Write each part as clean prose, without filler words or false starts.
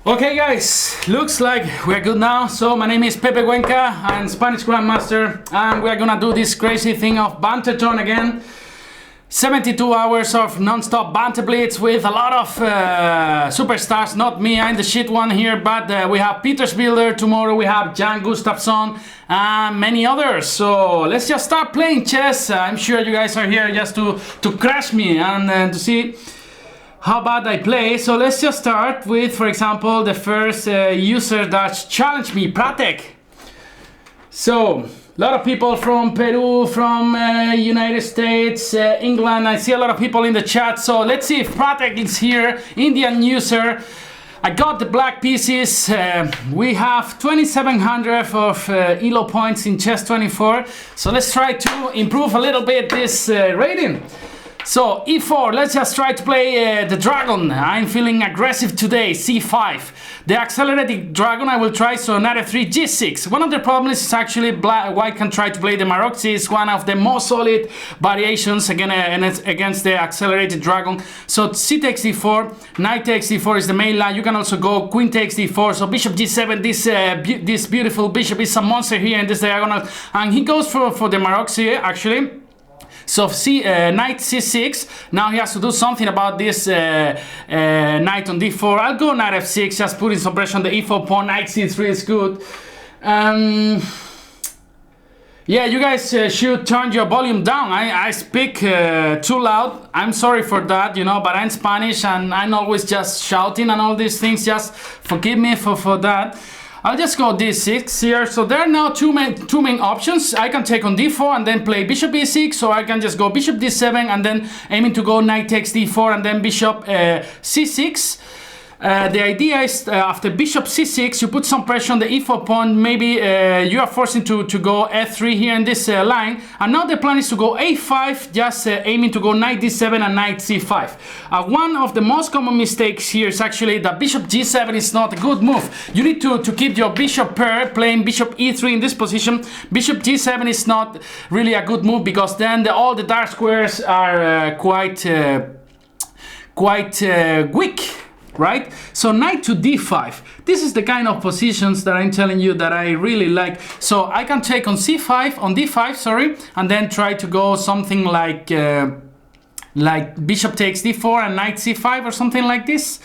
Okay guys, looks like we're good now. So my name is Pepe Cuenca, I'm Spanish Grandmaster, and we're gonna do this crazy thing of Banterthon again. 72 hours of non-stop banter blitz with a lot of superstars. Not me, I'm the shit one here, but we have Peter's Builder, tomorrow we have Jan Gustafsson and many others. So let's just start playing chess. I'm sure you guys are here just to crush me and to see how bad I play. So let's just start with, for example, the first user that challenged me, Pratek. So, a lot of people from Peru, from United States, England. I see a lot of people in the chat. So let's see if Pratek is here, Indian user. I got the black pieces. We have 2700 of ELO points in chess 24. So let's try to improve a little bit this rating. So e4, let's just try to play the dragon. I'm feeling aggressive today, c5. The accelerated dragon I will try, so knight f3, g6. One of the problems is actually white can try to play the Maroczy. It's one of the most solid variations against the accelerated dragon. So c takes d4, knight takes d4 is the main line. You can also go queen takes d4, so bishop g7. This beautiful bishop is a monster here in this diagonal. And he goes for the Maroczy actually. So knight c6, now he has to do something about this knight on d4. I'll go knight f6, just putting some pressure on the e4 pawn. Knight c3 is good. Yeah, you guys should turn your volume down. I speak too loud. I'm sorry for that, you know, but I'm Spanish and I'm always just shouting and all these things. Just forgive me for that. I'll just go d6 here. So there are now two main options. I can take on d4 and then play bishop e6, or I can just go bishop d7 and then aiming to go knight takes d4 and then bishop c6. The idea is after bishop c6 you put some pressure on the e4 pawn. Maybe you are forcing to go f3 here in this line, and now the plan is to go a5, just aiming to go knight d7 and knight c5. One of the most common mistakes here is actually that bishop g7 is not a good move. You need to keep your bishop pair, playing bishop e3 in this position. Bishop g7 is not really a good move, because then all the dark squares are quite weak. Right? So knight to d5. This is the kind of positions that I'm telling you that I really like. So I can take on c5, on d5, sorry, and then try to go something like bishop takes d4 and knight c5 or something like this.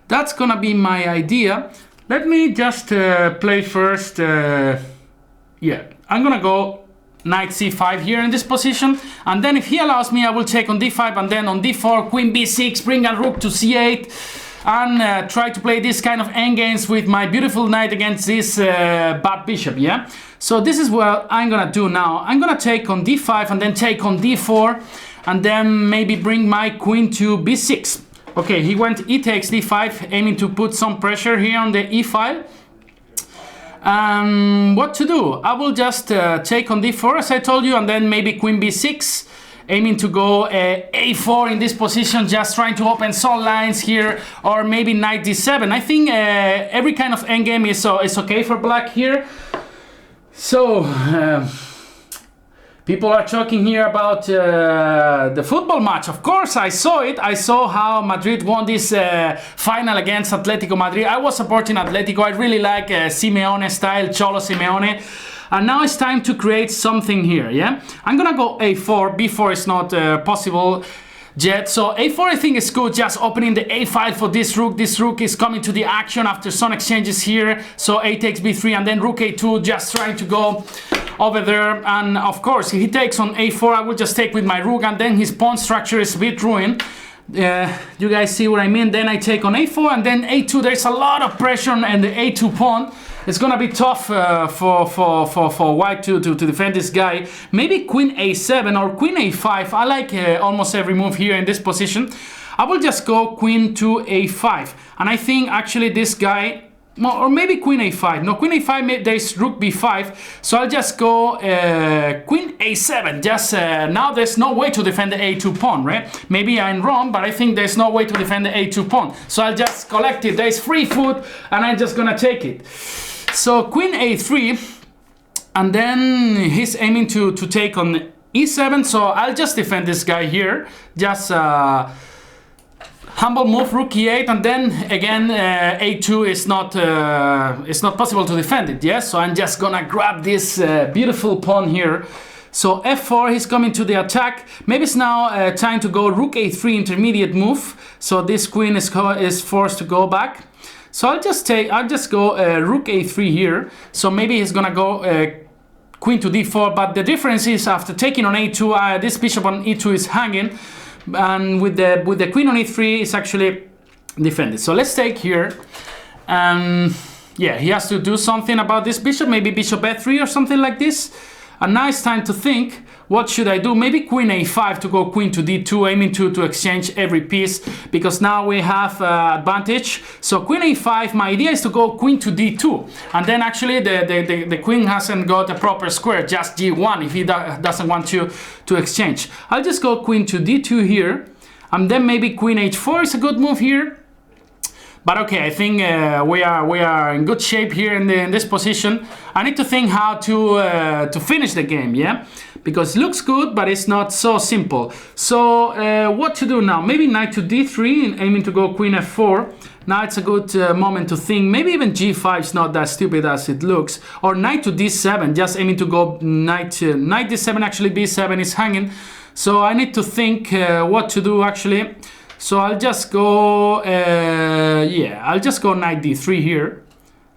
That's gonna be my idea. Let me just play first. Yeah, I'm gonna go knight c5 here in this position, and then if he allows me I will take on d5, and then on d4 queen b6, bring a rook to c8, and try to play this kind of endgames with my beautiful knight against this bad bishop. Yeah, so this is what I'm gonna do now. I'm gonna take on d5 and then take on d4, and then maybe bring my queen to b6. Okay, he went e takes d5, aiming to put some pressure here on the e file. What to do? I will just take on d4 as I told you, and then maybe queen b6, aiming to go a4 in this position, just trying to open some lines here, or maybe knight d7. I think every kind of endgame is okay for black here. So people are talking here about the football match. Of course, I saw it. I saw how Madrid won this final against Atletico Madrid. I was supporting Atletico. I really like Simeone style, Cholo Simeone. And now it's time to create something here, yeah? I'm gonna go a4, b4 is not possible yet. So a4 I think is good, just opening the a file for this rook. This rook is coming to the action after some exchanges here. So a takes b3 and then rook a2, just trying to go over there. And of course, if he takes on a4, I will just take with my rook, and then his pawn structure is a bit ruined. You guys see what I mean? Then I take on a4 and then a2. There's a lot of pressure on the a2 pawn. It's gonna be tough for white to defend this guy. Maybe queen a7 or queen a5. I like almost every move here in this position. I will just go queen to a5, and I think actually this guy, or maybe queen a5. No, queen a5, there's rook b5. So I'll just go queen a7. Just now there's no way to defend the a2 pawn, right? Maybe I'm wrong, but I think there's no way to defend the a2 pawn. So I'll just collect it. There's free foot, and I'm just gonna take it. So queen a3, and then he's aiming to take on e7. So I'll just defend this guy here. Just Humble move, rook e8, and then again a2 is not possible to defend it. Yes, so I'm just gonna grab this beautiful pawn here. So f4, he's coming to the attack. Maybe it's now time to go rook a3 intermediate move. So this queen is forced to go back. So I'll just go rook a3 here. So maybe he's gonna go queen to d4. But the difference is after taking on a2, this bishop on e2 is hanging. And with the queen on e3 is actually defended. So let's take here. Yeah, he has to do something about this bishop. Maybe bishop f3 or something like this. And now it's time to think, what should I do? Maybe queen a5 to go queen to d2, aiming to exchange every piece, because now we have advantage. So queen a5, my idea is to go queen to d2, and then actually the queen hasn't got a proper square, just g1 if he doesn't want to exchange. I'll just go queen to d2 here, and then maybe queen h4 is a good move here. But okay, I think we are in good shape here in this position. I need to think how to finish the game, yeah? Because it looks good, but it's not so simple. So what to do now? Maybe knight to d3 and aiming to go queen f4. Now it's a good moment to think. Maybe even g5 is not that stupid as it looks. Or knight to d7, just aiming to go knight d7. Actually b7 is hanging. So I need to think what to do actually. So I'll just go, I'll just go knight d3 here.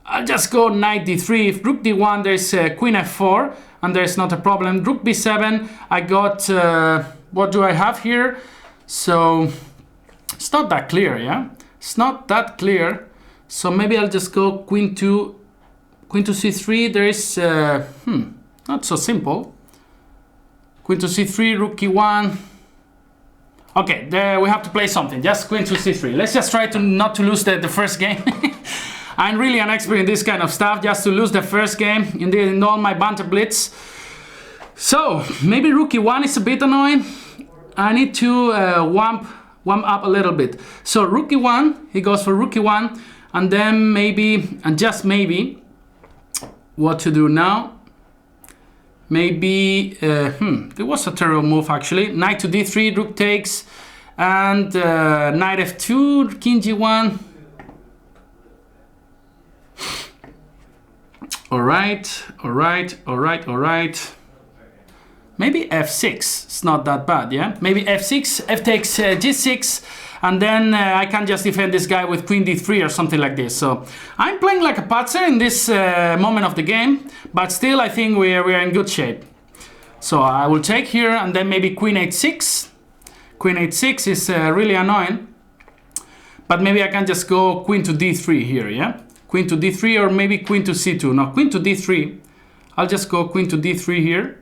I'll just go knight d3. If rook d1, there's queen f4, and there's not a problem. Rook b7, I got, what do I have here? So it's not that clear, yeah? It's not that clear. So maybe I'll just go queen to c3. There is, not so simple. Queen to c3, rook e1. Okay, there we have to play something. Just queen to c3. Let's just try to not to lose the first game. I'm really an expert in this kind of stuff, just to lose the first game in all my banter blitz. So maybe rook e1 is a bit annoying. I need to warm up a little bit. So rook e1, he goes for rook e1, and then maybe, and just maybe, what to do now? Maybe, it was a terrible move actually. Knight to d3, rook takes, and knight f2, king g1. Alright. Maybe f6, it's not that bad, yeah? Maybe f6, f takes g6, and then I can just defend this guy with queen d3 or something like this. So I'm playing like a patzer in this moment of the game, but still I think we are in good shape. So I will take here, and then maybe queen h6. Queen h6 is really annoying, but maybe I can just go queen to d3 here, yeah? Queen to d3, or maybe queen to c2. No, queen to d3. I'll just go queen to d3 here.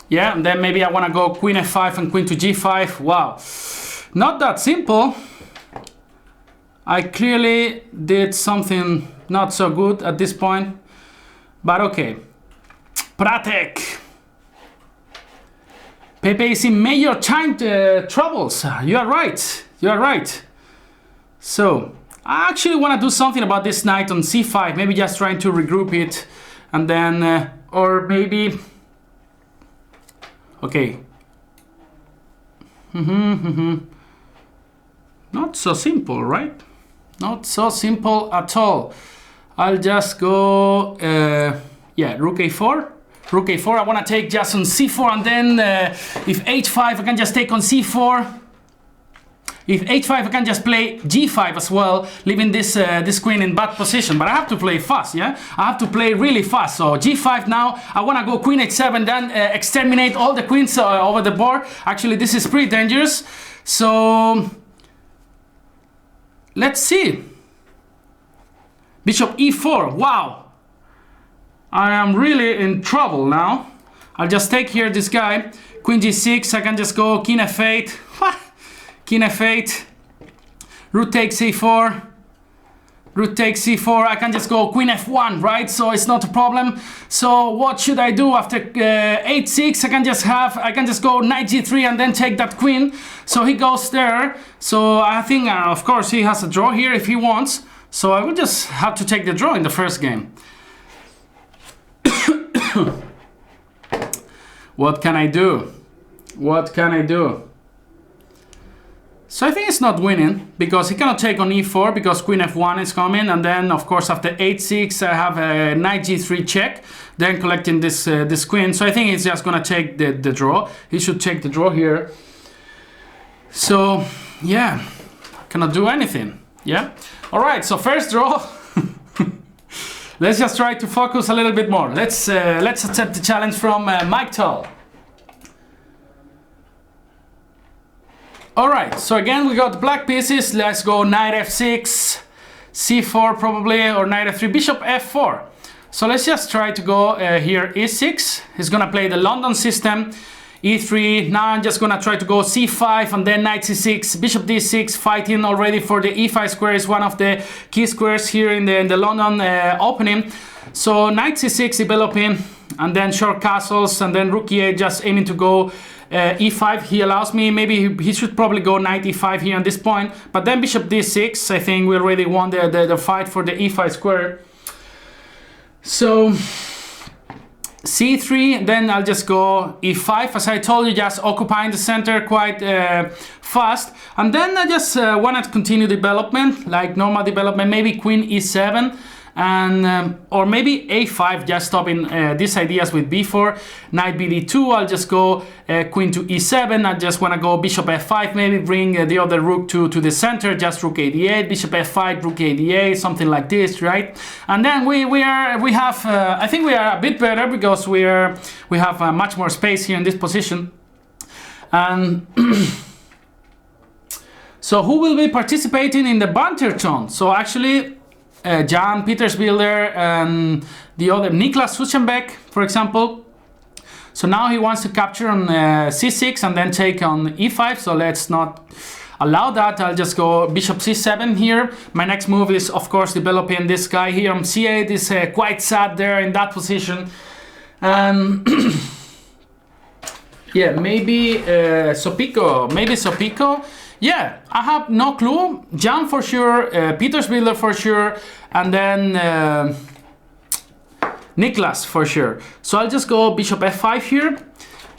Yeah, and then maybe I want to go queen f5 and queen to g5. Wow. Not that simple. I clearly did something not so good at this point, but okay. Pratek. Pepe is in major time troubles. You are right. So I actually want to do something about this knight on c5. Maybe just trying to regroup it, and then or maybe. Okay. Not so simple, right? Not so simple at all. I'll just go, rook a4. Rook a4, I want to take just on c4, and then if h5, I can just take on c4. If h5, I can just play g5 as well, leaving this queen in bad position. But I have to play fast, yeah? I have to play really fast. So g5 now, I want to go queen h7, then exterminate all the queens over the board. Actually, this is pretty dangerous. So let's see. Bishop e4, wow. I am really in trouble now. I'll just take here this guy. Queen g6, I can just go king f8. King f8. Rook takes c4. Rook takes c4. I can just go queen f1, right? So it's not a problem. So what should I do after h6? I can just go knight g3 and then take that queen. So he goes there. So I think, of course, he has a draw here if he wants. So I will just have to take the draw in the first game. What can I do? What can I do? So I think it's not winning because he cannot take on e4 because queen f1 is coming, and then of course after h6 I have a knight g3 check, then collecting this this queen. So I think he's just gonna take the draw. He should take the draw here. So yeah, cannot do anything. Yeah. All right. So first draw. Let's just try to focus a little bit more. Let's accept the challenge from Mike Tull. All right. So again, we got black pieces. Let's go knight f6, c4 probably, or knight f3, bishop f4. So let's just try to go here e6. He's gonna play the London system. e3, now I'm just gonna try to go c5 and then knight c6, bishop d6, fighting already for the e5 square is one of the key squares here in the London opening. So knight c6 developing, and then short castles, and then rook e8 just aiming to go e5. He allows me, maybe he should probably go knight e5 here at this point, but then bishop d6, I think we already won the fight for the e5 square. So c3, then I'll just go e5, as I told you, just occupying the center quite fast, and then I just want to continue development, like normal development, maybe queen e7, and or maybe a5, just stopping these ideas with b4, knight bd2, I'll just go queen to e7, I just want to go bishop f5, maybe bring the other rook to the center, just rook a8, bishop f5, rook a8, something like this, right? And then we have I think we are a bit better because we have much more space here in this position. And so who will be participating in the Banterthon? So actually Jan Petersbilder and the other Niklas Suchenbeck, for example. So now he wants to capture on c6 and then take on e5, so let's not allow that. I'll just go bishop c7 here. My next move is of course developing this guy here on c8. Is quite sad there in that position. Yeah, maybe Sopico. Yeah, I have no clue. Jan for sure, Petersbilder for sure, and then Niklas for sure. So I'll just go bishop f5 here,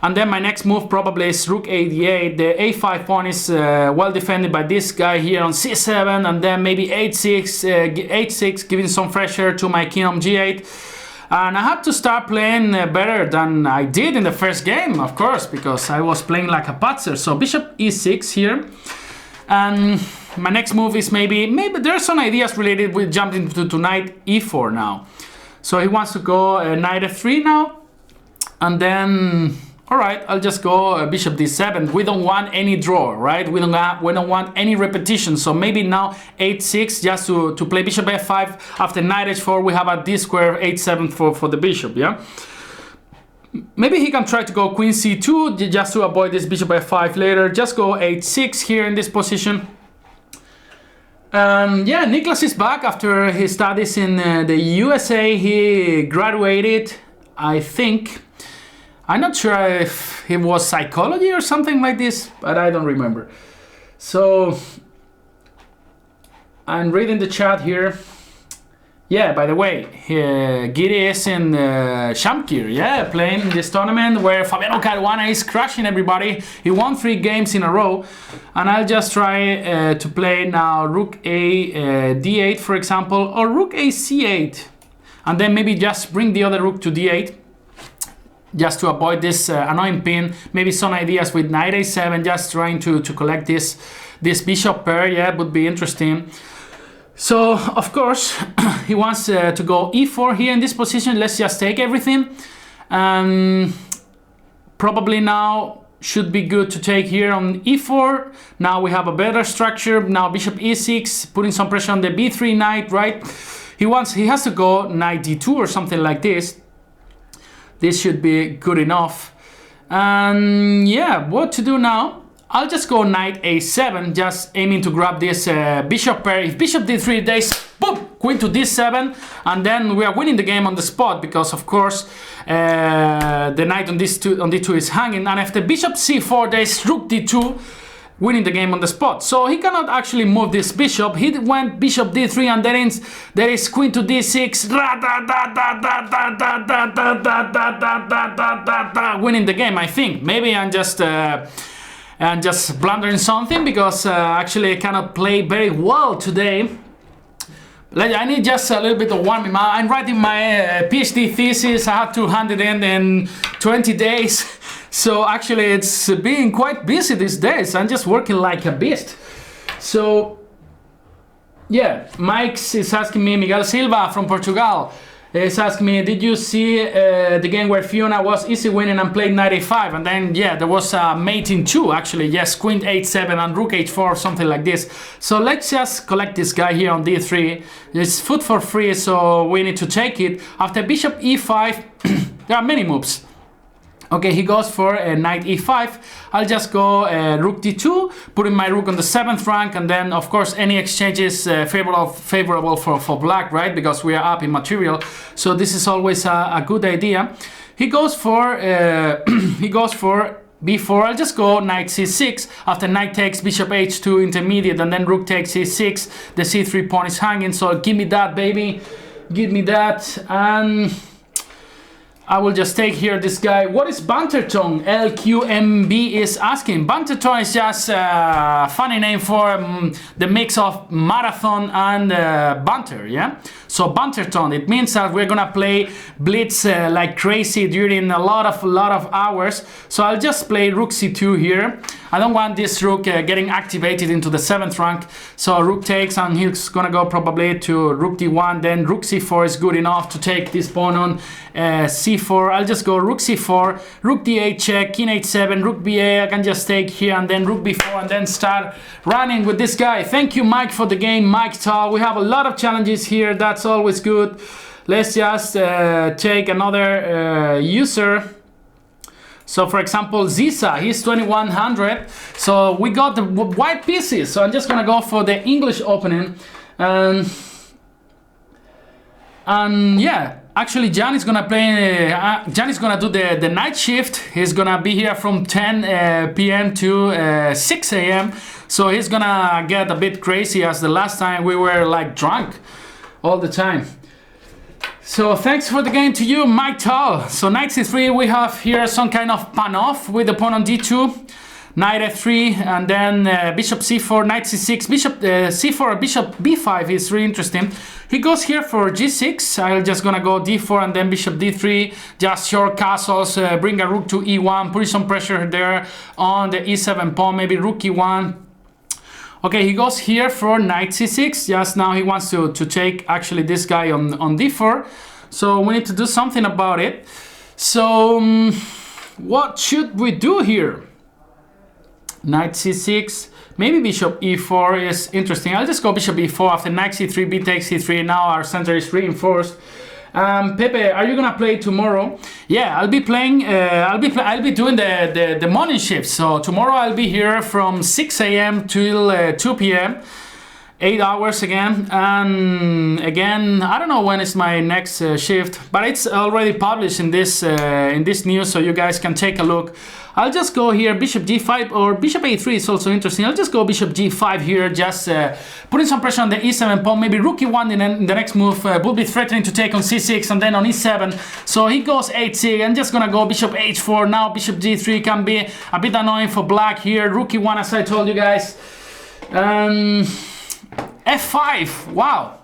and then my next move probably is rook a8. The a5 pawn is well defended by this guy here on c7, and then maybe h6, giving some fresh air to my king on g8. And I had to start playing better than I did in the first game, of course, because I was playing like a patzer. So bishop e6 here, and my next move is maybe there are some ideas related with jumping to knight e4 now. So he wants to go knight f3 now, and then all right, I'll just go bishop d7. We don't want any draw, right? We don't want any repetition. So maybe now h6 just to play bishop f5. After knight h4, we have a d square h7 for the bishop, yeah? Maybe he can try to go queen c2 just to avoid this bishop f5 later. Just go h6 here in this position. Yeah, Niklas is back after his studies in the USA. He graduated, I think. I'm not sure if it was psychology or something like this, but I don't remember. So I'm reading the chat here. Yeah, by the way, Giri is in Shamkir, yeah, playing this tournament where Fabiano Caruana is crushing everybody. He won 3 games in a row, and I'll just try to play now rook a d8, for example, or rook a c8, and then maybe just bring the other rook to d8. Just to avoid this annoying pin. Maybe some ideas with knight a7, just trying to collect this bishop pair, yeah, would be interesting. So of course he wants to go e4 here in this position. Let's just take everything. Probably now should be good to take here on e4. Now we have a better structure. Now bishop e6, putting some pressure on the b3 knight, right? He has to go knight d2 or something like this. This should be good enough. And yeah, what to do now? I'll just go knight a7, just aiming to grab this bishop pair. If bishop d3, there's boom, queen to d7, and then we are winning the game on the spot because of course the knight on d2 is hanging, and after bishop c4, there's rook d2, winning the game on the spot. So he cannot actually move this bishop. He went bishop d3, and then there is queen to d6, winning the game, I think. Maybe I'm just and just blundering something because actually I cannot play very well today. I need just a little bit of warming up. I'm writing my PhD thesis. I have to hand it in 20 days. So actually it's been quite busy these days. I'm just working like a beast. So yeah, Mike is asking me, Miguel Silva from Portugal is asking me, did you see the game where Fiona was easy winning and played 95? And then, yeah, there was a mate in 2, actually. Yes, queen h7 and rook h4, something like this. So let's just collect this guy here on d3. It's food for free, so we need to take it. After bishop e5, there are many moves. Okay, he goes for knight e5. I'll just go rook d2, putting my rook on the 7th rank, and then of course any exchange is favorable for black, right? Because we are up in material, so this is always a good idea. He goes for b4. I'll just go knight c6. After knight takes, bishop h2 intermediate, and then rook takes c6. The c3 pawn is hanging, so give me that, baby, give me that. And I will just take here this guy. What is Banterthon? LQMB is asking. Banterthon is just a funny name for the mix of marathon and banter, yeah? So Banterthon, it means that we're gonna play Blitz like crazy during a lot of hours. So I'll just play rook c2 here. I don't want this rook getting activated into the 7th rank. So rook takes, and he's gonna go probably to rook d1. Then rook c4 is good enough to take this pawn on c4. I'll just go rook c4, rook d8 check, king h7, rook ba. I can just take here, and then rook b4, and then start running with this guy. Thank you, Mike, for the game. Mike Tal. We have a lot of challenges here. That's always good. Let's just take another user. So for example, Ziza, he's 2100. So we got the white pieces. So I'm just gonna go for the English opening. And yeah, actually Jan is gonna play, Jan is gonna do the night shift. He's gonna be here from 10 p.m. to 6 a.m. So he's gonna get a bit crazy, as the last time we were like drunk all the time. So thanks for the game to you, Mike Tal. So knight c3, we have here some kind of pan off with the pawn on d2, knight f3, and then bishop c4, knight c6, bishop c4, bishop b5 is really interesting. He goes here for g6. I'm just gonna go d4 and then bishop d3, just short castles, bring a rook to e1, put some pressure there on the e7 pawn, maybe rook e1. Okay, he goes here for knight c6. Just now he wants to take actually this guy on d4. So we need to do something about it. So what should we do here? Knight c6. Maybe bishop e4 is interesting. I'll just go bishop e4 after knight c3, b takes c3. Now our center is reinforced. Pepe, are you gonna play tomorrow? Yeah, I'll be playing. I'll be doing the morning shift. So tomorrow I'll be here from 6 a.m. till 2 p.m. 8 hours again. And again, I don't know when is my next shift, but it's already published in this news, so you guys can take a look. I'll just go here, bishop g5, or bishop a3 is also interesting. I'll just go bishop g5 here, just putting some pressure on the e7 pawn. Maybe rook e1 in the next move will be threatening to take on c6, and then on e7. So he goes h6. I'm just gonna go bishop h4. Now bishop g3 can be a bit annoying for black here. Rook e1, as I told you guys. f5, wow.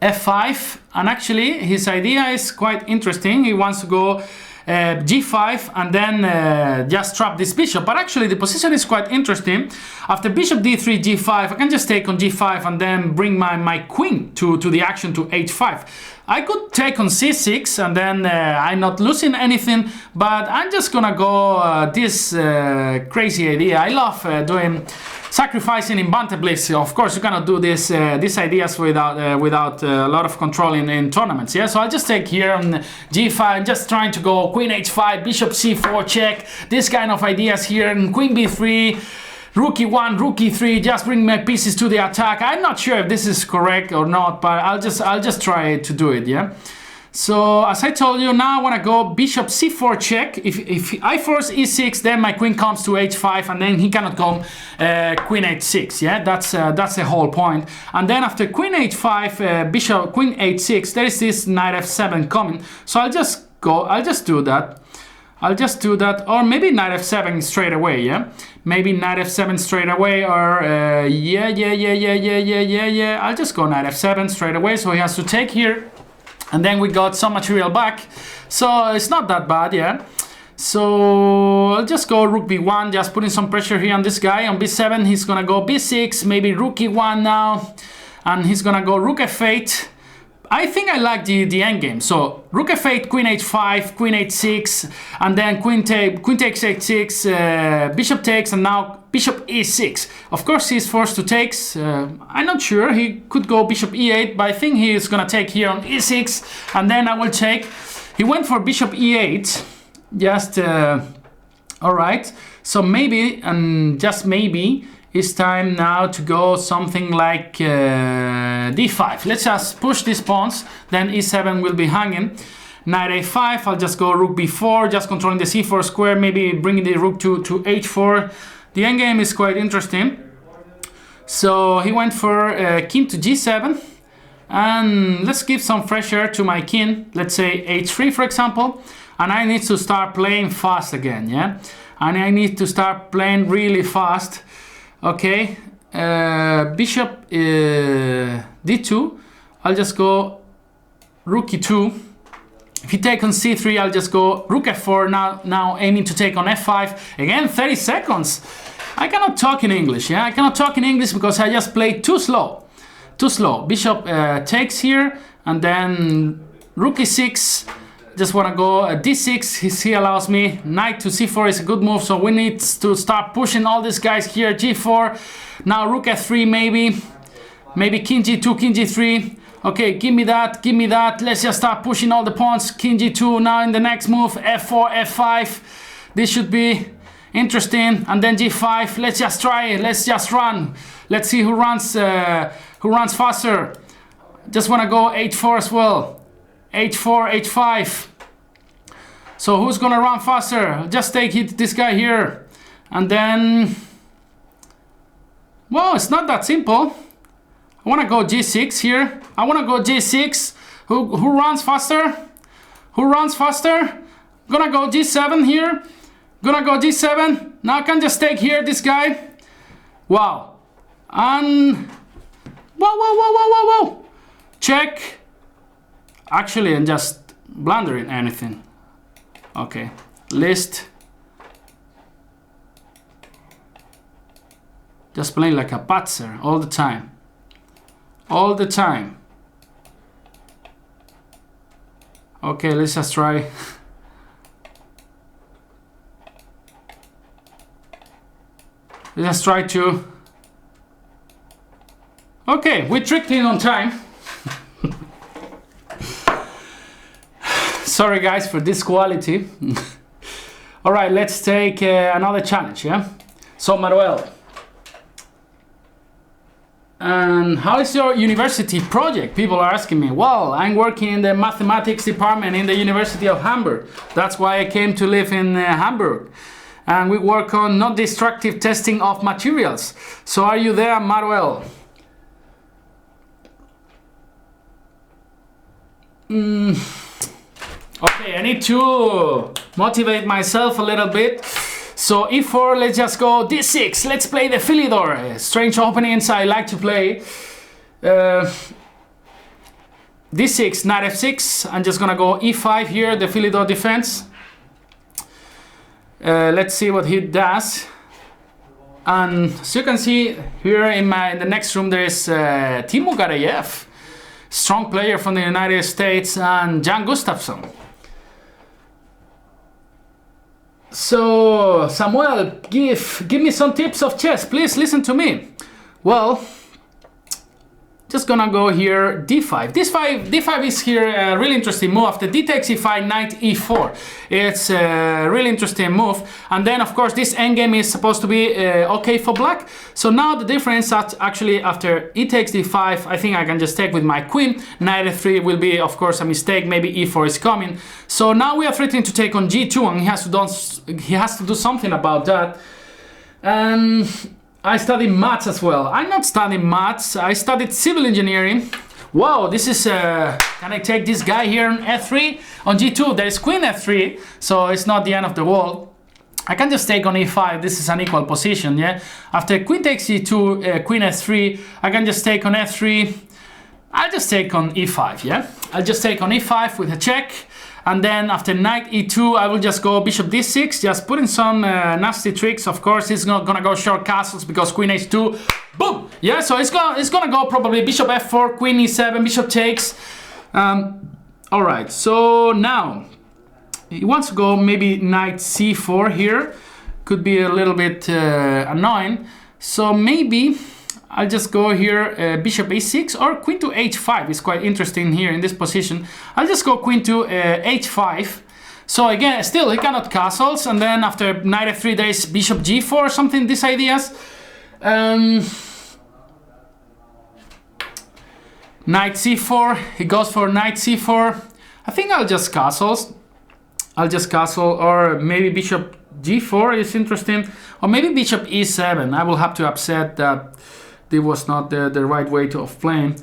f5, and actually his idea is quite interesting. He wants to go g5 and then just trap this bishop, but actually the position is quite interesting. After bishop d3 g5, I can just take on g5 and then bring my queen to the action to h5. I could take on c6 and then I'm not losing anything, but I'm just gonna go this crazy idea. I love sacrificing in Banter Blitz. Of course, you cannot do these ideas without a lot of control in tournaments. Yeah, so I'll just take here on g5, just trying to go queen h5, bishop c4 check, this kind of ideas here, and queen b3, rook e1, rook e3, just bring my pieces to the attack. I'm not sure if this is correct or not, but I'll just try to do it. Yeah. So as I told you, now I want to go bishop c4 check. If I force e6, then my queen comes to h5, and then he cannot come queen h6. Yeah, that's the whole point. And then after queen h5, bishop queen h6, there is this knight f7 coming. So I'll just do that. I'll just do that, or maybe knight f7 straight away, yeah? Maybe knight f7 straight away, or yeah. I'll just go knight f7 straight away, so he has to take here. And then we got some material back, so it's not that bad, yeah? So I'll just go rook b1, just putting some pressure here on this guy. On b7, he's gonna go b6, maybe rook e1 now, and he's gonna go rook f8. I think I like the endgame. So rook f8, queen h5, queen h6, and then queen takes h6, bishop takes, and now bishop e6. Of course, he's forced to takes. I'm not sure. He could go bishop e8, but I think he is gonna take here on e6, and then I will take. He went for bishop e8. Just all right. So maybe, and just maybe, it's time now to go something like d5. Let's just push these pawns, then e7 will be hanging. Knight a5, I'll just go rook b4, just controlling the c4 square, maybe bringing the rook to h4. The endgame is quite interesting. So he went for king to g7, and let's give some pressure to my king. Let's say h3, for example, and I need to start playing fast again, yeah? And I need to start playing really fast. Okay, bishop d2, I'll just go rook e2. If he takes on c3, I'll just go rook f4, now aiming to take on f5. Again, 30 seconds. I cannot talk in English, yeah? I cannot talk in English because I just played too slow. Too slow. Bishop takes here, and then rook e6. Just want to go d6. He allows me. Knight to c4 is a good move, so we need to start pushing all these guys here. g4, now rook f3, maybe king g2, king g3. Okay, give me that. Let's just start pushing all the pawns. King g2. Now in the next move, f4, f5. This should be interesting. And then g5. Let's just try it. Let's just run. Let's see who runs faster. Just want to go h4 as well. h4, h5. So who's gonna run faster? Just take this guy here, and then, well, it's not that simple. I want to go g6 here. I want to go g6. Who runs faster? Who runs faster? Gonna go g7 here. Gonna go g7. Now I can just take here this guy. Wow. And whoa. Check. Actually, I'm just blundering anything. Okay, list. Just playing like a patzer all the time. All the time. Okay, let's just try. Let's try to. Okay, we tricked in on time. Sorry guys for this quality. All right, let's take another challenge, yeah? So Manuel, and how is your university project? People are asking me. Well, I'm working in the mathematics department in the University of Hamburg. That's why I came to live in Hamburg. And we work on non-destructive testing of materials. So are you there, Manuel? Okay, I need to motivate myself a little bit. So e4, let's just go d6. Let's play the Philidor. Strange openings I like to play. d6, knight f6. I'm just gonna go e5 here, the Philidor defense. Let's see what he does. And as you can see here in the next room, there is Timo Gareyev, strong player from the United States, and Jan Gustafsson. So Samuel, give me some tips of chess, please. Listen to me. Well, just gonna go here d5. D5 is here a really interesting move. After d takes e5, knight e4. It's a really interesting move. And then of course this endgame is supposed to be okay for black. So now the difference actually after e takes d5, I think I can just take with my queen. Knight f3 will be of course a mistake. Maybe e4 is coming. So now we are threatening to take on g2, and he has to do something about that. And I studied maths as well. I'm not studying maths, I studied civil engineering. Wow, this is, can I take this guy here on f3? On g2, there is queen f3, so it's not the end of the world. I can just take on e5, this is an equal position, yeah? After queen takes e2, queen f3, I can just take on f3. I'll just take on e5, yeah? I'll just take on e5 with a check. And then after knight e2, I will just go bishop d6, just put in some nasty tricks. Of course, it's not gonna go short castles because queen h2, boom! Yeah, so it's gonna go probably bishop f4, queen e7, bishop takes. All right, so now he wants to go maybe knight c4 here. Could be a little bit annoying. So maybe I'll just go here bishop a6 or queen to h5 is quite interesting here in this position. I'll just go queen to h5. So again, still he cannot castles, and then after knight f3 there is bishop g4 or something, these ideas. Knight c4, he goes for knight c4. I think I'll just castles. I'll just castle, or maybe bishop g4 is interesting, or maybe bishop e7. I will have to upset that this was not the right way of playing.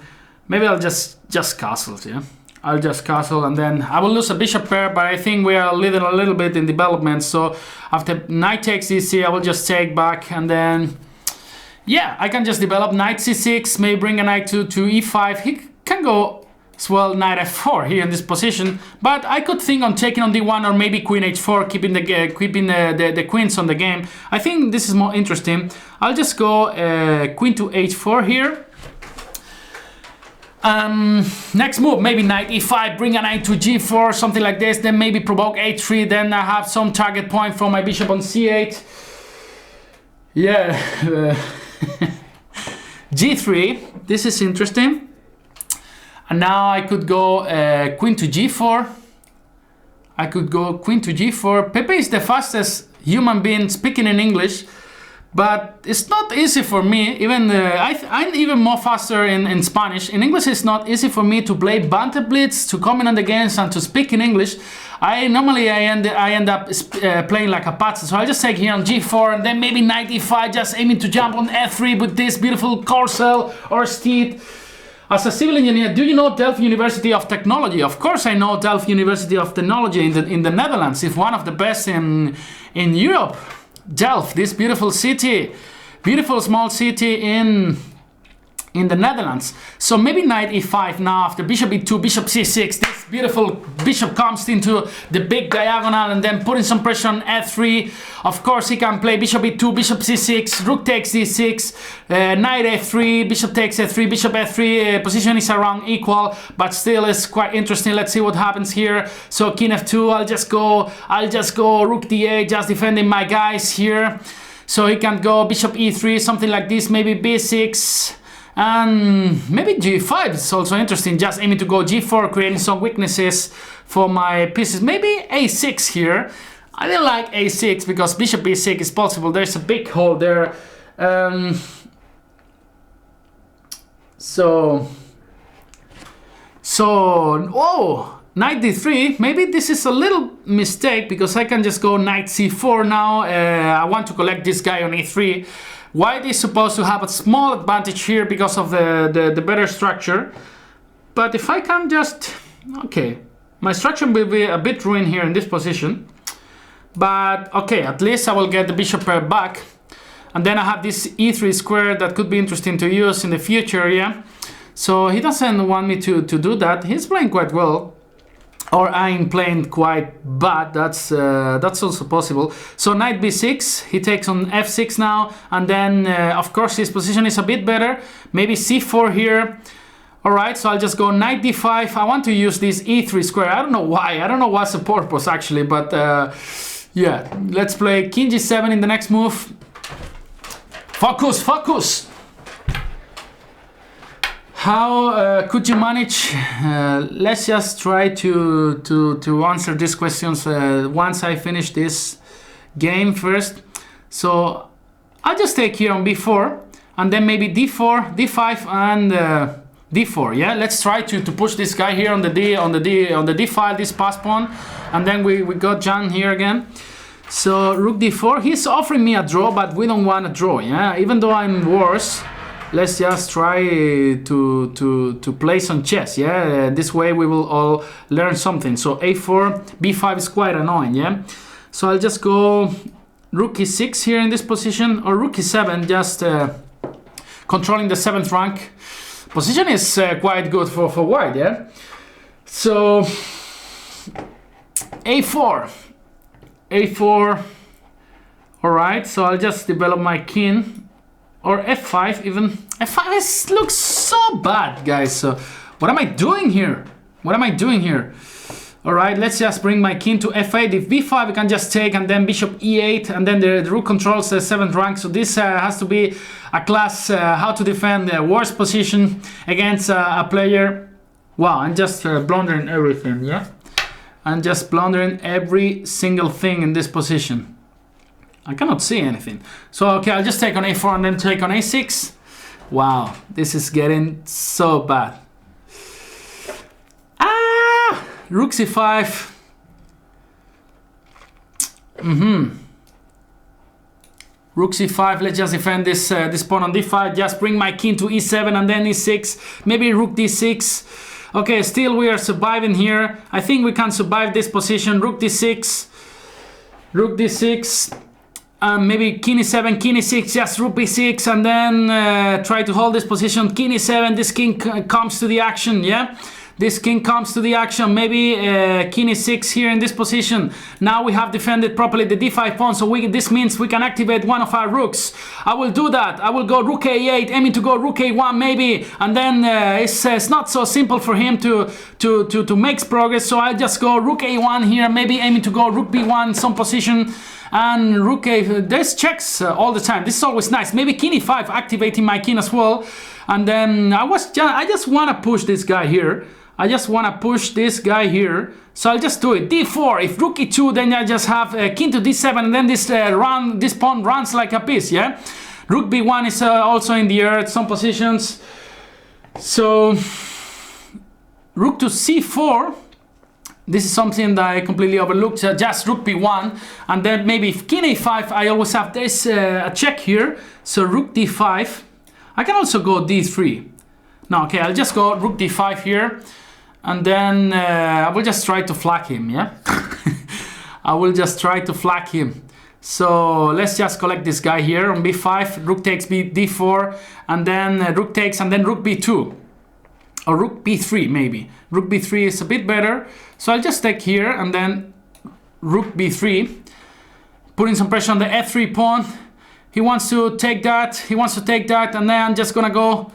Maybe I'll just castle, yeah? I'll just castle, and then I will lose a bishop pair, but I think we are a little bit in development. So after knight takes c, I will just take back, and then yeah, I can just develop knight c6, maybe bring a knight to e5. He can go as well knight f4 here in this position, but I could think on taking on d1 or maybe queen h4, keeping the queens on the game. I think this is more interesting. I'll just go queen to h4 here. Next move, maybe knight e5, bring a knight to g4, something like this, then maybe provoke h3, then I have some target point for my bishop on c8. Yeah, g3, this is interesting. And now I could go queen to g4. I could go queen to g4. Pepe is the fastest human being speaking in English, but it's not easy for me. Even I'm even more faster in Spanish. In English, it's not easy for me to play Banter Blitz, to comment on the games, and to speak in English. I end up playing like a patzer. So I'll just take here on g4, and then maybe knight e5, just aiming to jump on f3 with this beautiful corcel or steed. As a civil engineer, do you know Delft University of Technology? Of course I know Delft University of Technology in the Netherlands. It's one of the best in Europe. Delft, this beautiful city, beautiful small city in the Netherlands. So maybe knight e5 now after bishop e2, bishop c6. This beautiful bishop comes into the big diagonal and then putting some pressure on f3. Of course he can play bishop e2, bishop c6, rook takes d6, knight f3, bishop takes f3, bishop f3. Position is around equal, but still it's quite interesting. Let's see what happens here. So king f2, I'll just go rook d8, just defending my guys here. So he can go bishop e3, something like this, maybe b6. And maybe g5 is also interesting, just aiming to go g4, creating some weaknesses for my pieces. Maybe a6 here. I didn't like a6 because bishop b6 is possible. There's a big hole there. Oh, knight d3. Maybe this is a little mistake because I can just go knight c4 now. I want to collect this guy on e3. White is supposed to have a small advantage here because of the better structure. But if I can just... Okay, my structure will be a bit ruined here in this position. But okay, at least I will get the bishop pair back. And then I have this e3 square that could be interesting to use in the future, yeah? So he doesn't want me to do that. He's playing quite well. Or I'm playing quite bad, that's also possible. So knight b6, he takes on f6 now, and then of course his position is a bit better. Maybe c4 here. Alright, so I'll just go knight d5. I want to use this e3 square. I don't know why, I don't know what's the purpose actually, but yeah, let's play king g7 in the next move. Focus, focus! How could you manage? Let's just try to answer these questions once I finish this game first. So I'll just take here on b4, and then maybe d4, d5, and d4. Yeah, let's try to push this guy here on the d file, this pass pawn, and then we got Jan here again. So rook d4. He's offering me a draw, but we don't want a draw. Yeah, even though I'm worse. let's just try to play some chess, yeah? This way we will all learn something. So a4, b5 is quite annoying, yeah? So I'll just go rook e6 here in this position, or rook e7, just controlling the 7th rank. Position is quite good for white, yeah? So a4, alright, so I'll just develop my king, or f5 even. f5 looks so bad, guys, so what am I doing here? Alright, let's just bring my king to f8. If b5 we can just take, and then bishop e8, and then the rook controls the 7th rank. So this has to be a class how to defend the worst position against a player. Wow, I'm just blundering everything, yeah? I'm just blundering every single thing in this position. I cannot see anything. So okay, I'll just take on a4 and then take on a6. Wow, this is getting so bad. Rook c5. Rook c5. Let's just defend this this pawn on d5. Just bring my king to e7 and then e6. Maybe rook d6. Okay, still we are surviving here. I think we can survive this position. Rook d6. Rook d6. Maybe king e7, king e6, just rook b6, and then try to hold this position. King e7. This king comes to the action. Yeah. This king comes to the action, maybe king e6 here in this position. Now we have defended properly the d5 pawn, so this means we can activate one of our rooks. I will do that. I will go rook a8, aiming to go rook a1 maybe, and then it's not so simple for him to make progress, so I'll just go rook a1 here, maybe aiming to go rook b1 some position, and rook a... There's checks all the time. This is always nice. Maybe king e5, activating my king as well, and then I just want to push this guy here. So I'll just do it. d4. If rook e2, then I just have king to d7, and then this pawn runs like a piece, yeah? Rook b1 is also in the air at some positions. So rook to c4. This is something that I completely overlooked. Just rook b1, and then maybe if king a5, I always have this a check here. So rook d5. I can also go d3. No, okay, I'll just go rook d5 here. And then I will just try to flank him, yeah? I will just try to flank him. So let's just collect this guy here on b5. Rook takes d4, and then rook takes, and then rook b2. Or rook b3 maybe. Rook b3 is a bit better. So I'll just take here, and then rook b3. Putting some pressure on the f3 pawn. He wants to take that, and then I'm just gonna go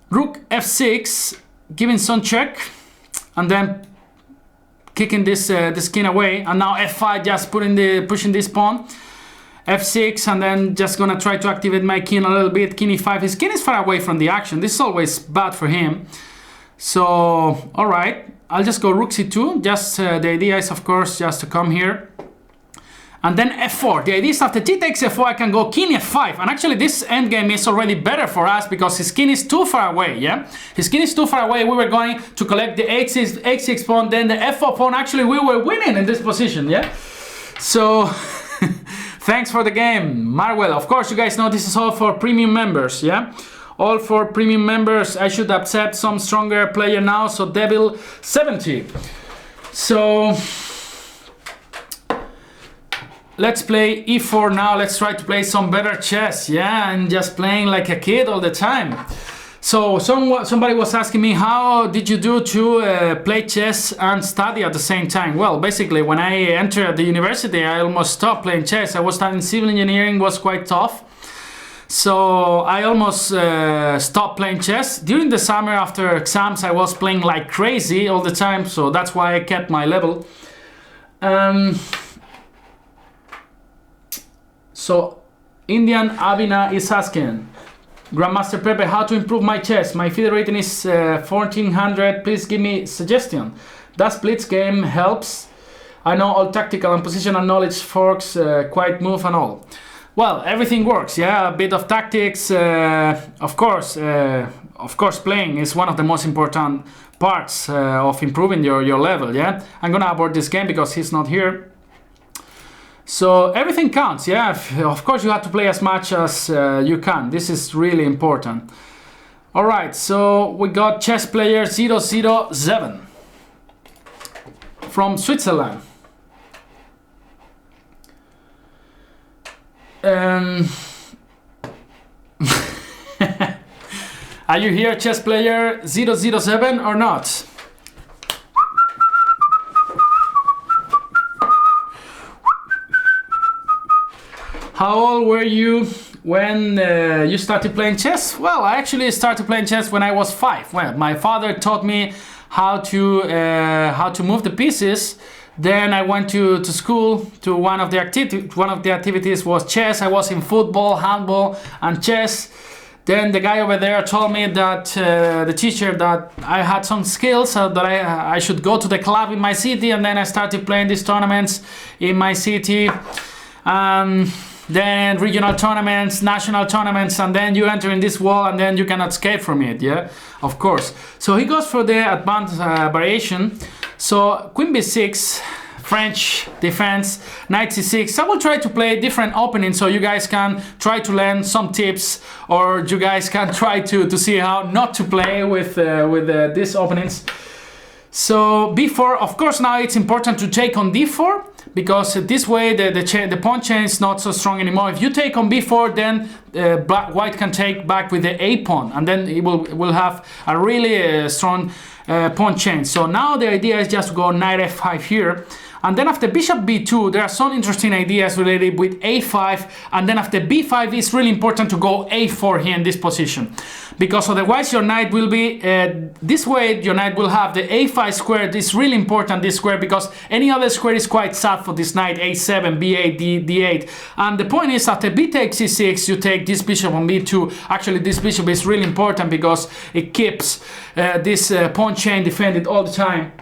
rook f6. Giving some check, and then kicking this king away, and now f5, just pushing this pawn, f6, and then just gonna try to activate my king a little bit. King e5. His king is far away from the action. This is always bad for him. So all right, I'll just go rook c2. Just the idea is, of course, just to come here. And then f4. The idea is after g takes f4, I can go king f5. And actually this endgame is already better for us because his king is too far away, yeah? His king is too far away. We were going to collect the h6 pawn, then the f4 pawn. Actually, we were winning in this position, yeah? So, thanks for the game, Marwell. Of course, you guys know this is all for premium members, yeah? All for premium members. I should accept some stronger player now, so Devil 70. So... let's play e4 now. Let's try to play some better chess, yeah, and just playing like a kid all the time. So somebody was asking me, how did you do to play chess and study at the same time? Well, basically, when I entered the university, I almost stopped playing chess. I was studying civil engineering, was quite tough. So I almost stopped playing chess. During the summer after exams, I was playing like crazy all the time, so that's why I kept my level. So, Indian Abina is asking, Grandmaster Pepe, how to improve my chess? My FIDE rating is 1400. Please give me suggestion. Does Blitz game helps? I know all tactical and positional knowledge, forks, quiet move and all. Well, everything works, yeah. A bit of tactics, of course, playing is one of the most important parts of improving your level, yeah. I'm gonna abort this game because he's not here. So everything counts, yeah. Of course you have to play as much as you can. This is really important. All right, so we got chess player 007 from Switzerland. Are you here, chess player 007 or not? How old were you when you started playing chess? Well, I actually started playing chess when I was 5. Well, my father taught me how to move the pieces. Then I went to school. To one of the activities was chess. I was in football, handball, and chess. Then the guy over there told me that the teacher that I had some skills, that I should go to the club in my city, and then I started playing these tournaments in my city. Then regional tournaments, national tournaments, and then you enter in this wall and then you cannot escape from it, yeah, of course. So he goes for the advanced variation. So queen b6, French defense, knight c6. I will try to play different openings so you guys can try to learn some tips, or you guys can try to see how not to play with these openings. So b4, of course, now it's important to take on d4, because this way the pawn chain is not so strong anymore. If you take on b4, then white can take back with the a pawn, and then it will have a really strong pawn chain. So now the idea is just to go knight f5 here. And then after bishop b2, there are some interesting ideas related with a5. And then after b5, it's really important to go a4 here in this position. Because otherwise your knight will be, this way your knight will have the a5 square. It's really important, this square, because any other square is quite sad for this knight, a7, b8, d8. And the point is, after b takes c6, you take this bishop on b2. Actually, this bishop is really important because it keeps this pawn chain defended all the time.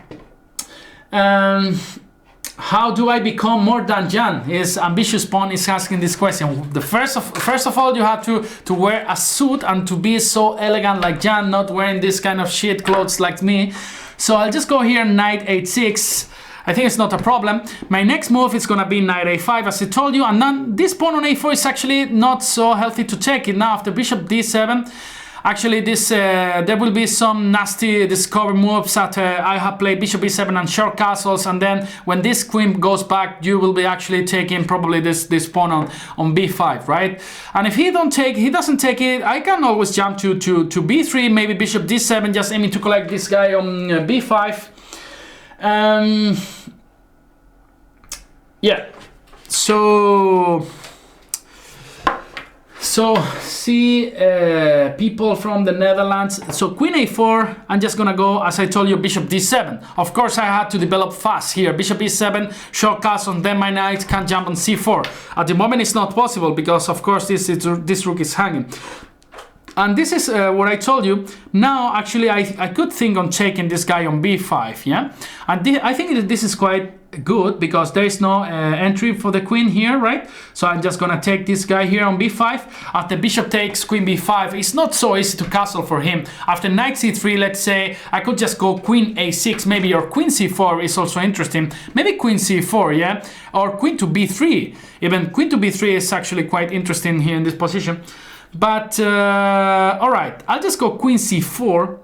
How do I become more than Jan? His ambitious pawn is asking this question. First of all, you have to wear a suit and to be so elegant like Jan, not wearing this kind of shit clothes like me. So I'll just go here, knight h6. I think it's not a problem. My next move is gonna be knight a5, as I told you, and then this pawn on a4 is actually not so healthy to take it. Now after bishop d7, actually this there will be some nasty discover moves after I have played bishop e7 and short castles, and then when this queen goes back, you will be actually taking probably this pawn on b5, right? And if he doesn't take it, I can always jump to b3, maybe bishop d7, just aiming to collect this guy on b5. Yeah, so see people from the Netherlands. So queen a4, I'm just gonna go, as I told you, bishop d7. Of course I had to develop fast here. Bishop e7, short castle, and then my knight can jump on c4. At the moment it's not possible because of course this rook is hanging. And this is what I told you. Now actually I could think on taking this guy on b5, yeah? And I think that this is quite good because there is no entry for the queen here, right? So I'm just gonna take this guy here on b5. After bishop takes queen b5, it's not so easy to castle for him. After knight c3, let's say I could just go queen a6 maybe, or queen c4 is also interesting. Maybe queen c4, yeah? Or queen to b3. Even queen to b3 is actually quite interesting here in this position. But all right, I'll just go queen c4,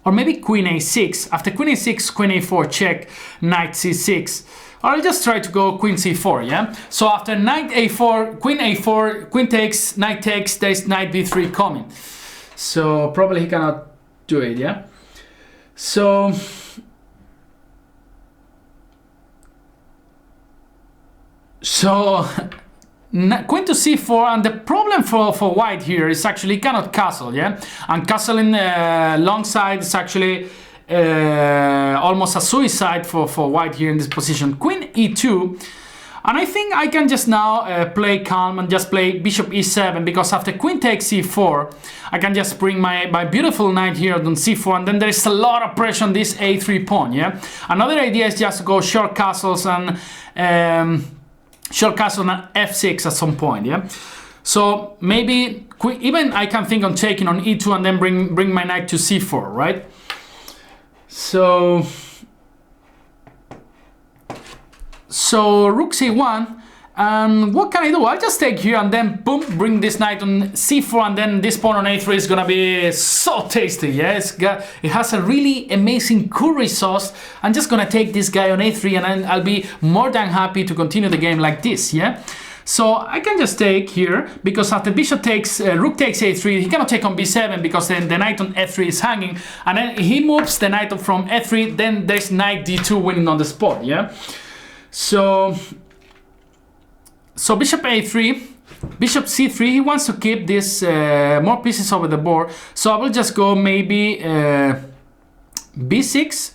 or maybe queen a6. After queen a6, queen a4 check, knight c6. Or I'll just try to go queen c4, yeah? So after knight a4, queen takes, knight takes, there's knight b3 coming. So probably he cannot do it, yeah? So queen to c4, and the problem for white here is actually cannot castle, yeah? And castling long side is actually almost a suicide for white here in this position. Queen e2, and I think I can just now play calm and just play bishop e7, because after queen takes c4, I can just bring my beautiful knight here on c4, and then there is a lot of pressure on this a3 pawn, yeah? Another idea is just to go short castles and short castle on f6 at some point, yeah? So maybe even I can think on taking on e2 and then bring my knight to c4, right? So rook c1, What can I do? I'll just take here and then boom, bring this knight on c4, and then this pawn on a3 is gonna be so tasty. Yeah, it has a really amazing curry sauce. I'm just gonna take this guy on a3, and then I'll be more than happy to continue the game like this. Yeah. So I can just take here, because after bishop takes, rook takes a3, he cannot take on b7 because then the knight on f3 is hanging, and then he moves the knight from f3, then there's knight d2 winning on the spot. Yeah. So bishop a3, bishop c3, he wants to keep this more pieces over the board. So I will just go maybe b6,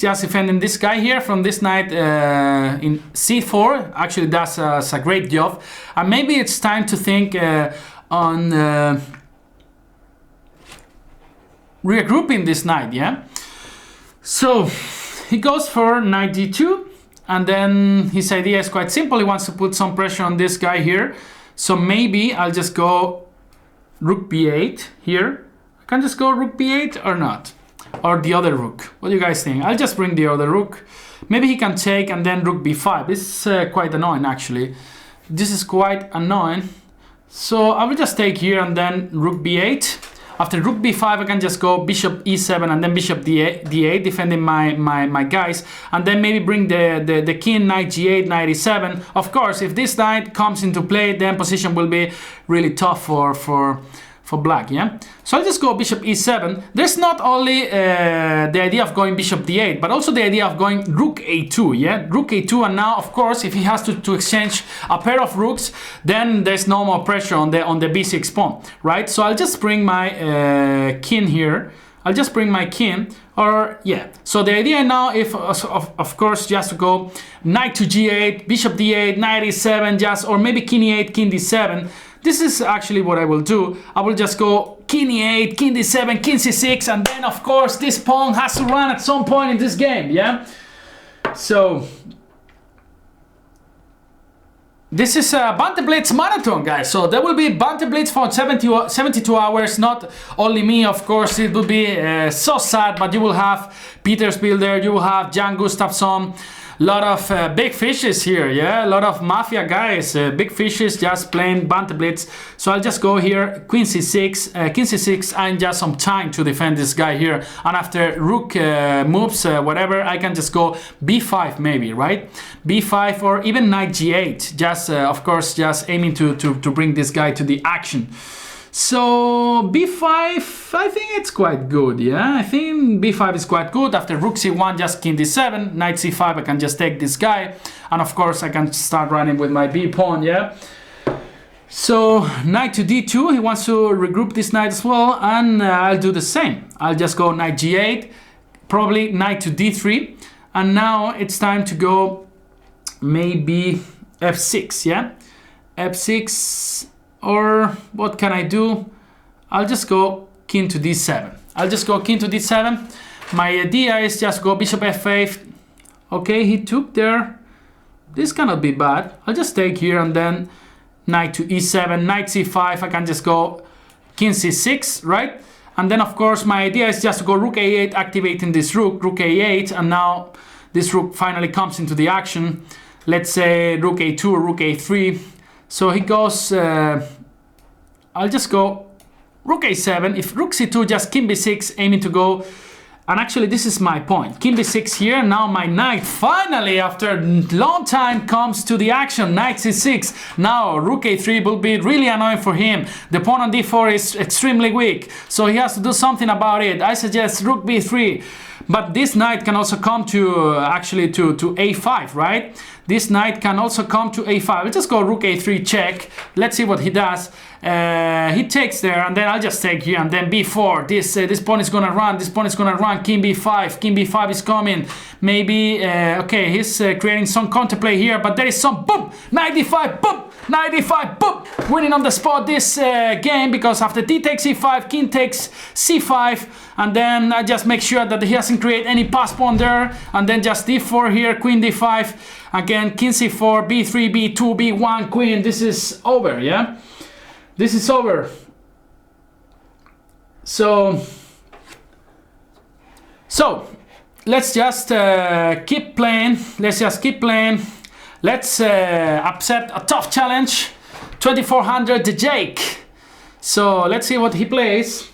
just defending this guy here from this knight in c4. Actually, that's a great job. And maybe it's time to think on regrouping this knight, yeah? So he goes for knight d2. And then his idea is quite simple. He wants to put some pressure on this guy here. So maybe I'll just go rook b8 here. I can just go rook b8 or not. Or the other rook. What do you guys think? I'll just bring the other rook. Maybe he can take and then rook b5. This is quite annoying actually. This is quite annoying. So I will just take here and then rook b8. After rook b5, I can just go bishop e7 and then bishop d8, defending my guys, and then maybe bring the king, knight g8, knight e7. Of course, if this knight comes into play, then position will be really tough for black, yeah? So I'll just go bishop e7. There's not only the idea of going bishop d8, but also the idea of going rook a2, yeah? Rook a2, and now, of course, if he has to exchange a pair of rooks, then there's no more pressure on the b6 pawn, right? So I'll just bring my king here. I'll just bring my king, or yeah. So the idea now, if of course, just to go knight to g8, bishop d8, knight e7, just, or maybe king e8, king d7. This is actually what I will do. I will just go king e8, king d7, king c6, and then of course this pawn has to run at some point in this game, yeah? So this is a Banter Blitz marathon, guys. So there will be Banter Blitz for 72 hours. Not only me, of course. It will be so sad, but you will have Peter's Builder, you will have Jan Gustafsson. Lot of big fishes here, yeah, a lot of mafia guys, big fishes just playing Banter Blitz. So I'll just go here, queen c6, king c6, and just some time to defend this guy here. And after rook moves, whatever, I can just go b5 maybe, right? b5 or even knight g8, just of course, just aiming to bring this guy to the action. So b5, I think it's quite good, yeah? I think b5 is quite good. After rook c1, just king d7, knight c5, I can just take this guy. And of course, I can start running with my b pawn, yeah? So knight to d2, he wants to regroup this knight as well. And I'll do the same. I'll just go knight g8, probably knight to d3. And now it's time to go maybe f6, yeah? f6... Or what can I do? I'll just go king to d7. I'll just go king to d7. My idea is just go bishop f8. Okay, he took there. This cannot be bad. I'll just take here and then knight to e7, knight c5. I can just go king c6, right? And then of course my idea is just to go rook a8, activating this rook a8, and now this rook finally comes into the action. Let's say rook a2 or rook a3. So he goes, I'll just go rook a7. If rook c2, just king b6, aiming to go. And actually, this is my point. King b6 here. Now my knight, finally, after a long time, comes to the action. Knight c6. Now rook a3 will be really annoying for him. The pawn on d4 is extremely weak. So he has to do something about it. I suggest rook b3. But this knight can also come to, actually, to a5, right? This knight can also come to a5. We'll just go rook a3 check. Let's see what he does. He takes there, and then I'll just take here, and then b4. This pawn is gonna run. This pawn is gonna run. King b5. King b5 is coming. Maybe okay. He's creating some counterplay here, but there is some boom. Knight d5. Boom. Knight d5. Boom. Winning on the spot this game, because after d takes e5, king takes c5, and then I just make sure that he doesn't create any pass pawn there, and then just d4 here, queen d5. Again, king c4, b3, b2, b1, queen. This is over, yeah? This is over. So let's just keep playing. Let's just keep playing. let's accept a tough challenge. 2400 the Jake. So let's see what he plays.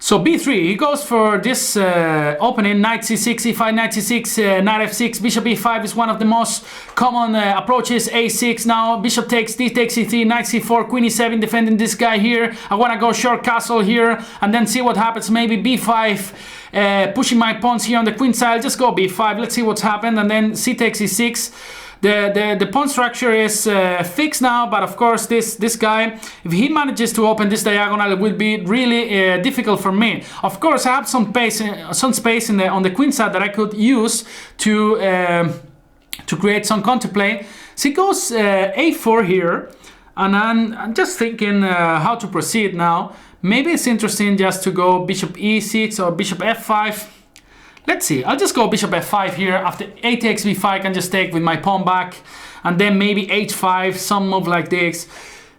So b3, he goes for this opening, knight c6, e5, knight c6, knight f6, bishop e5 is one of the most common approaches, a6 now, bishop takes, d takes e3, knight c4, queen e7, defending this guy here. I want to go short castle here and then see what happens, maybe b5, pushing my pawns here on the queen side, just go b5, let's see what's happened, and then c takes e6. The pawn structure is fixed now, but of course this guy, if he manages to open this diagonal, it will be really difficult for me. Of course, I have some space on the queen side that I could use to create some counterplay. So he goes a4 here, and I'm just thinking how to proceed now. Maybe it's interesting just to go bishop e6 or bishop f5. Let's see, I'll just go bishop f5 here. After a takes b5, I can just take with my pawn back, and then maybe h5, some move like this.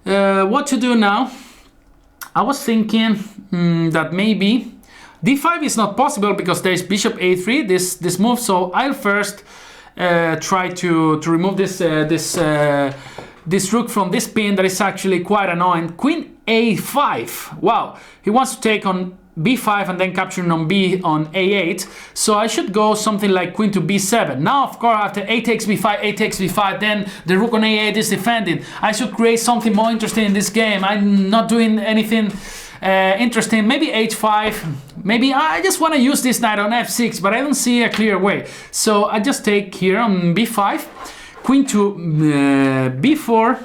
What to do now? I was thinking that maybe d5 is not possible because there's bishop a3, this move. So I'll first try to remove this rook from this pin that is actually quite annoying. Queen a5. Wow, he wants to take on b5 and then capturing on b on a8, so I should go something like queen to b7. Now of course after a takes b5, then the rook on a8 is defended. I should create something more interesting in this game. I'm not doing anything interesting. Maybe h5, maybe I just want to use this knight on f6, but I don't see a clear way, so I just take here on b5, queen to b4,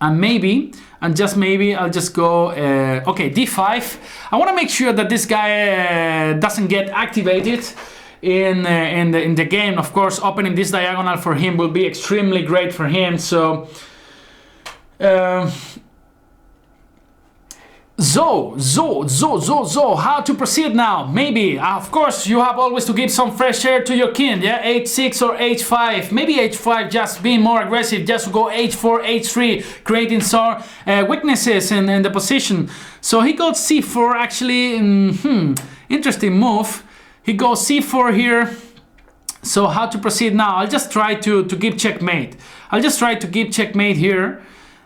and maybe, and just maybe, I'll just go, okay, d5. I want to make sure that this guy doesn't get activated in the game. Of course, opening this diagonal for him will be extremely great for him. So, how to proceed now? Maybe, of course, you have always to give some fresh air to your king, yeah? h6 or h5, maybe h5, just being more aggressive, just go h4, h3, creating some weaknesses in the position. So he got c4, actually, interesting move. He goes c4 here. So how to proceed now? I'll just try to give checkmate. I'll just try to give checkmate here.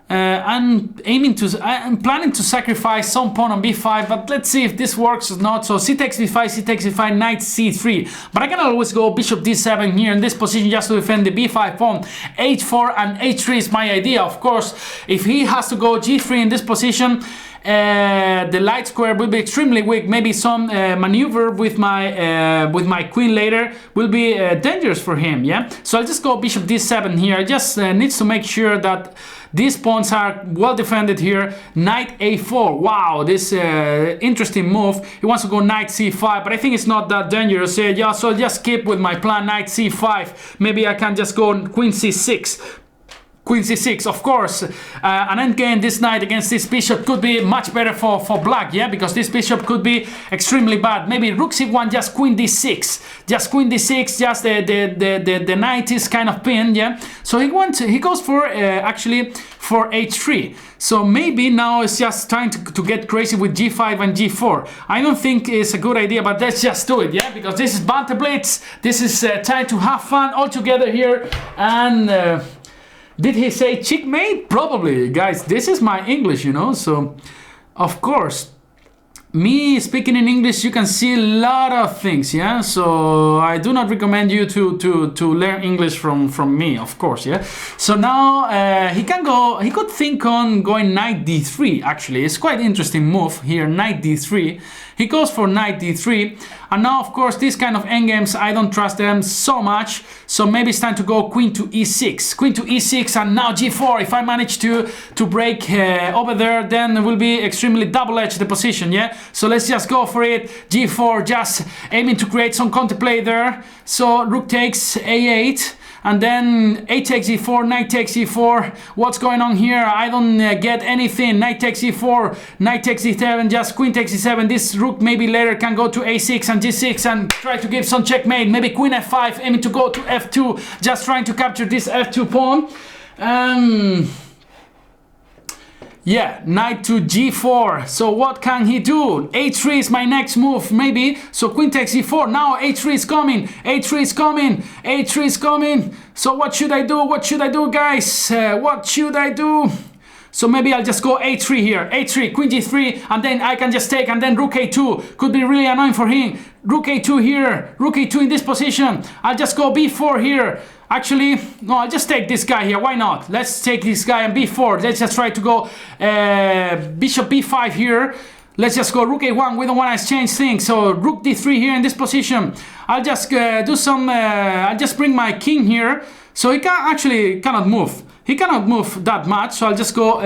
I'm planning to sacrifice some pawn on b5, but let's see if this works or not. So c takes b5, knight c3, but I can always go bishop d7 here in this position just to defend the b5 pawn. h4 and h3 is my idea. Of course, if he has to go g3 in this position, the light square will be extremely weak. Maybe some maneuver with my queen later will be dangerous for him, yeah? So I'll just go bishop d7 here. I just needs to make sure that these pawns are well defended here. Knight a4. Wow, this interesting move. He wants to go knight c5, but I think it's not that dangerous. Yeah, so I'll just keep with my plan, knight c5. Maybe I can just go queen c6. Queen c6, of course, an endgame this knight against this bishop could be much better for black, yeah, because this bishop could be extremely bad. Maybe rook c1, just queen d6, just queen d6, just the knight is kind of pinned, yeah. So he goes for actually for h3. So maybe now it's just trying to get crazy with g5 and g4. I don't think it's a good idea, but let's just do it, yeah, because this is Banter Blitz. This is time to have fun all together here. And did he say checkmate? Probably, guys. This is my English, you know, so of course, me speaking in English, you can see a lot of things, yeah. So I do not recommend you to learn English from me, of course, yeah. So now he could think on going knight d3. Actually, it's quite interesting move here, knight d3. He goes for knight d3, and now of course these kind of endgames I don't trust them so much, so maybe it's time to go queen to e6, queen to e6, and now g4. If I manage to break over there, then it will be extremely double-edged the position, yeah. So let's just go for it. G4, just aiming to create some counterplay there. So rook takes a8. And then a takes e4, knight takes e4. What's going on here? I don't get anything. Knight takes e4, knight takes e7, just queen takes e7. This rook maybe later can go to a6 and g6 and try to give some checkmate. Maybe queen f5, aiming to go to f2, just trying to capture this f2 pawn. Yeah, knight to g4. So what can he do? a3 is my next move, maybe. So queen takes e4. Now a3 is coming. a3 is coming. a3 is coming. So what should I do? What should I do, guys? What should I do? So maybe I'll just go a3 here. a3, queen g3, and then I can just take, and then rook a2. Could be really annoying for him. Rook a2 here. Rook a2 in this position. I'll just go b4 here. Actually, no, I'll just take this guy here. Why not? Let's take this guy and b4. Let's just try to go bishop b5 here. Let's just go rook a1. We don't want to exchange things. So rook d3 here in this position. I'll just do some. I'll just bring my king here. So he cannot move. He cannot move that much. So I'll just go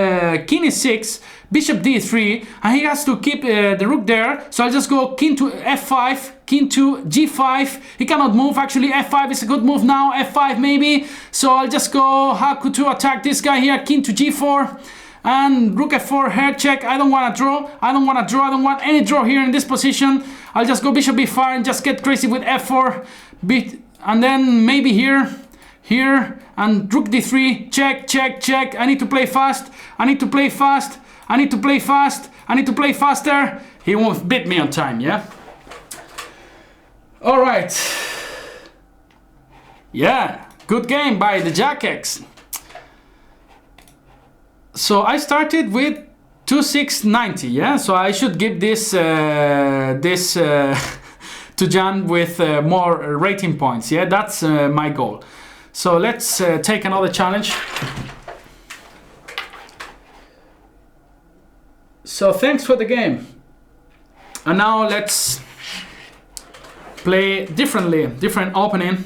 king e6, bishop d3, and he has to keep the rook there. So I'll just go king to f5, king to g5. He cannot move. Actually, f5 is a good move now. f5 maybe. So I'll just go Haku to attack this guy here. King to g4 and rook f4 head check. I don't want to draw. I don't want to draw. I don't want any draw here in this position. I'll just go bishop b5 and just get crazy with f4, and then maybe here. And rook d3, check, check, check. I need to play fast. I need to play fast. I need to play fast. I need to play faster. He won't beat me on time, yeah? All right. Yeah, good game by the Jack X. So I started with 2690, yeah? So I should give this to Jan with more rating points, yeah? That's my goal. So let's take another challenge. So thanks for the game. And now let's play differently, different opening.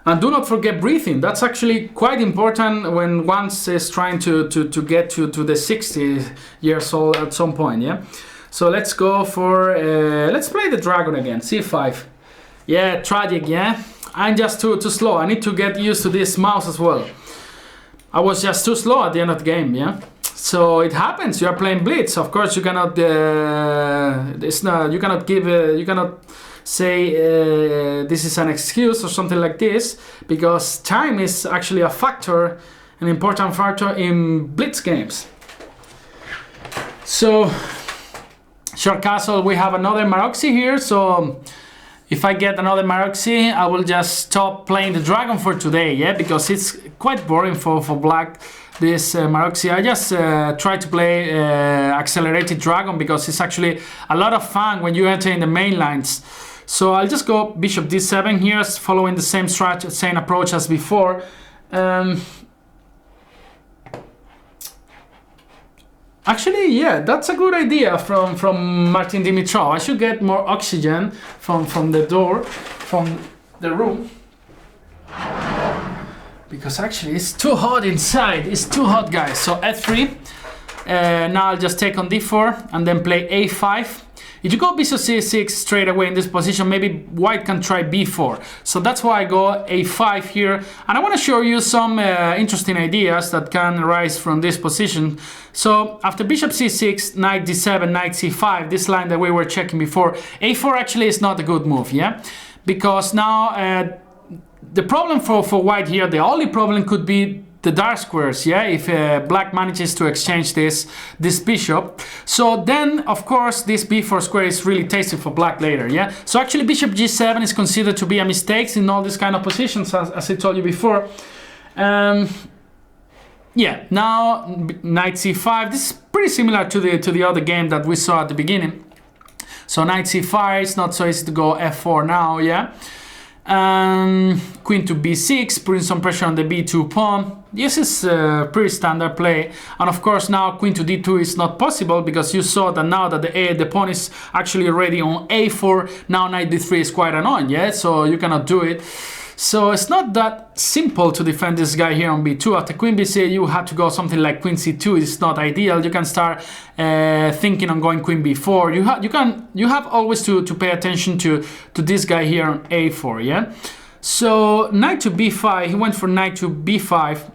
And do not forget breathing. That's actually quite important when one is trying to get to the 60 years old at some point, yeah? So let's go for, let's play the dragon again, c5. Yeah, tragic, yeah? I'm just too slow. I need to get used to this mouse as well. I was just too slow at the end of the game, yeah? So it happens. You are playing Blitz. Of course, you cannot. It's not. You cannot give. You cannot say this is an excuse or something like this, because time is actually a factor, an important factor in Blitz games. So, short castle. We have another Maroxy here. So. If I get another Maroxy, I will just stop playing the dragon for today, yeah? Because it's quite boring for black, this Maroxy. I just try to play accelerated dragon because it's actually a lot of fun when you enter in the main lines. So I'll just go bishop d7 here, following the same strategy, same approach as before. Actually, yeah, that's a good idea from Martin Dimitrov. I should get more oxygen from the door, from the room. Because actually it's too hot inside. It's too hot, guys. So f3. Now I'll just take on d4 and then play a5. If you go bishop c6 straight away in this position, maybe white can try b4. So that's why I go a5 here. And I want to show you some interesting ideas that can arise from this position. So after bishop c6, knight d7, knight c5, this line that we were checking before, a4 actually is not a good move, yeah? Because now the problem for white here, the only problem could be the dark squares, yeah, if black manages to exchange this bishop. So then, of course, this b4 square is really tasty for black later, yeah. So actually bishop g7 is considered to be a mistake in all these kind of positions, as I told you before. Yeah, now knight c5. This is pretty similar to the other game that we saw at the beginning. So knight c5, it's not so easy to go f4 now, yeah. Queen to b6, putting some pressure on the b2 pawn. This is a pretty standard play. And of course now queen to d2 is not possible, because you saw that now that the pawn is actually already on a4, now knight d3 is quite annoying, yeah? So you cannot do it. So it's not that simple to defend this guy here on b2. After queen b6, you have to go something like queen c2. It's not ideal. You can start thinking on going queen b4. You have always to pay attention to this guy here on a4. Yeah. So knight to b5. He went for knight to b5.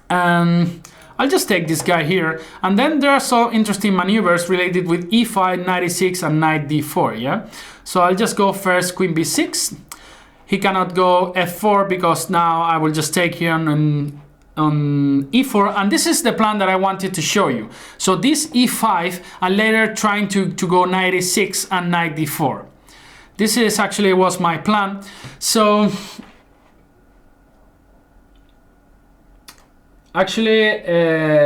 I'll just take this guy here, and then there are some interesting maneuvers related with e5, knight e6, and knight d4. Yeah. So I'll just go first queen b6. He cannot go f4 because now I will just take here and e4, and this is the plan that I wanted to show you. So this e5, and later trying to go knight e6 and knight d4. This is actually was my plan. So actually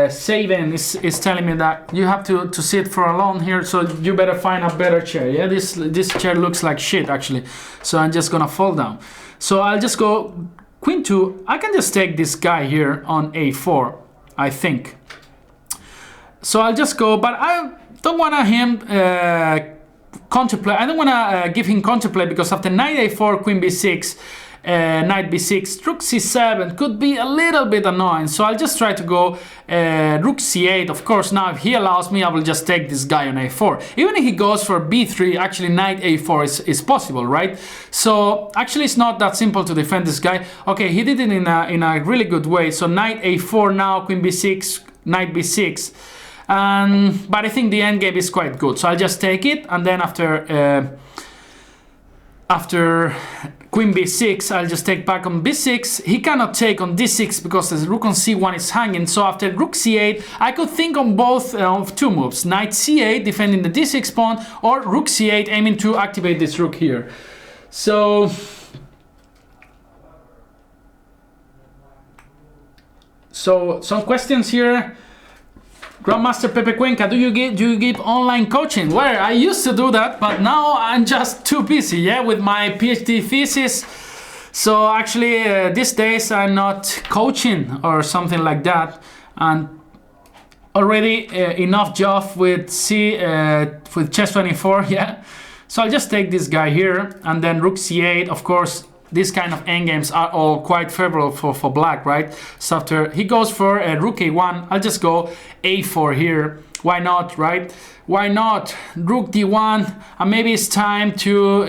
Saban is telling me that you have to sit for alone here, so you better find a better chair. Yeah, this chair looks like shit actually, so I'm just gonna fall down. So I'll just go queen 2. I can just take this guy here on a4, I think. So I'll just go, but I don't want him contemplate. I don't want to give him contemplate, because after knight a4, queen b6, knight b6, rook c7 could be a little bit annoying. So I'll just try to go rook c8. Of course, now if he allows me, I will just take this guy on a4. Even if he goes for b3, actually knight a4 is possible, right? So actually it's not that simple to defend this guy. Okay, he did it in a really good way. So knight a4 now, queen b6, knight b6. But I think the endgame is quite good. So I'll just take it, and then after queen b6, I'll just take back on b6. He cannot take on d6 because the rook on c1 is hanging. So after rook c8, I could think on both of two moves. Knight c8, defending the d6 pawn, or rook c8, aiming to activate this rook here. So some questions here. Grandmaster Pepe Cuenca, do you give online coaching? Well, I used to do that, but now I'm just too busy, yeah, with my PhD thesis. So actually, these days I'm not coaching or something like that, and already enough job with chess24, yeah. So I'll just take this guy here, and then rook c8. Of course, these kind of endgames are all quite favorable for black, right? So after he goes for rook a1, I'll just go a4 here. Why not, right? Why not? Rook d1, and maybe it's time to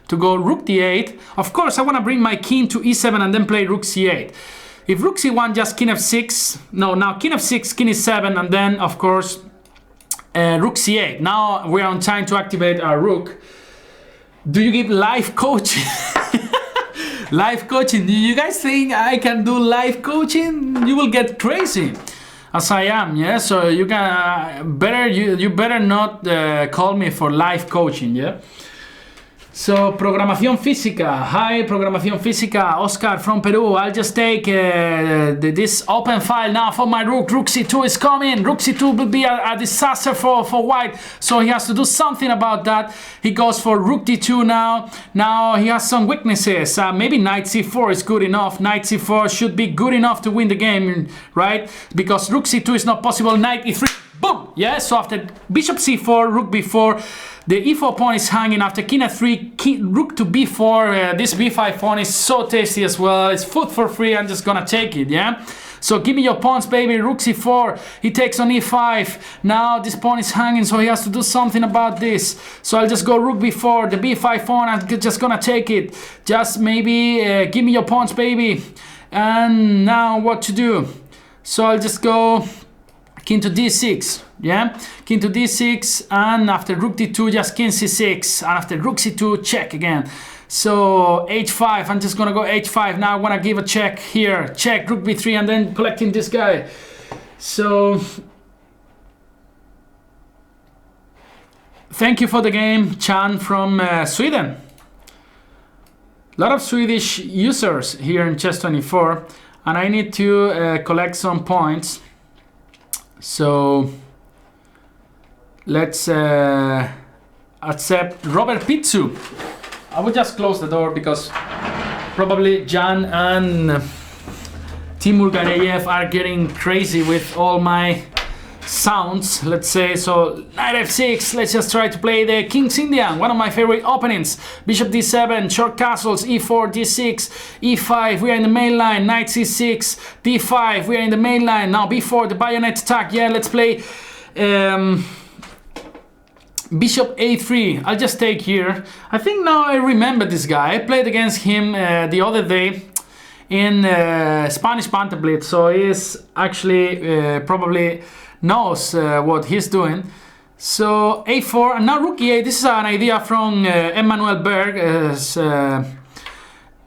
go rook d8. Of course, I want to bring my king to e7 and then play rook c8. If rook c1, just king f6. No, now king f6, king e7, and then of course rook c8. Now we're on time to activate our rook. Do you give live coaching? Live coaching. Do you guys think I can do live coaching? You will get crazy, as I am. Yeah. So you can you better not call me for live coaching. Yeah. So programación física. Hi, programación física. Oscar from Peru. I'll just take this open file now for my rook. Rook c2 is coming. Rook c2 will be a disaster for white. So he has to do something about that. He goes for rook d2 now. Now he has some weaknesses. Maybe knight c4 is good enough. Knight c4 should be good enough to win the game, right? Because rook c2 is not possible. Knight e3. Boom! Yeah, so after bishop c4, rook b4, the e4 pawn is hanging. After king f3, rook to b4. This b5 pawn is so tasty as well. It's food for free. I'm just gonna take it, yeah? So give me your pawns, baby. Rook c4. He takes on e5. Now this pawn is hanging, so he has to do something about this. So I'll just go rook b4. The b5 pawn, I'm just gonna take it. Just maybe give me your pawns, baby. And now what to do? So I'll just go king to d6, yeah? King to d6, and after rook d2, just king c6, and after rook c2, check again. So h5, I'm just gonna go h5. Now I wanna give a check here. Check, rook b3, and then collecting this guy. So thank you for the game, Chan from Sweden. A lot of Swedish users here in chess24, and I need to collect some points. So let's accept Robert Pitsu. I will just close the door because probably Jan and Timur Gareyev are getting crazy with all my sounds, let's say. So knight f6, let's just try to play the King's Indian, one of my favorite openings. Bishop d7, short castles, e4, d6, e5, we are in the main line. Knight c6, d5, we are in the main line. Now b4, the bayonet attack. Yeah, let's play bishop a3. I'll just take here. I think now I remember this guy. I played against him the other day in Spanish Banter Blitz, so he's actually probably knows what he's doing. So a4, and now rook e8. This is an idea from Emmanuel Berg,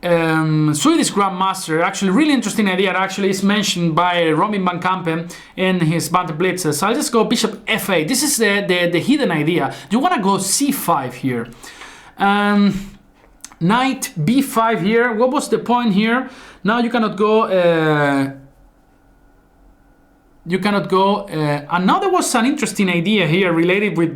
Swedish Grandmaster, actually really interesting idea, actually is mentioned by Robin van Kampen in his Banter Blitz. So I'll just go bishop f8. This is the hidden idea. You want to go c5 here. Knight b5 here. What was the point here? Now you cannot go... and now there was an interesting idea here related with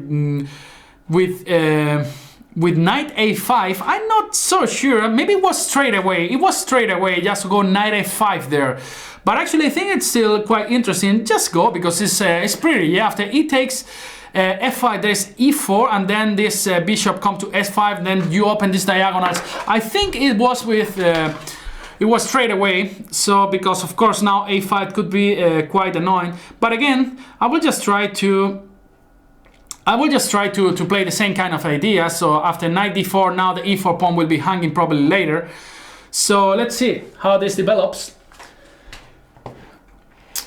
knight a5. I'm not so sure. Maybe it was straight away. It was straight away just to go knight a5 there. But actually, I think it's still quite interesting. Just go because it's pretty. Yeah, after e takes f5, there's e4, and then this bishop come to s5. Then you open these diagonals. I think it was with. It was straight away, so because of course now a5 could be quite annoying. But again, I will just try to play the same kind of idea. So after knight d4, now the e4 pawn will be hanging probably later. So let's see how this develops.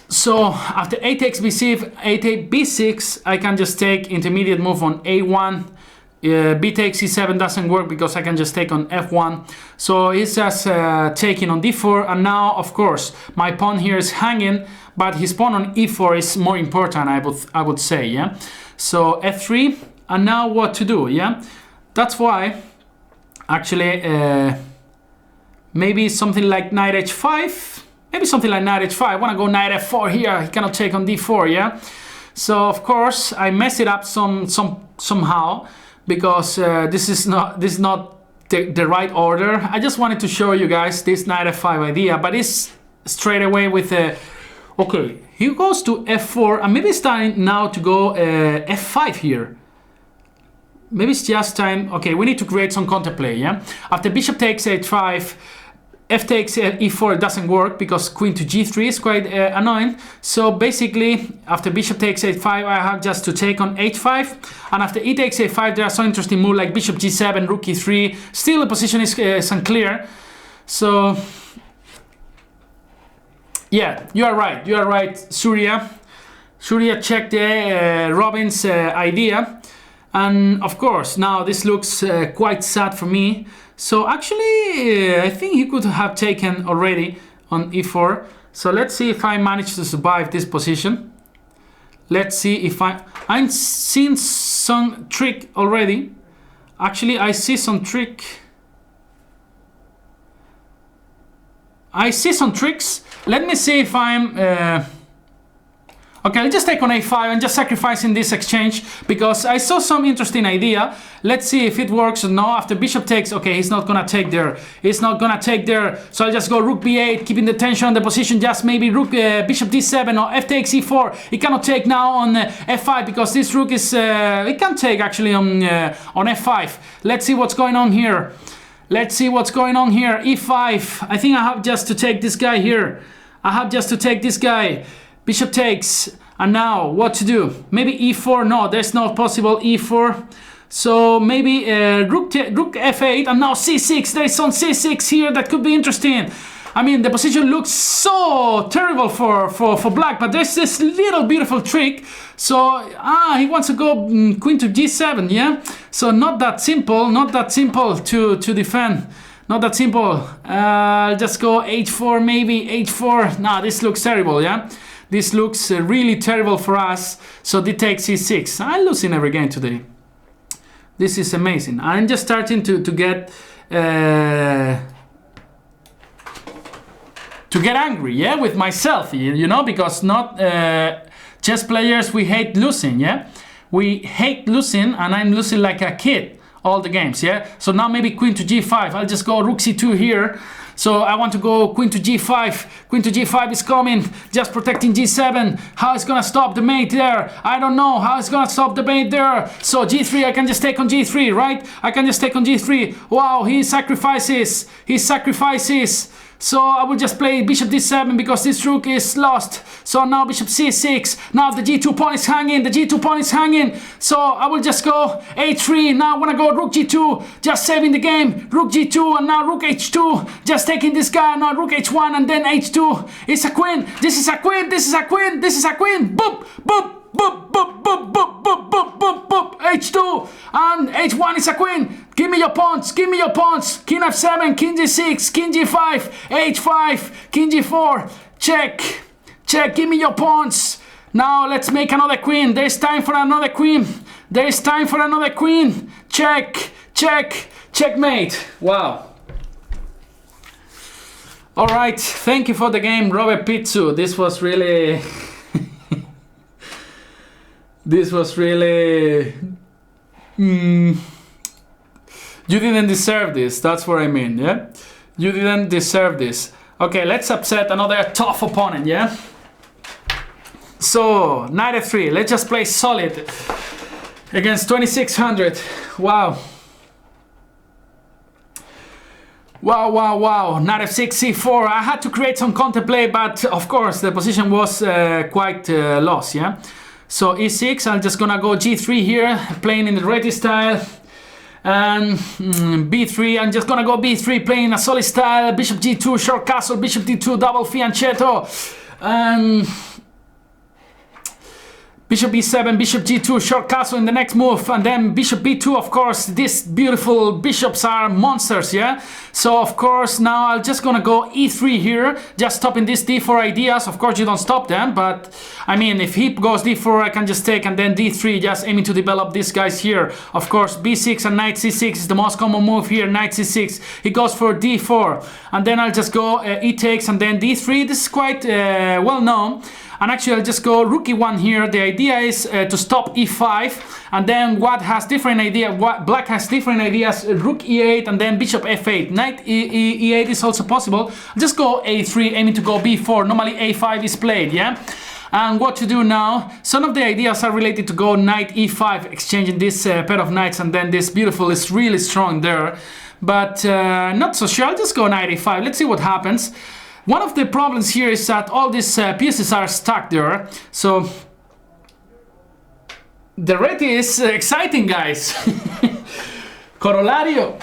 So after a takes b6, a takes b6, I can just take intermediate move on a1. B takes c7 doesn't work because I can just take on f1. So he's just taking on d4, and now of course my pawn here is hanging, but his pawn on e4 is more important, I would say. Yeah. So f3, and now what to do? Yeah, that's why actually maybe something like knight h5. Maybe something like knight h5. I want to go knight f4 here. He cannot take on d4. Yeah. So of course I mess it up somehow. Because this is not the right order. I just wanted to show you guys this knight f5 idea, but it's straight away with a... Okay, he goes to f4, and maybe it's time now to go f5 here. Maybe it's just time... Okay, we need to create some counterplay, yeah? After bishop takes h5, f takes e4, it doesn't work because queen to g3 is quite annoying. So basically, after bishop takes h5, I have just to take on h5. And after e takes a5, there are some interesting moves like bishop g7, rook e3. Still, the position is unclear. So, yeah, you are right. You are right, Surya. Surya checked Robin's idea. And of course, now this looks quite sad for me. So actually, I think he could have taken already on e4. So let's see if I manage to survive this position. Let's see if I'm seeing some trick already. Actually, I see some trick. I see some tricks. Let me see if I'm... Okay, I'll just take on a5 and just sacrificing this exchange because I saw some interesting idea. Let's see if it works or not. After bishop takes, okay, he's not gonna take there. He's not gonna take there. So I'll just go rook b8, keeping the tension on the position. Just maybe rook bishop d7 or f takes e4. He cannot take now on f5 because this rook is... he can take actually on f5. Let's see what's going on here. Let's see what's going on here. e5. I think I have just to take this guy here. I have just to take this guy. Bishop takes, and now what to do? Maybe e4. No, there's no possible e4. So maybe rook f8, and now c6. There is some c6 here that could be interesting. I mean, the position looks so terrible for black, but there's this little beautiful trick. So he wants to go queen to g7. Yeah. So not that simple. Not that simple to defend. Not that simple. Just go h4, maybe h4. Nah, this looks terrible. Yeah. This looks really terrible for us. So d takes c6. I'm losing every game today. This is amazing. I'm just starting to get angry, yeah, with myself, you know, because not chess players, we hate losing, yeah. We hate losing, and I'm losing like a kid all the games, yeah. So now maybe queen to g5. I'll just go rook c2 here. So I want to go queen to g5. Queen to g5 is coming, just protecting g7. How is gonna stop the mate there? I don't know how it's gonna stop the mate there. So g3, I can just take on g3, right? I can just take on g3. Wow, he sacrifices. He sacrifices. So I will just play bishop d7 because this rook is lost. So now bishop c6. Now the g2 pawn is hanging. The g2 pawn is hanging. So I will just go a3. Now I want to go rook g2. Just saving the game. Rook g2 and now rook h2. Just taking this guy. Now rook h1 and then h2. It's a queen. This is a queen. This is a queen. This is a queen. Boop, boop, boop, boop, boop, boop, boop, boop, boop, boop. h2, and h1 is a queen. Give me your pawns, give me your pawns. King f7, king g6, king g5, h5, king g4. Check, check, give me your pawns. Now let's make another queen. There's time for another queen. There's time for another queen. Check, check, checkmate. Wow. All right, thank you for the game, Robert Pizzu. This was really... this was really... You didn't deserve this, that's what I mean, yeah? You didn't deserve this. Okay, let's upset another tough opponent, yeah? So, knight f3, let's just play solid against 2600. Wow. Wow, wow, wow. Knight f6, c4. I had to create some counterplay, but of course the position was quite lost, yeah? So e6, I'm just gonna go g3 here, playing in the ready style. And b3, I'm just gonna go b3, playing a solid style. Bishop g2, short castle, bishop d2, double fianchetto. And bishop b7, bishop g2, short castle in the next move, and then bishop b2, of course. These beautiful bishops are monsters, yeah? So, of course, now I'm just gonna go e3 here, just stopping these d4 ideas. Of course, you don't stop them, but, I mean, if he goes d4, I can just take, and then d3, just aiming to develop these guys here. Of course, b6 and knight c6 is the most common move here, knight c6. He goes for d4, and then I'll just go e takes, and then d3. This is quite well known. And actually, I'll just go rook e1 here. The idea is to stop e5, and then white has different idea. Black has different ideas. Rook e8, and then bishop f8. Knight e8 is also possible. Just go a3, aiming to go b4. Normally a5 is played, yeah. And what to do now? Some of the ideas are related to go knight e5, exchanging this pair of knights, and then this beautiful is really strong there. But not so sure. I'll just go knight e5. Let's see what happens. One of the problems here is that all these pieces are stuck there, so the red is exciting, guys. Corollario.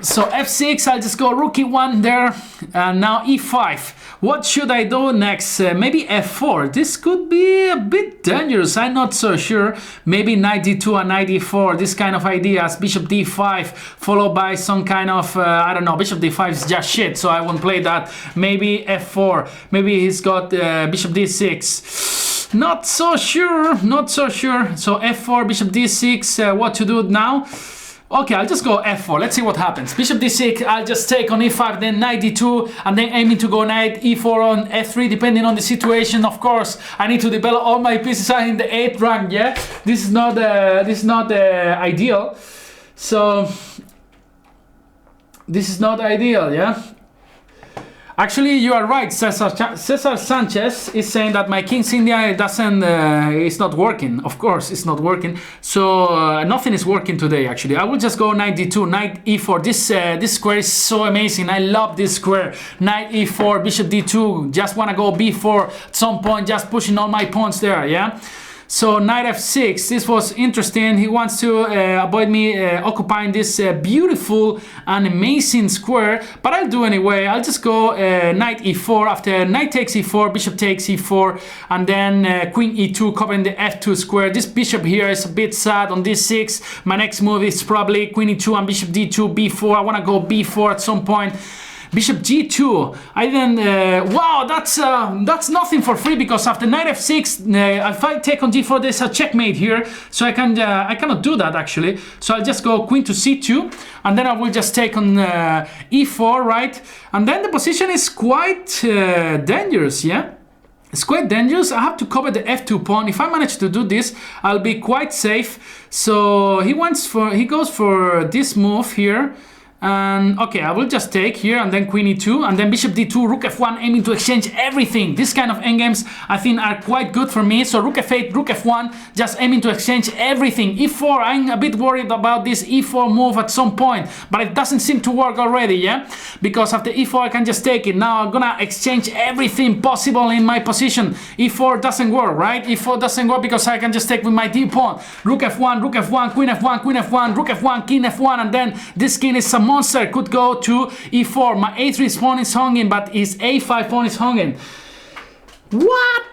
So f6, I'll just go rook e1 there, and now e5. What should I do next? Maybe f4. This could be a bit dangerous, I'm not so sure. Maybe knight d2 and knight d4, this kind of ideas. Bishop d5 followed by some kind of, I don't know, bishop d5 is just shit, so I won't play that. Maybe f4, maybe he's got bishop d6. Not so sure, not so sure. So f4, bishop d6, what to do now? Okay, I'll just go f4. Let's see what happens. Bishop d6, I'll just take on e5, then knight d2, and then aiming to go knight e4 on f3, depending on the situation. Of course, I need to develop all my pieces are in the 8th rank, yeah? This is not ideal. So, this is not ideal, yeah? Actually, you are right. Cesar Sanchez is saying that my King's India doesn't, it's not working. Of course, it's not working. So nothing is working today. Actually, I will just go knight d2, knight e4. This square is so amazing. I love this square. Knight e4, bishop d2. Just wanna go b4 at some point. Just pushing all my pawns there. Yeah. So knight f6, this was interesting. He wants to avoid me occupying this beautiful and amazing square, but I'll do anyway. I'll just go knight e4. After knight takes e4, bishop takes e4, and then queen e2 covering the f2 square. This bishop here is a bit sad on d6. My next move is probably queen e2 and bishop d2, b4. I want to go b4 at some point. Bishop g2. I then wow, that's nothing for free, because after knight f6, if I take on g4, there's a checkmate here, so I cannot do that actually. So I'll just go queen to c2, and then I will just take on e4, right? And then the position is quite dangerous, yeah. It's quite dangerous. I have to cover the f2 pawn. If I manage to do this, I'll be quite safe. So he goes for this move here. And okay, I will just take here, and then queen e2, and then bishop d2, rook f1, aiming to exchange everything. This kind of endgames I think are quite good for me. So rook f8, rook f1, just aiming to exchange everything. e4, I'm a bit worried about this e4 move at some point, but it doesn't seem to work already, yeah? Because after e4 I can just take it. Now I'm gonna exchange everything possible in my position. e4 doesn't work, right? e4 doesn't work because I can just take with my d pawn. Rook f1, queen f1, queen f1, rook f1, king f1, and then this king is some monster, could go to e4. My a3 pawn is hanging, but his a5 pawn is hanging. What?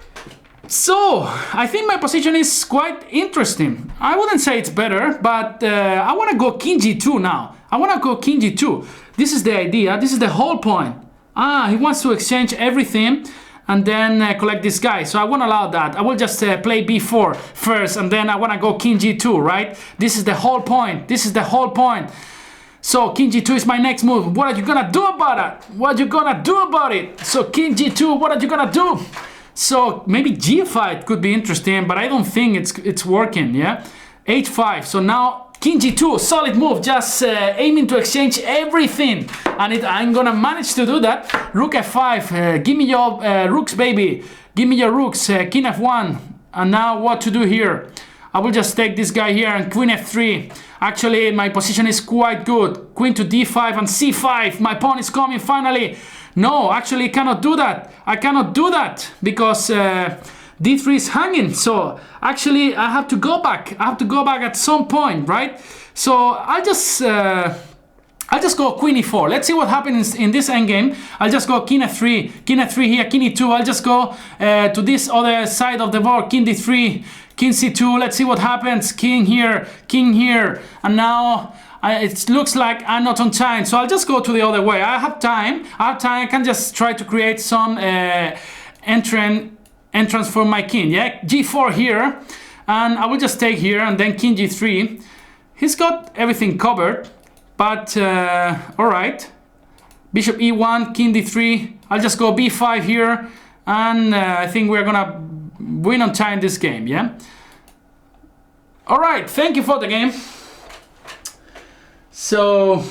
So, I think my position is quite interesting. I wouldn't say it's better, but I want to go king g2 now. I want to go king g2. This is the idea. This is the whole point. He wants to exchange everything and then collect this guy. So I won't allow that. I will just play b4 first, and then I want to go king g2, right? This is the whole point. This is the whole point. So king g2 is my next move. What are you gonna do about it? What are you gonna do about it? So king g2, what are you gonna do? So maybe g5 could be interesting, but I don't think it's working, yeah? h5, so now king g2, solid move, just aiming to exchange everything. And I'm gonna manage to do that. Rook f5, give me your rooks, baby. Give me your rooks, king f1. And now what to do here? I will just take this guy here and queen f3. Actually, my position is quite good. Queen to d5 and c5. My pawn is coming finally. No, actually I cannot do that. I cannot do that because d3 is hanging. So actually I have to go back. I have to go back at some point, right? So I'll just go queen e4. Let's see what happens in this endgame. I'll just go king f3 here, king e2. I'll just go to this other side of the board, king d3, king c2. Let's see what happens. King here, and now it looks like I'm not on time, so I'll just go to the other way. I have time. I can just try to create some entrance for my king. Yeah, g4 here, and I will just take here and then king g3. He's got everything covered, but all right. Bishop e1, king d3. I'll just go b5 here, and I think we're gonna win on time this game. Yeah. All right. Thank you for the game. So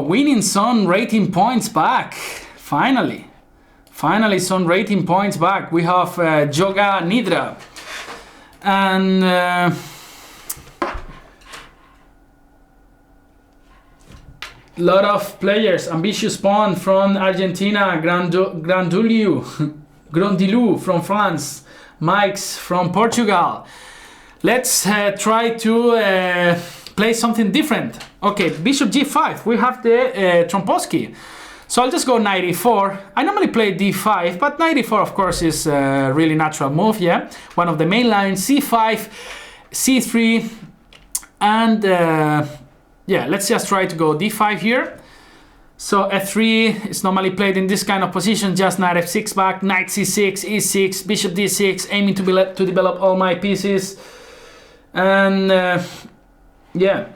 winning some rating points back. Finally some rating points back. We have Yoga Nidra and lot of players. Ambitious Pawn from Argentina, Grandilu from France, Mike's from Portugal. Let's try to play something different. Okay, bishop g5. We have the Trompowsky. So I'll just go knight e4. I normally play d5, but knight e4 of course is a really natural move, yeah? One of the main lines, c5, c3, and yeah, let's just try to go d5 here. So f3 is normally played in this kind of position, just knight f6 back, knight c6, e6, bishop d6, aiming to develop all my pieces. And yeah,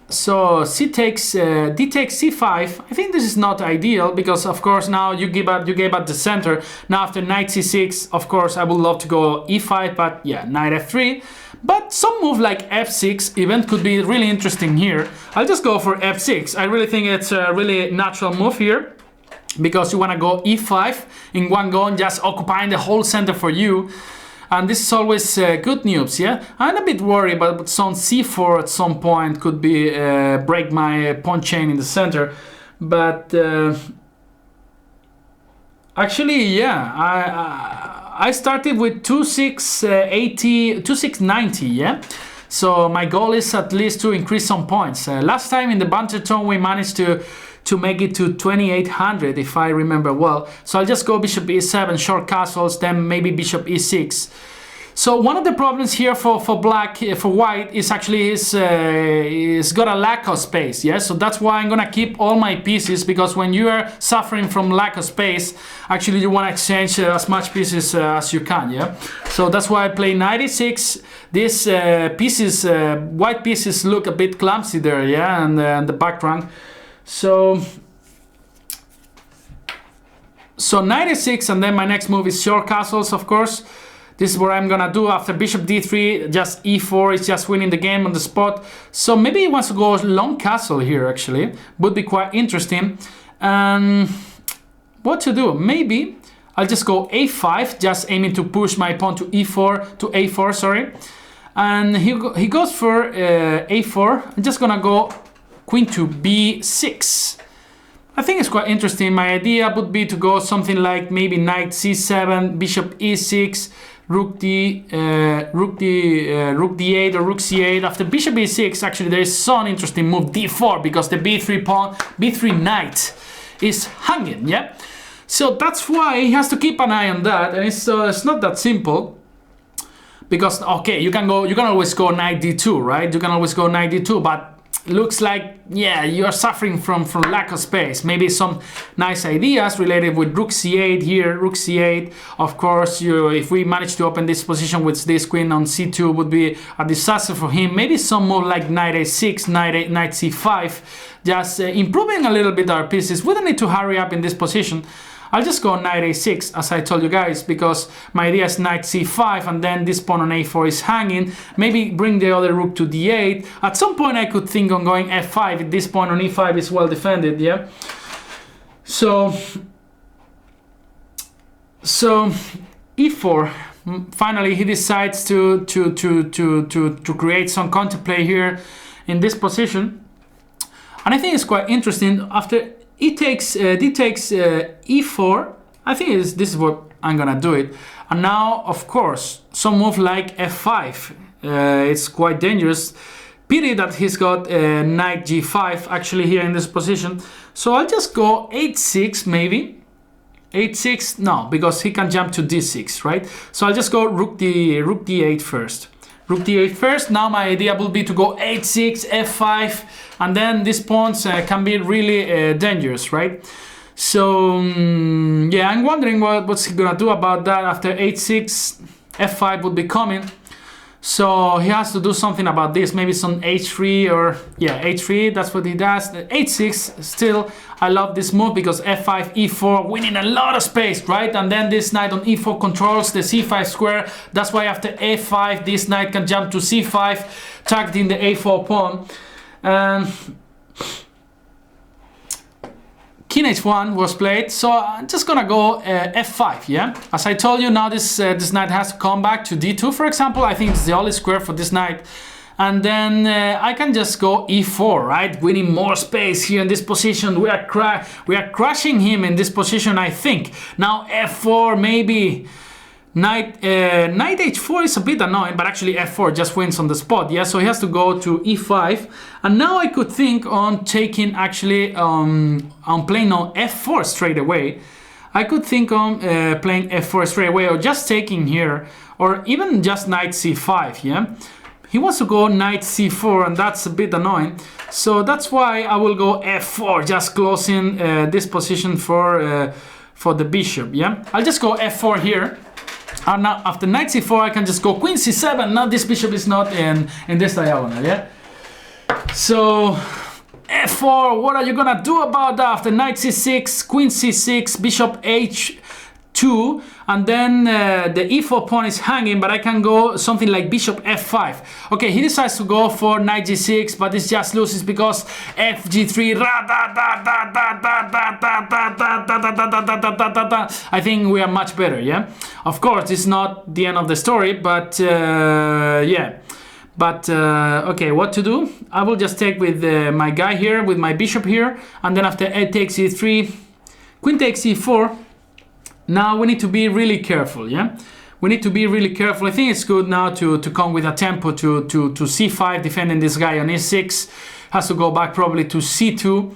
so d takes c5. I think this is not ideal because of course now you gave up the center. Now after knight c6, of course I would love to go e5, but yeah, knight f3. But some move like f6 even could be really interesting here. I'll just go for f6. I really think it's a really natural move here because you want to go e5 in one go and just occupying the whole center for you. And this is always good news, yeah? I'm a bit worried about some c4 at some point could be break my pawn chain in the center. But actually, yeah, I started with 2690, yeah? So my goal is at least to increase some points. Last time in the Banterthon we managed to make it to 2800 if I remember well. So I'll just go bishop e7, short castles, then maybe bishop e6. So one of the problems here for white is actually is got a lack of space, yeah? So that's why I'm gonna keep all my pieces, because when you are suffering from lack of space, actually you want to exchange as much pieces as you can, yeah? So that's why I play 96. These pieces, white pieces look a bit clumsy there, yeah? And the background. So 96, and then my next move is short castles, of course. This is what I'm gonna do after bishop d3, just e4 is just winning the game on the spot. So maybe he wants to go long castle here, actually. Would be quite interesting. What to do? Maybe I'll just go a5, just aiming to push my pawn to a4, sorry. And he goes for a4. I'm just gonna go queen to b6. I think it's quite interesting. My idea would be to go something like maybe knight c7, bishop e6, rook d8 or rook c8. After bishop e6, actually there is some interesting move, d4, because the b3 pawn, b3 knight is hanging, yeah? So that's why he has to keep an eye on that, and it's not that simple. Because okay, you can always go knight d2, right? You can always go knight d2, but looks like, yeah, you're suffering from lack of space. Maybe some nice ideas related with rook c8 here, rook c8. Of course, if we manage to open this position with this queen on c2 would be a disaster for him. Maybe some move like knight a6, knight c5, just improving a little bit our pieces. We don't need to hurry up in this position. I'll just go knight a6, as I told you guys, because my idea is knight c5, and then this pawn on a4 is hanging. Maybe bring the other rook to d8. At some point I could think on going f5 if this pawn on e5 is well defended, yeah? So e4, finally he decides to create some counterplay here in this position. And I think it's quite interesting. After d takes e4, I think this is what I'm gonna do it. And now, of course, some move like f5. It's quite dangerous. Pity that he's got knight g5 actually here in this position. So I'll just go 8-6 maybe. 8-6, no, because he can jump to d6, right? So I'll just go rook d8 first. Rook d8 first. Now my idea will be to go 8-6, f5, and then these pawns can be really dangerous, right? So yeah, I'm wondering what's he gonna do about that. After 8-6, f5 would be coming. So he has to do something about this, maybe some h3 or, yeah, h3, that's what he does. 8-6, still, I love this move because f5, e4, winning a lot of space, right? And then this knight on e4 controls the c5 square. That's why after a5, this knight can jump to c5, targeting the a4 pawn. King h1 was played, so I'm just gonna go f5, yeah? As I told you, now this knight has to come back to d2, for example. I think it's the only square for this knight. And then I can just go e4, right? Winning more space here in this position. We are crushing him in this position, I think. Now f4, maybe. Knight h4 is a bit annoying, but actually f4 just wins on the spot, yeah? So he has to go to e5, and now I could think on taking actually on playing on f4 straight away. I could think on playing f4 straight away, or just taking here, or even just knight c5, yeah? He wants to go knight c4, and that's a bit annoying. So that's why I will go f4, just closing this position for the bishop, yeah? I'll just go f4 here. And now after knight c4 I can just go queen c7. Now this bishop is not in this diagonal, yeah? So f4, what are you gonna do about that? After knight c6, queen c6, bishop h2, and then the e4 pawn is hanging, but I can go something like bishop f5. Okay, he decides to go for knight g6, but this just loses because fg3. I think we are much better, yeah? Of course, it's not the end of the story, but yeah. But okay, what to do? I will just take with my guy here, with my bishop here, and then after a takes e3, queen takes e4. Now we need to be really careful, yeah? We need to be really careful. I think it's good now to come with a tempo to c5, defending this guy on e6. Has to go back probably to c2.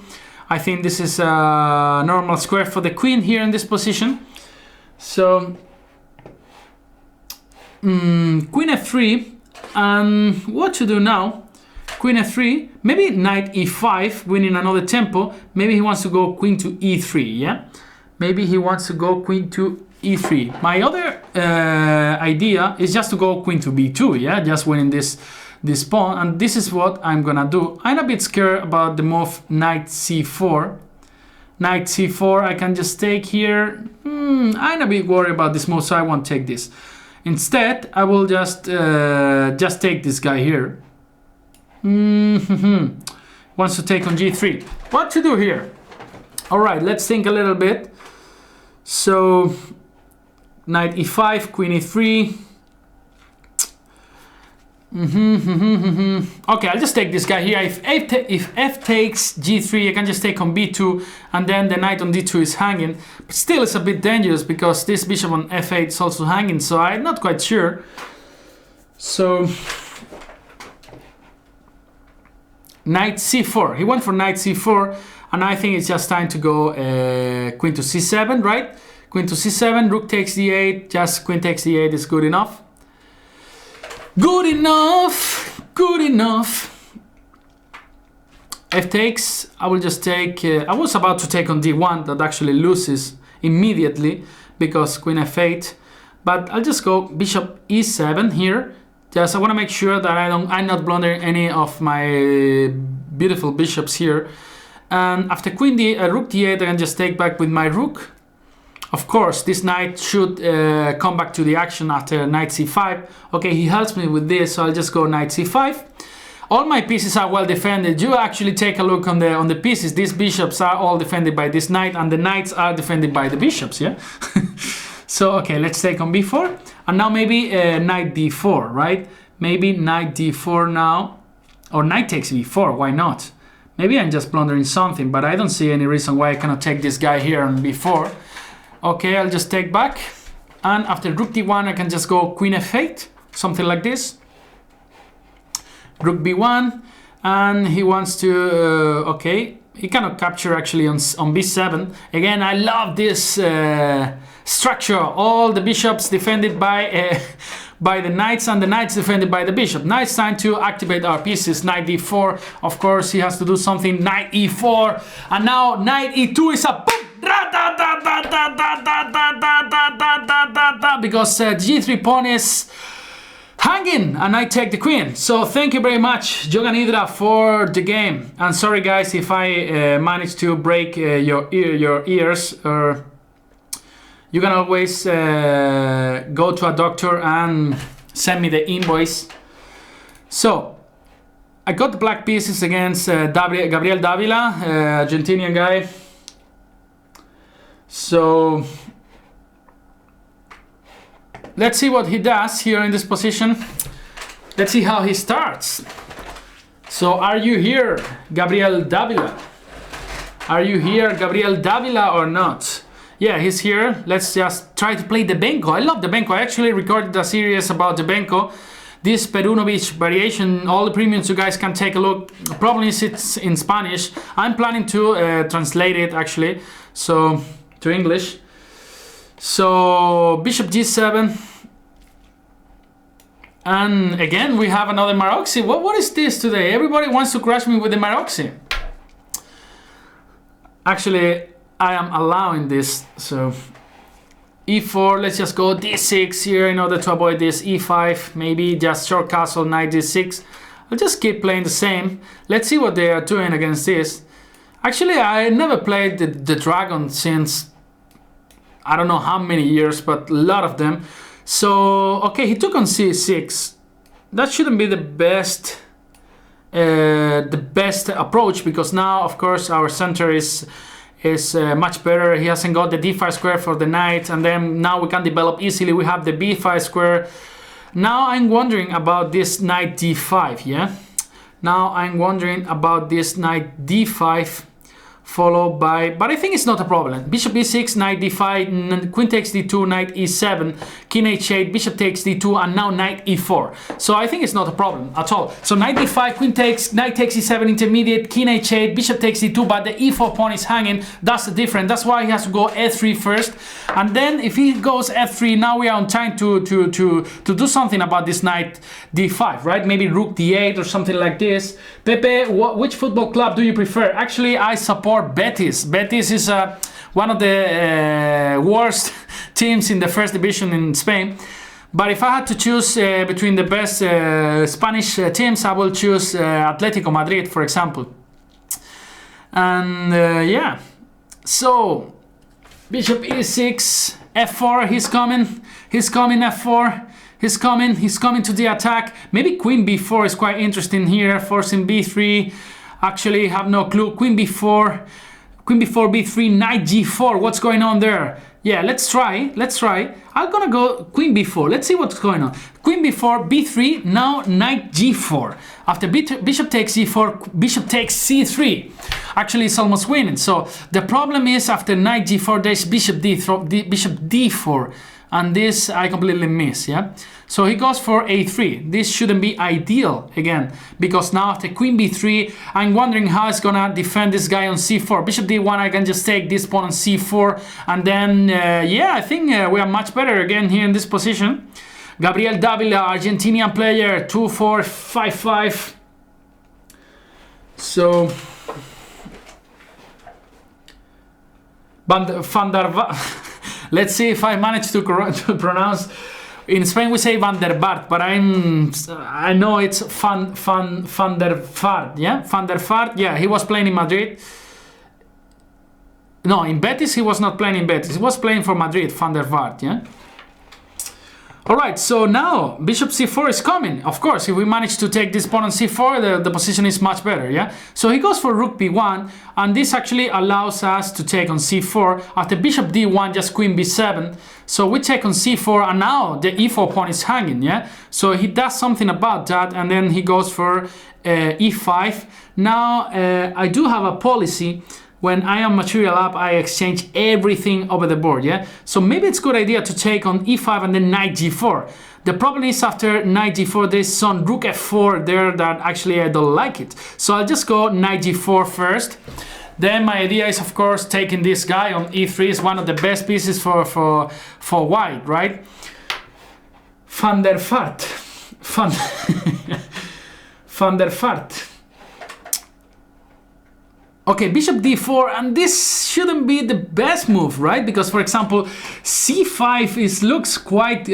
I think this is a normal square for the queen here in this position. So queen f3, and what to do now? Queen f3, maybe knight e5, winning another tempo. Maybe he wants to go queen to e3, yeah? Maybe he wants to go queen to e3. My other idea is just to go queen to b2, yeah? Just winning this pawn, and this is what I'm gonna do. I'm a bit scared about the move knight c4. Knight c4, I can just take here. I'm a bit worried about this move, so I won't take this. Instead, I will just take this guy here. Wants to take on g3. What to do here? All right, let's think a little bit. So knight e5, queen e3. Okay, I'll just take this guy here. If f takes g3, I can just take on b2, and then the knight on d2 is hanging. But still, it's a bit dangerous because this bishop on f8 is also hanging, so I'm not quite sure. So knight c4. He went for knight c4. And I think it's just time to go queen to c7, right? Queen to c7, rook takes d8, just queen takes d8 is good enough. Good enough, good enough. F takes, I will just take, I was about to take on d1, that actually loses immediately because queen f8, but I'll just go bishop e7 here. Just I want to make sure that I'm not blundering any of my beautiful bishops here. And after queen rook d8, I can just take back with my rook. Of course, this knight should come back to the action after knight c5. Okay, he helps me with this, so I'll just go knight c5. All my pieces are well defended. You actually take a look on the pieces. These bishops are all defended by this knight, and the knights are defended by the bishops, yeah? So, okay, let's take on b4. And now maybe knight d4, right? Maybe knight d4 now. Or knight takes b4, why not? Maybe I'm just blundering something, but I don't see any reason why I cannot take this guy here on b4. Okay, I'll just take back. And after rook d1, I can just go queen f8, something like this. Rook b1, and he wants to, okay, he cannot capture actually on b7. Again, I love this structure, all the bishops defended by the knights and the knights defended by the bishop. Now it's time to activate our pieces. Knight d4, of course he has to do something, knight e4, and now knight e2 is a boom! Because g3 pawn is hanging, and I take the queen. So thank you very much, Joganidra, for the game. And sorry guys if I managed to break your ears. You can always go to a doctor and send me the invoice. So I got the black pieces against Gabriel Davila, Argentinian guy. So let's see what he does here in this position. Let's see how he starts. So are you here, Gabriel Davila? Are you here, Gabriel Davila, or not? Yeah, he's here. Let's just try to play the Benko. I love the Benko. I actually recorded a series about the Benko. This Perunovich variation, all the premiums, you guys can take a look. Probably it's in Spanish. I'm planning to translate it actually, so to English. So bishop g7. And again, we have another Maroczy. What is this today? Everybody wants to crush me with the Maroczy. Actually, I am allowing this. So e4, let's just go d6 here in order to avoid this. e5, maybe just short castle, knight d6. I'll just keep playing the same. Let's see what they are doing against this. Actually, I never played the dragon since I don't know how many years, but a lot of them. So, okay, he took on c6. That shouldn't be the best approach, because now, of course, our center is much better. He hasn't got the d5 square for the knight, and then now we can develop easily. We have the b5 square. Now I'm wondering about this knight d5, yeah? Now I'm wondering about this knight d5 followed by, but I think it's not a problem. Bishop e6, knight d5, queen takes d2, knight e7, king h8, bishop takes d2, and now knight e4. So I think it's not a problem at all. So knight d5, queen takes, knight takes e7, intermediate, king h8, bishop takes d2, but the e4 pawn is hanging. That's the difference. That's why he has to go f3 first. And then if he goes f3, now we are on time to do something about this knight d5, right? Maybe rook d8 or something like this. Pepe, which football club do you prefer? Actually, I support Betis. Betis is one of the worst teams in the first division in Spain. But if I had to choose between the best Spanish teams, I will choose Atletico Madrid, for example. And yeah, so bishop e6, f4, he's coming f4. He's coming to the attack. Maybe queen b4 is quite interesting here, forcing b3. Actually, have no clue. Queen b4, b3, knight g4. What's going on there? Yeah, let's try. I'm gonna go queen b4. Let's see what's going on. Queen b4, b3, now knight g4. After bishop takes e4, bishop takes c3. Actually, it's almost winning. So the problem is after knight g4, there's bishop d4. and this I completely miss, yeah? So he goes for a3. This shouldn't be ideal, again, because now after queen b3, I'm wondering how it's gonna defend this guy on c4. Bishop d1, I can just take this pawn on c4, and then, yeah, I think we are much better again here in this position. Gabriel Davila, Argentinian player, 2-4-5-5. So, let's see if I manage to pronounce. In Spain we say Van der Vaart, but I know it's Van der Vaart, yeah? Van der Vaart, yeah, he was playing in Madrid. No, in Betis he was not playing in Betis, he was playing for Madrid, Van der Vaart, yeah? Alright, so now bishop c4 is coming. Of course, if we manage to take this pawn on c4, the position is much better, yeah? So he goes for rook b1, and this actually allows us to take on c4. After bishop d1, just queen b7. So we take on c4, and now the e4 pawn is hanging, yeah? So he does something about that, and then he goes for e5. Now, I do have a policy. When I am material up, I exchange everything over the board, yeah? So maybe it's a good idea to take on e5 and then knight g4. The problem is after knight g4, there's some rook f4 there that actually I don't like it. So I'll just go knight g4 first. Then my idea is, of course, taking this guy on e3 is one of the best pieces for white, right? Van der Vaart. Van der Vaart. Okay, bishop d4, and this shouldn't be the best move, right? Because, for example, c5 looks quite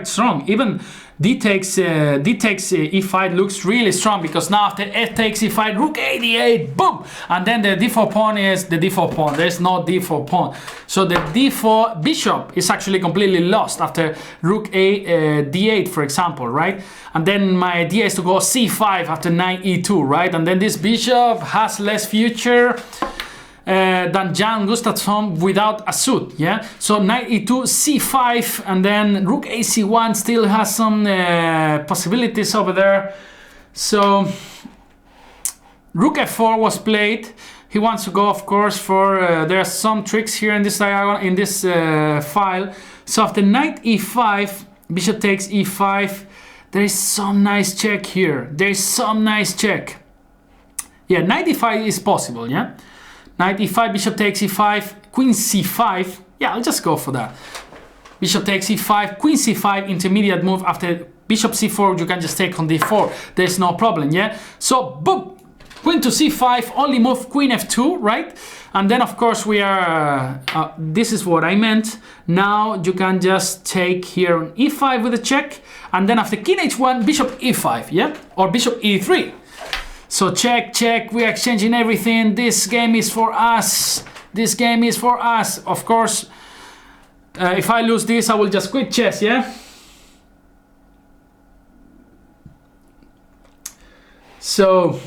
strong. Even d takes e5 looks really strong, because now after f takes e5, rook a d8, boom, and then the d4 pawn is the d4 pawn. There's no d4 pawn, so the d4 bishop is actually completely lost after rook a d8, for example, right? And then my idea is to go c5 after knight e2, right? And then this bishop has less future than Jan Gustafsson without a suit, yeah? So knight e2, c5, and then rook a c1 still has some possibilities over there. So rook f4 was played. He wants to go, of course, for there are some tricks here in this diagonal, in this file. So after knight e5, bishop takes e5. There is some nice check here. There is some nice check. Yeah, knight e5 is possible, yeah? Knight e5, bishop takes e5, queen c5. Yeah, I'll just go for that. Bishop takes e5, queen c5, intermediate move. After bishop c4, you can just take on d4. There's no problem, yeah? So, boom! Queen to c5, only move queen f2, right? And then, of course, we are... this is what I meant. Now, you can just take here on e5 with a check. And then after king h1, bishop e5, yeah? Or bishop e3. So check, check, we're exchanging everything. This game is for us. This game is for us. Of course, if I lose this, I will just quit chess, yeah? So,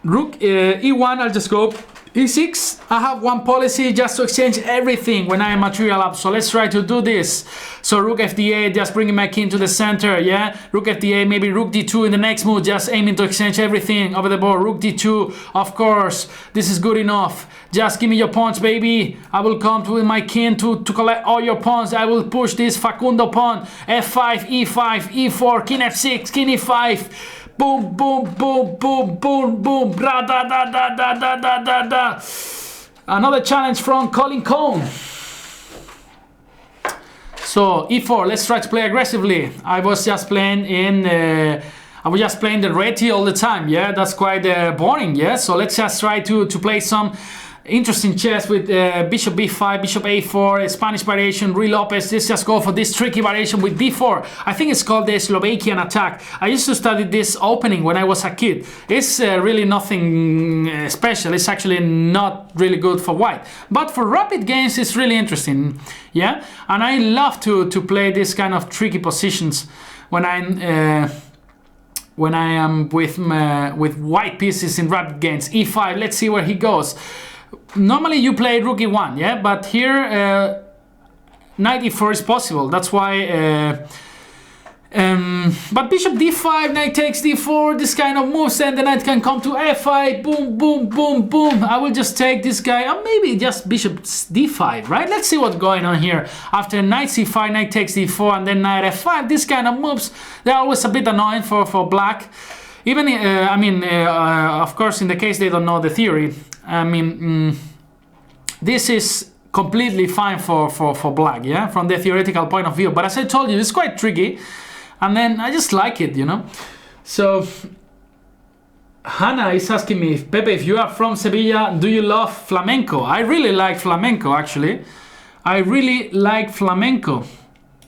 rook e1, I'll just go e6. I have one policy just to exchange everything when I am material up. So let's try to do this. So rook fd8, just bringing my king to the center, yeah? Rook fd8, maybe rook d2 in the next move, just aiming to exchange everything over the board. Rook d2, of course, this is good enough. Just give me your pawns, baby. I will come with my king to collect all your pawns. I will push this Facundo pawn. f5, e5, e4, king f6, king e5. Boom, boom, boom, boom, boom, boom. Bra, da, da, da, da, da, da, da, da. Another challenge from Colin Cohn. So e4, let's try to play aggressively. I was just playing the reti all the time. Yeah, that's quite boring. Yeah, so let's just try to play some interesting chess with bishop b5, bishop a4, Spanish variation, Rui Lopez. Let's just go for this tricky variation with d4. I think it's called the Slovakian attack. I used to study this opening when I was a kid. It's really nothing special. It's actually not really good for white. But for rapid games, it's really interesting. Yeah, and I love to play this kind of tricky positions when I am with white pieces in rapid games. e5, let's see where he goes. Normally you play rook e1, yeah, but here knight e4 is possible. That's why But bishop d5, knight takes d4, this kind of moves, and the knight can come to f5, boom, boom, boom, boom. I will just take this guy, or maybe just bishop d5, right? Let's see what's going on here. After knight c5, knight takes d4, and then knight f5, this kind of moves, they're always a bit annoying for black. Even, of course, in the case they don't know the theory, this is completely fine for black, yeah, from the theoretical point of view. But as I told you, it's quite tricky. And then I just like it, you know. So Hannah is asking me, Pepe, if you are from Sevilla, do you love flamenco? I really like flamenco, actually. I really like flamenco.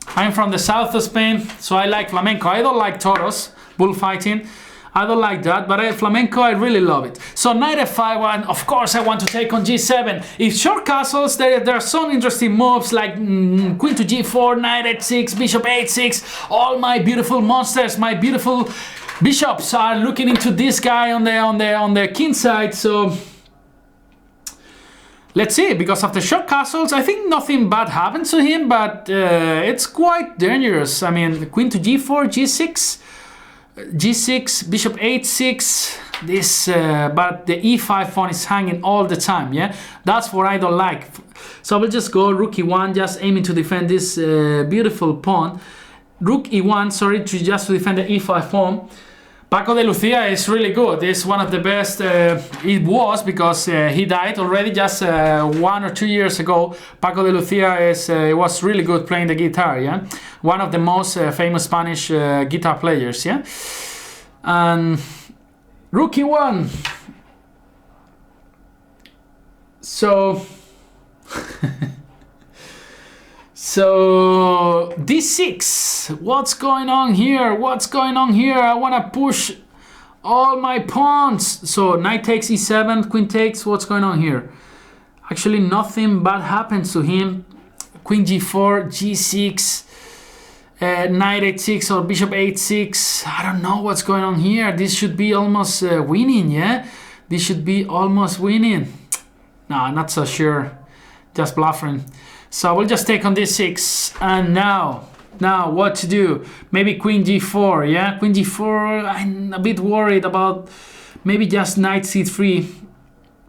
I'm from the south of Spain, so I like flamenco. I don't like toros, bullfighting. I don't like that, but flamenco, I really love it. So knight f5, and of course I want to take on g7. If short castles, there are some interesting moves like queen to g4, knight h6, bishop h6. All my beautiful monsters, my beautiful bishops are looking into this guy on the king side. So let's see, because of the short castles, I think nothing bad happens to him, but it's quite dangerous. I mean, queen to g4, g6. G6, bishop h6, this, but the e5 pawn is hanging all the time, yeah? That's what I don't like. So I will just go rook e1, just aiming to defend this beautiful pawn. Rook e1, sorry, just to defend the e5 pawn. Paco de Lucia is really good. It's one of the best. It was because he died already just 1 or 2 years ago. Paco de Lucia was really good playing the guitar. Yeah, one of the most famous Spanish guitar players. Yeah, and rook e1. So. So d6, what's going on here? What's going on here? I want to push all my pawns. So knight takes e7, queen takes, what's going on here? Actually nothing bad happens to him. Queen g4, g6, knight h6 or bishop h6. I don't know what's going on here. This should be almost winning, yeah? This should be almost winning. No, I'm not so sure. Just bluffing. So we'll just take on d6, and now what to do? Maybe queen g4, yeah? Queen g4, I'm a bit worried about maybe just knight c3.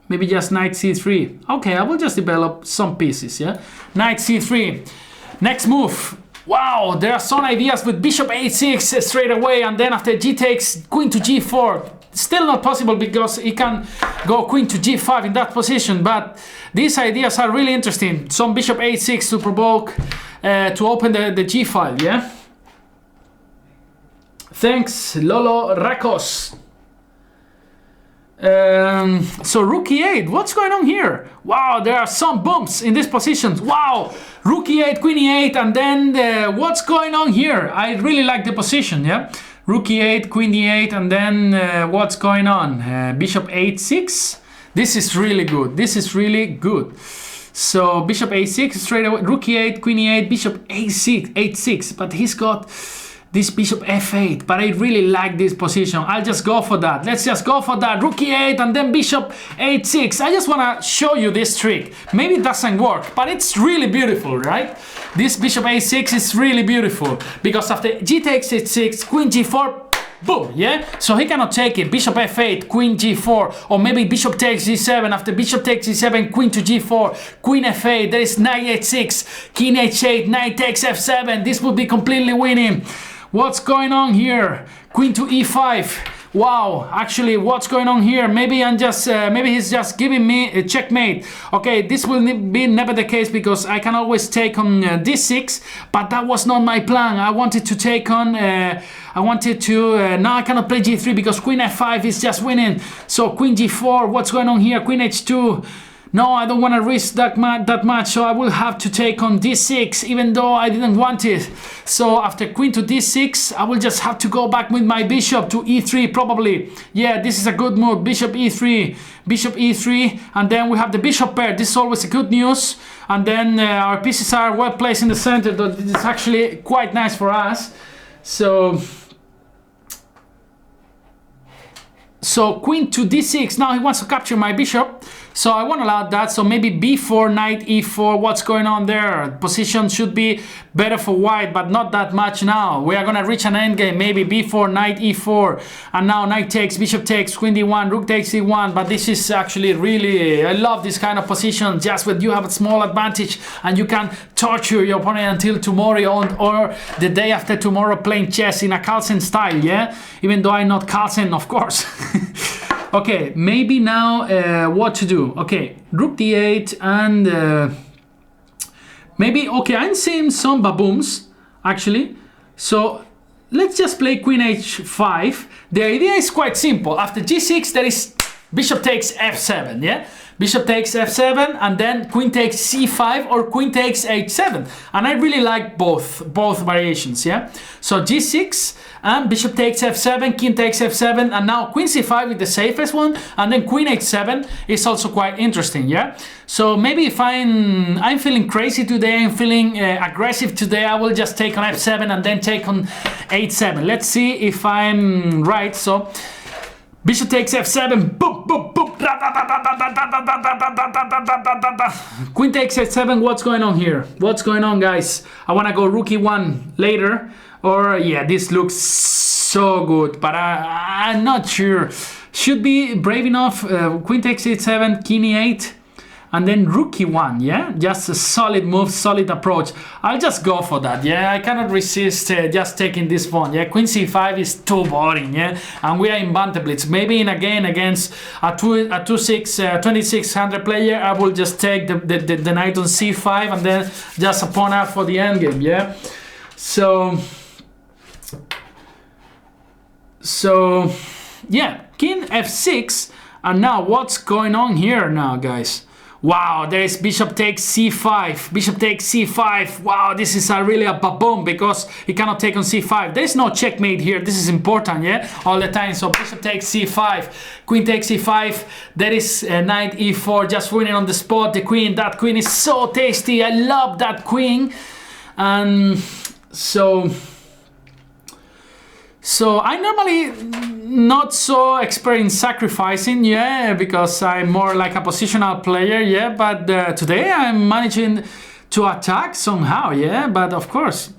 Maybe just knight c3. Okay, I will just develop some pieces, yeah? Knight c3. Next move. Wow, there are some ideas with bishop h6 straight away, and then after g takes, queen to g4. Still not possible because he can go queen to g5 in that position, but these ideas are really interesting. Some bishop h6 to provoke, to open the g file, yeah? Thanks, Lolo Rakos. So rook e8, what's going on here? Wow, there are some bumps in these positions. Wow, rook e8, queen e8, and then what's going on here? I really like the position, yeah? Rook e8, queen e8, and then what's going on? Bishop h6. This is really good. This is really good. So bishop a6 straight away. Rook e8, queen e8, bishop a6, h6. But he's got this bishop f8. But I really like this position. I'll just go for that. Let's just go for that. Rook e8 and then bishop h6. I just want to show you this trick. Maybe it doesn't work, but it's really beautiful, right? This bishop a6 is really beautiful because after g takes h6, queen g4, boom, yeah? So he cannot take it. Bishop f8, queen g4, or maybe bishop takes g7. After bishop takes g7, queen to g4, queen f8. There is knight h6, king h8, knight takes f7. This would be completely winning. What's going on here? Queen to e5. Wow, actually, what's going on here? Maybe I'm just, maybe he's just giving me a checkmate. Okay, this will be never the case because I can always take on d6, but that was not my plan. I wanted to take on, now I cannot play g3 because queen f5 is just winning. So queen g4, what's going on here? Queen h2. No, I don't want to risk that much, so I will have to take on d6, even though I didn't want it. So after queen to d6, I will just have to go back with my bishop to e3, probably. Yeah, this is a good move. Bishop e3, and then we have the bishop pair. This is always a good news. And then our pieces are well placed in the center. This is actually quite nice for us. So queen to d6. Now he wants to capture my bishop. So I won't allow that. So maybe b4, knight e4. What's going on there? Position should be better for white, but not that much now. We are gonna reach an endgame. Maybe b4, knight e4, and now knight takes, bishop takes, queen d1, rook takes e1. But this is actually really, I love this kind of position. Just when you have a small advantage and you can torture your opponent until tomorrow or the day after tomorrow, playing chess in a Carlsen style. Yeah, even though I'm not Carlsen, of course. Okay, maybe now what to do? Okay, rook d8 and maybe, okay, I'm seeing some baboons actually. So let's just play queen h5. The idea is quite simple. After g6 there is bishop takes f7, yeah? Bishop takes f7 and then queen takes c5 or queen takes h7. And I really like both variations, yeah? So g6 and bishop takes f7, king takes f7, and now queen c5 is the safest one, and then queen h7 is also quite interesting, yeah? So maybe if I'm feeling crazy today, I'm feeling aggressive today, I will just take on f7 and then take on h7. Let's see if I'm right. So bishop takes f7, boom, boom, boom. Queen takes h7. What's going on here? What's going on, guys? I want to go rook e1 later. Or, yeah, this looks so good, but I'm not sure. Should be brave enough. Queen takes h7, king e8, and then rook e1, yeah? Just a solid move, solid approach. I'll just go for that, yeah? I cannot resist just taking this pawn, yeah? Queen c5 is too boring, yeah? And we are in Banter Blitz. Maybe in a game against a 2600 player, I will just take the knight on c5 and then just a pawn out for the endgame, yeah? So yeah, king f6, and now what's going on here now, guys? Wow, there is bishop takes c5, bishop takes c5. Wow, this is really a baboon because he cannot take on c5. There is no checkmate here. This is important, yeah, all the time. So bishop takes c5, queen takes c5. There is knight e4, just winning on the spot. The queen, that queen is so tasty. I love that queen. And so I normally not so expert in sacrificing, yeah, because I'm more like a positional player, yeah, but today I'm managing to attack somehow, yeah, but of course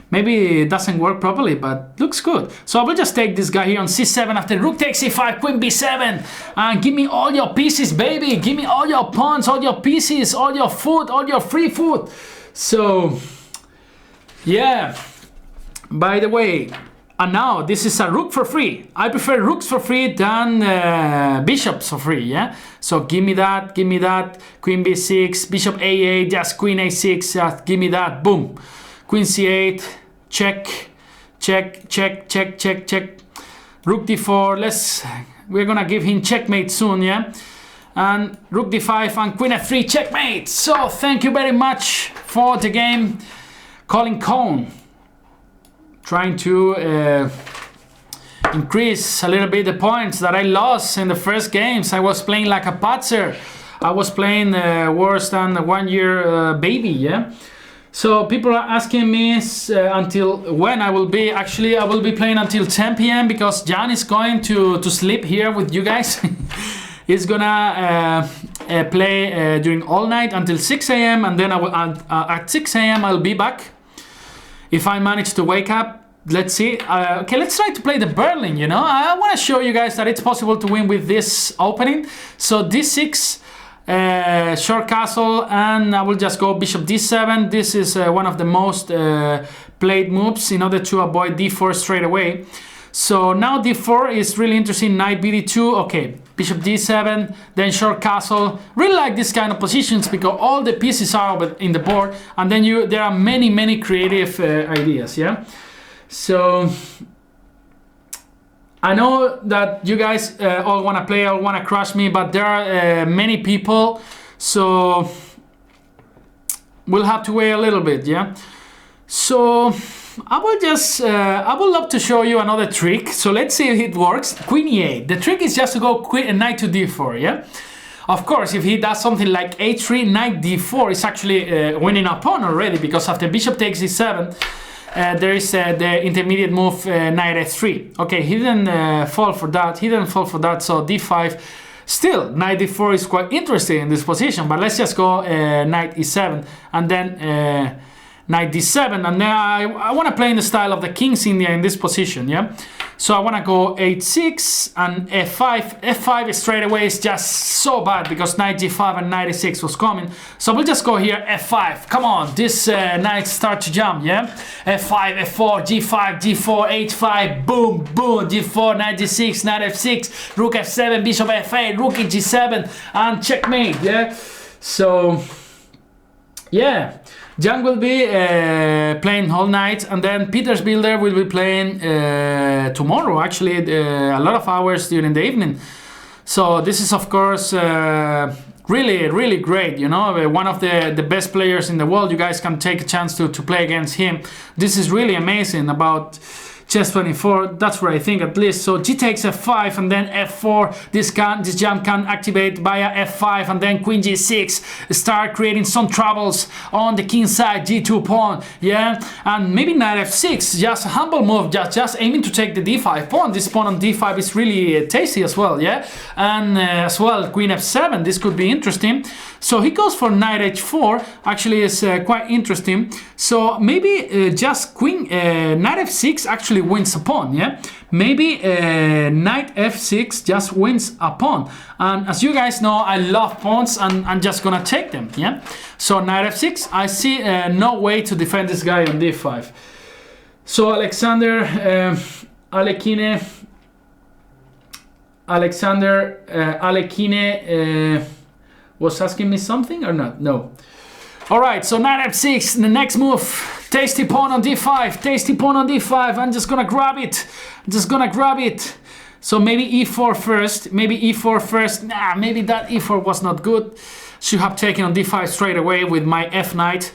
maybe it doesn't work properly, but looks good. So I will just take this guy here on c7 after rook takes c5, queen b7, and give me all your pieces, baby. Give me all your pawns, all your pieces, all your food, all your free food. So yeah, by the way, and now this is a rook for free. I prefer rooks for free than bishops for free, yeah? So give me that, queen b6, bishop a8, just queen a6, just give me that, boom. Queen c8, check, check, check, check, check, check. Rook d4, we're gonna give him checkmate soon, yeah? And rook d5 and queen f3, checkmate. So thank you very much for the game. Calling Cone. Trying to increase a little bit the points that I lost in the first games. I was playing like a patzer. I was playing worse than a 1 year baby, yeah? So people are asking me until when I will be. Actually, I will be playing until 10 p.m. because Jan is going to sleep here with you guys. He's gonna play during all night until 6 a.m. and then I will, at 6 a.m. I'll be back. If I manage to wake up, let's see. Okay, let's try to play the Berlin, you know. I want to show you guys that it's possible to win with this opening. So d6, short castle, and I will just go bishop d7. This is one of the most played moves in order to avoid d4 straight away. So now d4 is really interesting. Knight bd2, okay, bishop d7, then short castle. Really like this kind of positions because all the pieces are in the board, and then there are many creative ideas, yeah. So I know that you guys all want to play, all want to crush me, but there are many people, so we'll have to wait a little bit, yeah. So I would love to show you another trick. So let's see if it works. Queen e8. The trick is just to go knight to d4, yeah? Of course, if he does something like h3, knight d4 is actually winning a pawn already, because after bishop takes e7, there is the intermediate move knight f3. Okay, he didn't fall for that. So d5, Still, knight d4 is quite interesting in this position, but let's just go knight e7 and then knight d7, and then I want to play in the style of the King's India in this position, yeah? So I want to go h6 and f5. f5 straight away is just so bad because knight g5 and knight e6 was coming. So we'll just go here f5. Come on, this knights start to jump, yeah? f5, f4, g5, g4, h5, boom, boom, g4, knight g6, knight f6, rook f7, bishop f8, rook e g7, and checkmate, yeah? So, yeah. Jan will be playing whole night, and then Peter's Builder will be playing tomorrow, actually, a lot of hours during the evening. So this is, of course, really, really great, you know, one of the best players in the world. You guys can take a chance to play against him. This is really amazing about Chess24, that's what I think at least. So g takes f5 and then f4. This jump can activate via f5 and then queen g6. Start creating some troubles on the king side, g2 pawn, yeah. And maybe knight f6, just a humble move, just aiming to take the d5 pawn. This pawn on d5 is really tasty as well, yeah. And as well queen f7. This could be interesting. So he goes for knight h4. Actually, is quite interesting. So maybe just queen knight f6 actually wins a pawn, yeah? Maybe knight f6 just wins a pawn. And as you guys know, I love pawns and I'm just gonna take them, yeah? So knight f6, I see no way to defend this guy on d5. So Alexander Alekine was asking me something or not? No. All right, so knight f6, the next move. Tasty pawn on d5, tasty pawn on d5. I'm just gonna grab it. I'm just gonna grab it. So maybe e4 first, maybe e4 first. Nah, maybe that e4 was not good. Should have taken on d5 straight away with my f knight.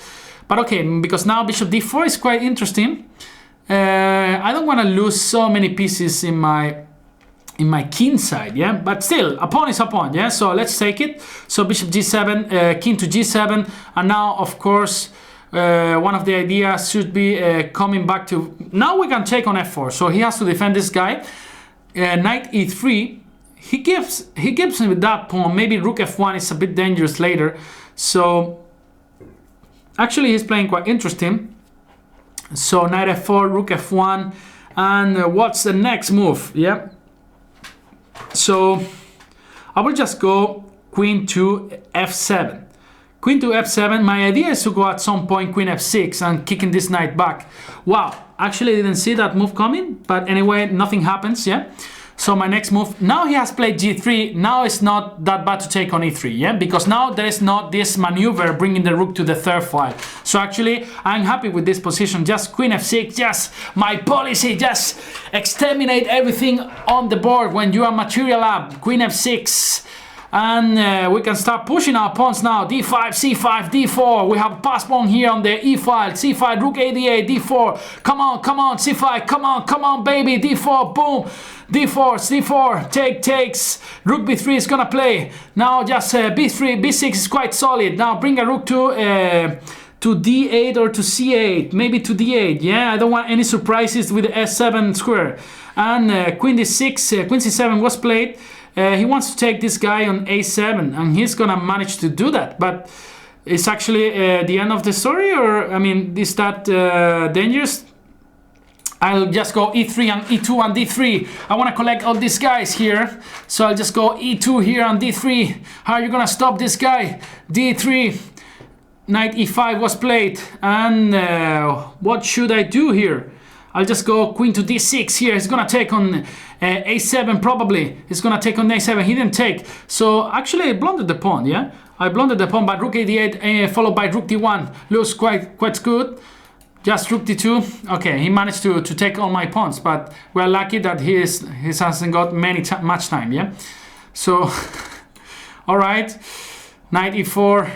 But okay, because now bishop d4 is quite interesting. I don't want to lose so many pieces in my king side, yeah, but still a pawn is a pawn, yeah. So let's take it. So bishop g7, king to g7, and now of course one of the ideas should be coming back to, now we can take on f4. So he has to defend this guy. Knight e3, he gives him with that pawn. Maybe rook f1 is a bit dangerous later. So actually he's playing quite interesting. So knight f4, rook f1, and what's the next move, yeah? So I will just go queen to f7. Queen to f7. My idea is to go at some point queen f6 and kicking this knight back. Wow, actually I didn't see that move coming, but anyway, nothing happens, yeah? So my next move, now he has played g3. Now it's not that bad to take on e3, yeah? Because now there is not this maneuver bringing the rook to the third file. So actually, I'm happy with this position. Just queen f6, just my policy, just exterminate everything on the board when you are material up. Queen f6. And we can start pushing our pawns now. d5, c5, d4. We have a pass pawn here on the e file. c5, rook a8, d4. Come on, come on, c5. Come on, baby. d4, boom. d4, c4. Takes. Rook b3 is gonna play. Now just b3, b6 is quite solid. Now bring a rook to d8 or to c8. Maybe to d8. Yeah, I don't want any surprises with the s7 square. And queen d6, queen c7 was played. He wants to take this guy on a7, and he's gonna manage to do that. But it's actually the end of the story, or I mean, is that dangerous? I'll just go e3 and e2 and d3. I want to collect all these guys here, so I'll just go e2 here and d3. How are you gonna stop this guy? d3, knight e5 was played, and what should I do here? I'll just go queen to d6 here. He's gonna take on a7 probably. He's gonna take on a7. He didn't take. So actually I blundered the pawn, yeah? I blundered the pawn, but rook a8 followed by rook d1. Looks quite good. Just rook d2. Okay, he managed to take all my pawns, but we're lucky that he hasn't got much time, yeah? So, alright. Knight e4.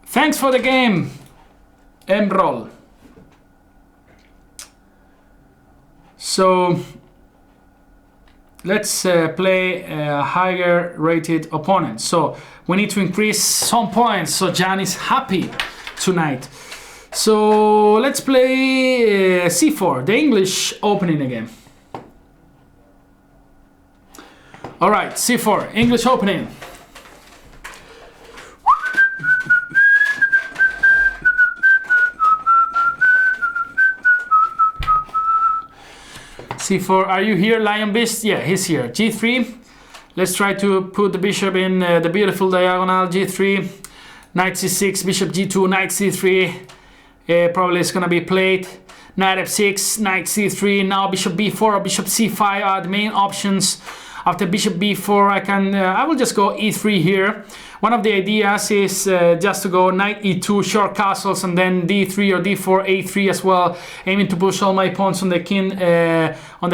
Thanks for the game, Emroll. So let's play a higher rated opponent. So we need to increase some points so Jan is happy tonight. So let's play c4, the English opening again. All right, c4, English opening. c4, are you here, Lion Beast? Yeah, he's here. g3, let's try to put the bishop in the beautiful diagonal. g3, knight c6, bishop g2, knight c3, probably it's gonna be played. Knight f6, knight c3, now bishop b4 or bishop c5 are the main options. After bishop b4, I will just go e3 here. One of the ideas is just to go knight e2, short castles, and then d3 or d4, a3 as well, aiming to push all my pawns on the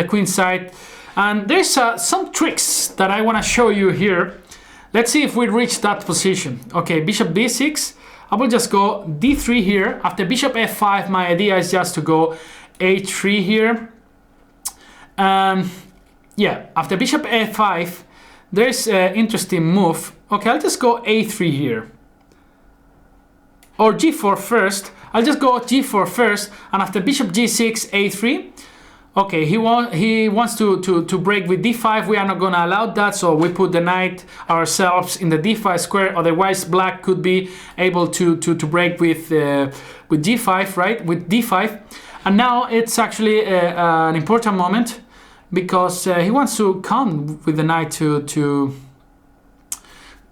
queen side. And there's some tricks that I want to show you here. Let's see if we reach that position. Okay, bishop b6. I will just go d3 here. After bishop f5, my idea is just to go a3 here. Yeah, after bishop a5, there's an interesting move. Okay, I'll just go a3 here. Or g4 first. I'll just go g4 first, and after bishop g6, a3. Okay, he wants to break with d5. We are not gonna allow that, so we put the knight ourselves in the d5 square. Otherwise, black could be able to break with g5, right? With d5, and now it's actually an important moment because he wants to come with the knight to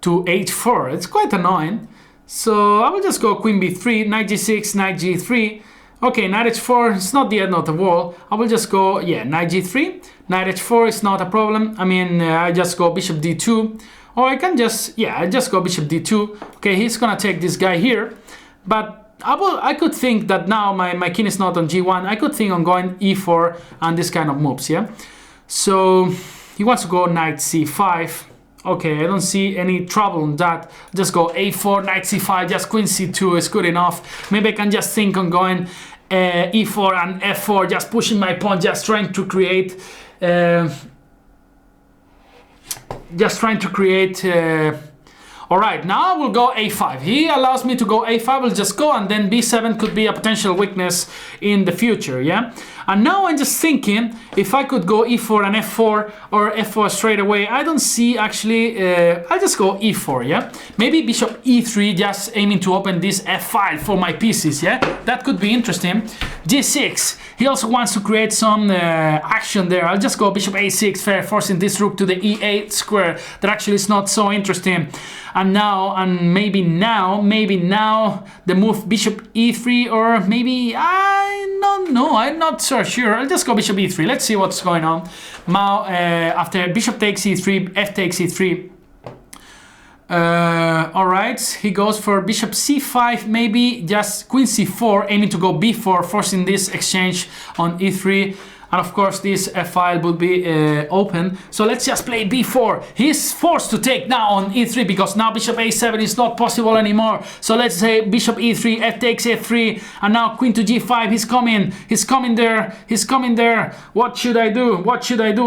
h4. It's quite annoying. So I will just go queen b3, knight g6, knight g3. Okay, knight h4 is not the end of the wall. I will just go, yeah, knight g3. Knight h4 is not a problem. I mean, I just go bishop d2. Or I can just, yeah, I just go bishop d2. Okay, he's gonna take this guy here. But I could think that now my king is not on g1. I could think on going e4 and this kind of moves, yeah? So he wants to go knight c5. Okay, I don't see any trouble in that. Just go a4, knight c5, just queen c2 is good enough. Maybe I can just think on going e4 and f4, just pushing my pawn, just trying to create all right, now I will go a5. He allows me to go a5. I'll just go, and then b7 could be a potential weakness in the future, yeah? And now I'm just thinking if I could go e4 and f4 or f4 straight away. I don't see actually, I'll just go e4, yeah? Maybe bishop e3, just aiming to open this f5 for my pieces, yeah? That could be interesting. g6, he also wants to create some action there. I'll just go bishop a6, forcing this rook to the e8 square. That actually is not so interesting. And now, and maybe now, the move bishop e3, or maybe, I don't know, I'm not so sure. I'll just go bishop e3. Let's see what's going on. Now, after bishop takes e3, f takes e3. All right, he goes for bishop c5, maybe just queen c4, aiming to go b4, forcing this exchange on e3. And of course this f5 will be open. So let's just play b4. He's forced to take now on e3 because now bishop a7 is not possible anymore. So let's say bishop e3, f takes f3, and now queen to g5. He's coming there. What should I do?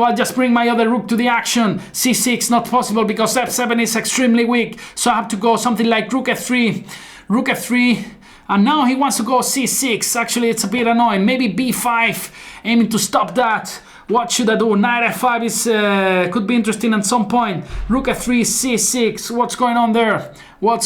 I'll just bring my other rook to the action. c6, not possible because f7 is extremely weak. So I have to go something like rook f3. And now he wants to go c6. Actually, it's a bit annoying. Maybe b5, aiming to stop that. What should I do? Knight f5 is could be interesting at some point. Rook f3, c6. What's going on there? I'll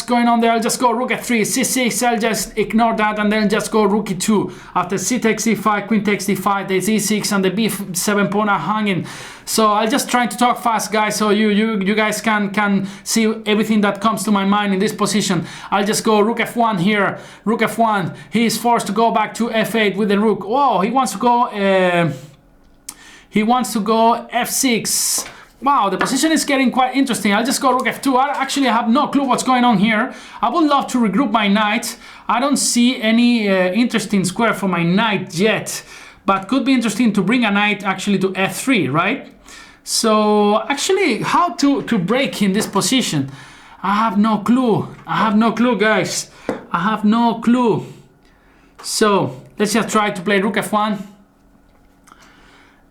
just go rook f3, c6. I'll just ignore that and then just go rook e2. After c takes e5, queen takes d5, there's e6 and the b7 pawn are hanging. So I'll just try to talk fast, guys, so you guys can see everything that comes to my mind in this position. I'll just go rook f1 here. Rook f1. He is forced to go back to f8 with the rook. Whoa, he wants to go f6. Wow, the position is getting quite interesting. I'll just go rook f2. I have no clue what's going on here. I would love to regroup my knight. I don't see any interesting square for my knight yet, but could be interesting to bring a knight actually to f3, right? So actually, how to break in this position? I have no clue, guys. I have no clue. So let's just try to play rook f1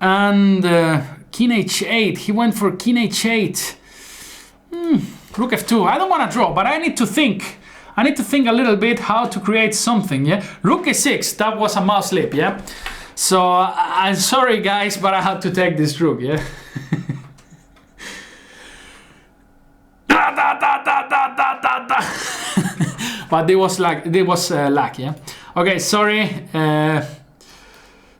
and king h8. He went for king h8. Rook f2. I don't want to draw, but I need to think. I need to think a little bit how to create something, yeah? Rook a6, that was a mouse slip, yeah? So I'm sorry, guys, but I had to take this rook, yeah? but it was luck, yeah. Okay, sorry.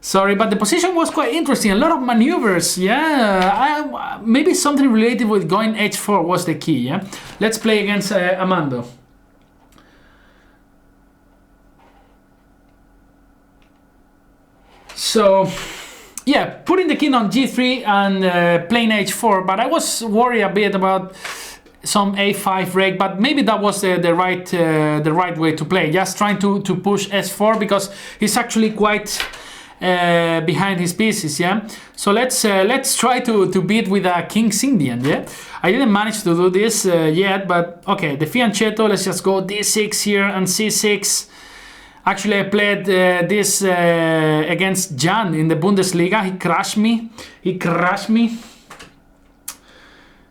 Sorry, but the position was quite interesting. A lot of maneuvers, yeah. Maybe something related with going h4 was the key, yeah. Let's play against Amando. So, yeah, putting the king on g3 and playing h4, but I was worried a bit about some a5 rake, but maybe that was the right way to play. Just trying to push s4 because he's actually quite behind his pieces, yeah. So let's try to beat with a King's Indian, yeah. I didn't manage to do this yet, but okay, the fianchetto. Let's just go d6 here and c6. Actually, I played this against Jan in the Bundesliga. He crushed me. He crushed me.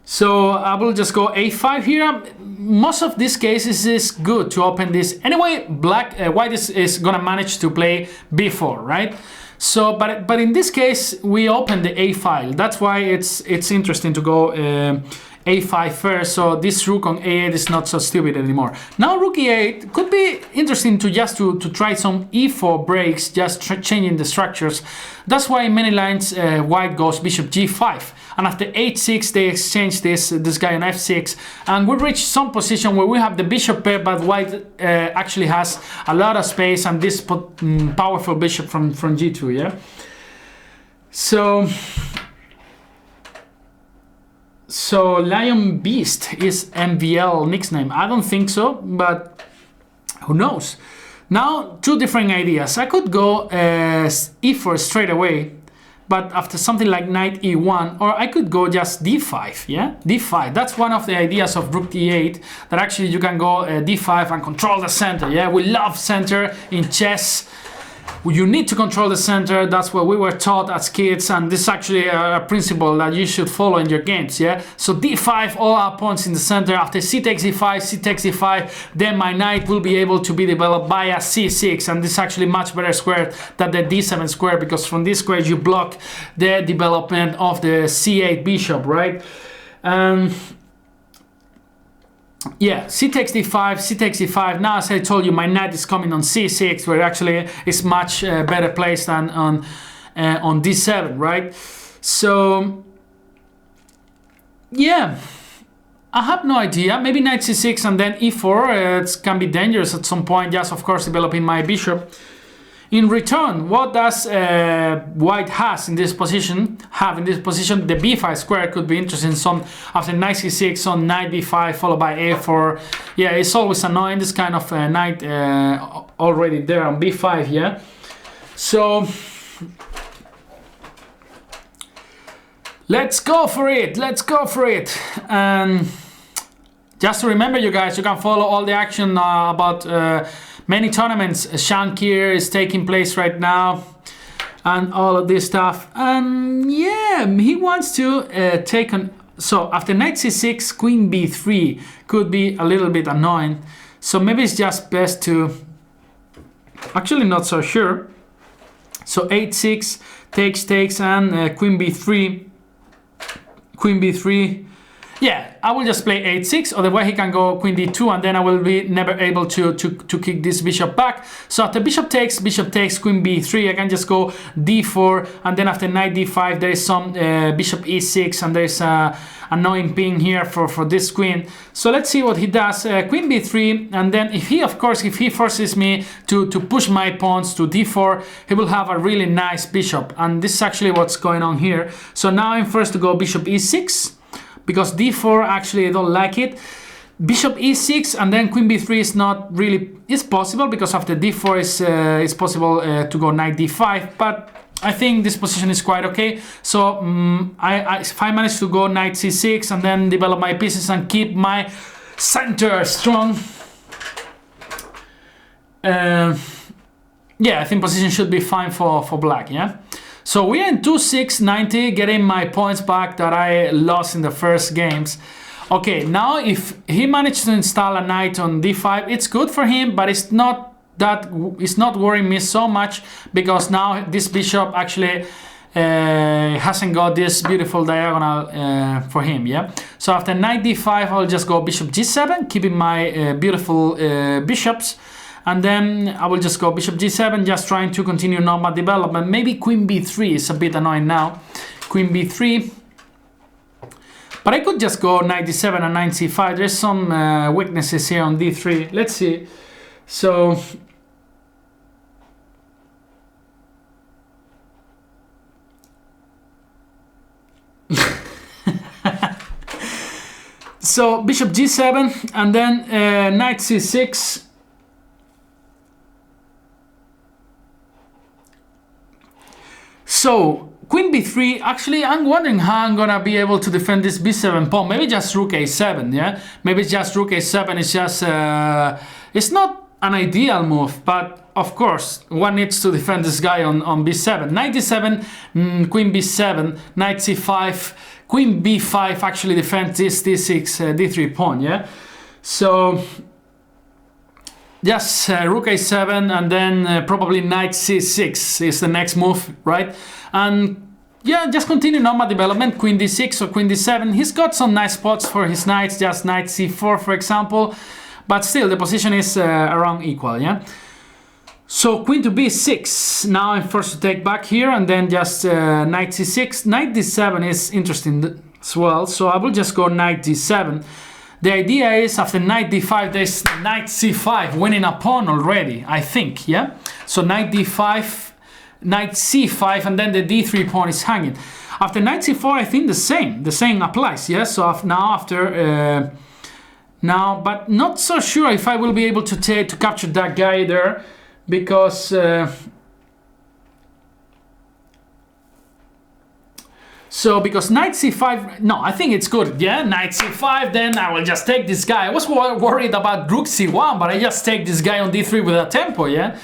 So I will just go a5 here. Most of these cases is good to open this. Anyway, white is gonna manage to play b4, right? So, but in this case, we open the a file. That's why it's interesting to go a5 first. So this rook on a8 is not so stupid anymore. Now rook e8 could be interesting to just to try some e4 breaks, just changing the structures. That's why in many lines white goes bishop g5. And after h6 they exchange this guy on f6, and we reach some position where we have the bishop pair, but white actually has a lot of space and this powerful bishop from g2, yeah. So Lion Beast is MVL nickname. I don't think so, but who knows. Now two different ideas. I could go e4 straight away, but after something like knight e1, or I could go just d5, yeah? d5, that's one of the ideas of rook d8, that actually you can go d5 and control the center, yeah? We love center in chess. You need to control the center. That's what we were taught as kids, and this is actually a principle that you should follow in your games, yeah? So d5, all our pawns in the center. After c takes d5, c takes d5, then my knight will be able to be developed by a c6, and this is actually much better square than the d7 square, because from this square you block the development of the c8 bishop, right? Yeah, c takes d5, c takes d5. Now, as I told you, my knight is coming on c6, where actually it's much better placed than on d7, right? So, yeah, I have no idea. Maybe knight c6 and then e4. It can be dangerous at some point. Just, of course, developing my bishop. In return, what does white has in this position? The b5 square could be interesting. Some after knight c6 on knight b5 followed by a4. Yeah, it's always annoying, this kind of knight already there on b5. Yeah, so let's go for it. Let's go for it. And just to remember, you guys, you can follow all the action about many tournaments. Shankir is taking place right now, and all of this stuff. And yeah, he wants to take on. So after knight c6, queen b3 could be a little bit annoying. So maybe it's just best to. Actually, not so sure. So h6 takes, and queen b3. Queen b3. Yeah, I will just play h6, otherwise he can go queen d2, and then I will be never able to kick this bishop back. So after bishop takes, queen b3, I can just go d4, and then after knight d5, there is some bishop e6, and there is a annoying ping here for this queen. So let's see what he does. Queen b3, and then if he forces me to push my pawns to d4, he will have a really nice bishop, and this is actually what's going on here. So now I'm first to go bishop e6, because d4 actually I don't like it. Bishop e6 and then queen b3 is not really, it's possible, because after d4 is possible to go knight d5, but I think this position is quite okay. So if I manage to go knight c6 and then develop my pieces and keep my center strong, yeah, I think position should be fine for black, yeah. So we are in 2-6-90, getting my points back that I lost in the first games. Okay, now if he managed to install a knight on d5, it's good for him, but it's not worrying me so much, because now this bishop actually hasn't got this beautiful diagonal for him, yeah. So after knight d5, I'll just go bishop g7, keeping my beautiful bishops. And then I will just go bishop g7, just trying to continue normal development. Maybe queen b3 is a bit annoying now. Queen b3. But I could just go knight d7 and knight c5. There's some weaknesses here on d3. Let's see. So so bishop g7 and then knight c6. So queen b3, actually I'm wondering how I'm gonna be able to defend this b7 pawn. Maybe just rook a7, yeah? Maybe it's just rook a7, it's just, it's not an ideal move, but of course, one needs to defend this guy on b7. Knight d7, queen b7, knight c5, queen b5 actually defends this d6, d3 pawn, yeah? So yes, rook a7 and then probably knight c6 is the next move, right? And yeah, just continue normal development, queen d6 or queen d7. He's got some nice spots for his knights, just knight c4 for example, but still the position is around equal, yeah? So queen to b6, now I'm forced to take back here and then just knight c6. Knight d7 is interesting as well, so I will just go knight d7. The idea is after knight d5 there's knight c5 winning a pawn already, I think, yeah? So knight d5, knight c5 and then the d3 pawn is hanging. After knight c4 I think the same applies, yeah? So now after, but not so sure if I will be able to capture that guy there because because knight c5, no, I think it's good, yeah, knight c5, then I will just take this guy. I was worried about rook c1, but I just take this guy on d3 with a tempo, yeah.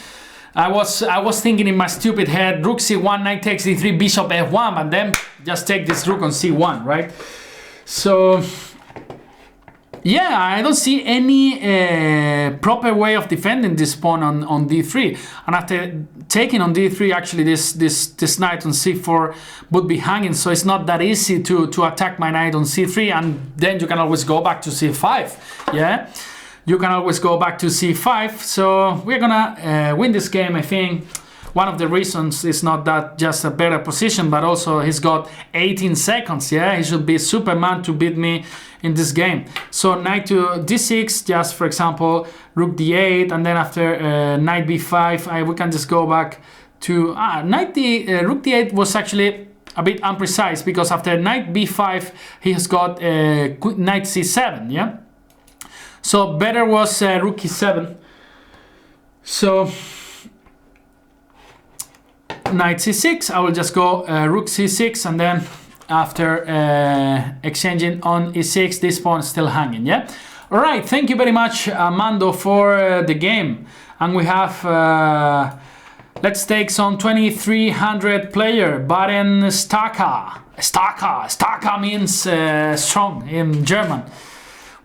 I was thinking in my stupid head, rook c1, knight takes d3, bishop f1, but then just take this rook on c1, right? So yeah, I don't see any proper way of defending this pawn on d3. And after taking on d3, actually this knight on c4 would be hanging, so it's not that easy to attack my knight on c3, and then you can always go back to c5, yeah? You can always go back to c5, so we're gonna win this game, I think. One of the reasons is not that just a better position, but also he's got 18 seconds, yeah? He should be Superman to beat me in this game. So knight to d6, just for example, rook d8, and then after knight b5, we can just go back to rook d8 was actually a bit imprecise because after knight b5 he has got knight c7, yeah? So better was rook e7. So knight c6, I will just go rook c6 and then after exchanging on e6, this pawn is still hanging, yeah? All right, thank you very much, Mando, for the game. And we have, let's take some 2300 player, Baren Staka. Staka means strong in German.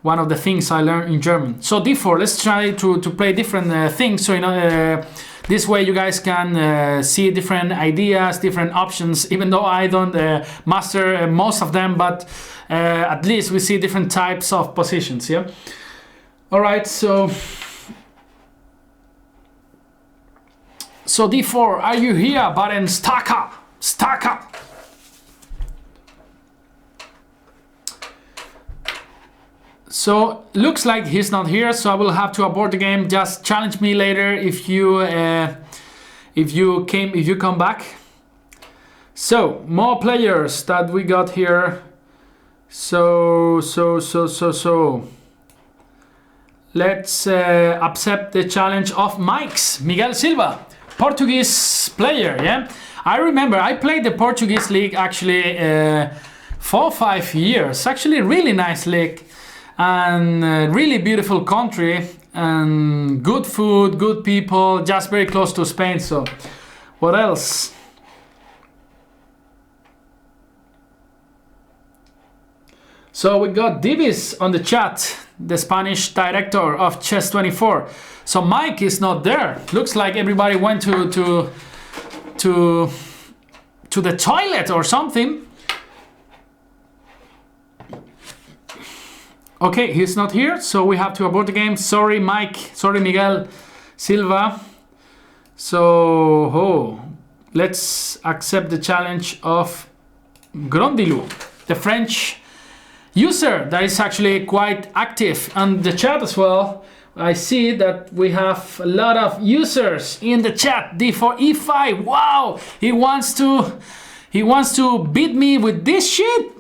One of the things I learned in German. So d4, let's try to play different things. So, you know, this way you guys can see different ideas, different options, even though I don't master most of them, but at least we see different types of positions, yeah? All right, so d4, are you here, Baren Staka? So looks like he's not here, so I will have to abort the game. Just challenge me later if you come back. So more players that we got here. So let's accept the challenge of Miguel Silva, Portuguese player. Yeah, I remember I played the Portuguese league actually 4 or 5 years. Actually, really nice league. And really beautiful country and good food, good people, just very close to Spain. So what else? So we got Divis on the chat, the Spanish director of Chess24. So Mike is not there. Looks like everybody went to the toilet or something. Okay, he's not here, so we have to abort the game. Sorry, Mike. Sorry, Miguel Silva. So, let's accept the challenge of Grondilou, the French user that is actually quite active on the chat as well. I see that we have a lot of users in the chat. D4, E5. Wow, he wants to beat me with this shit.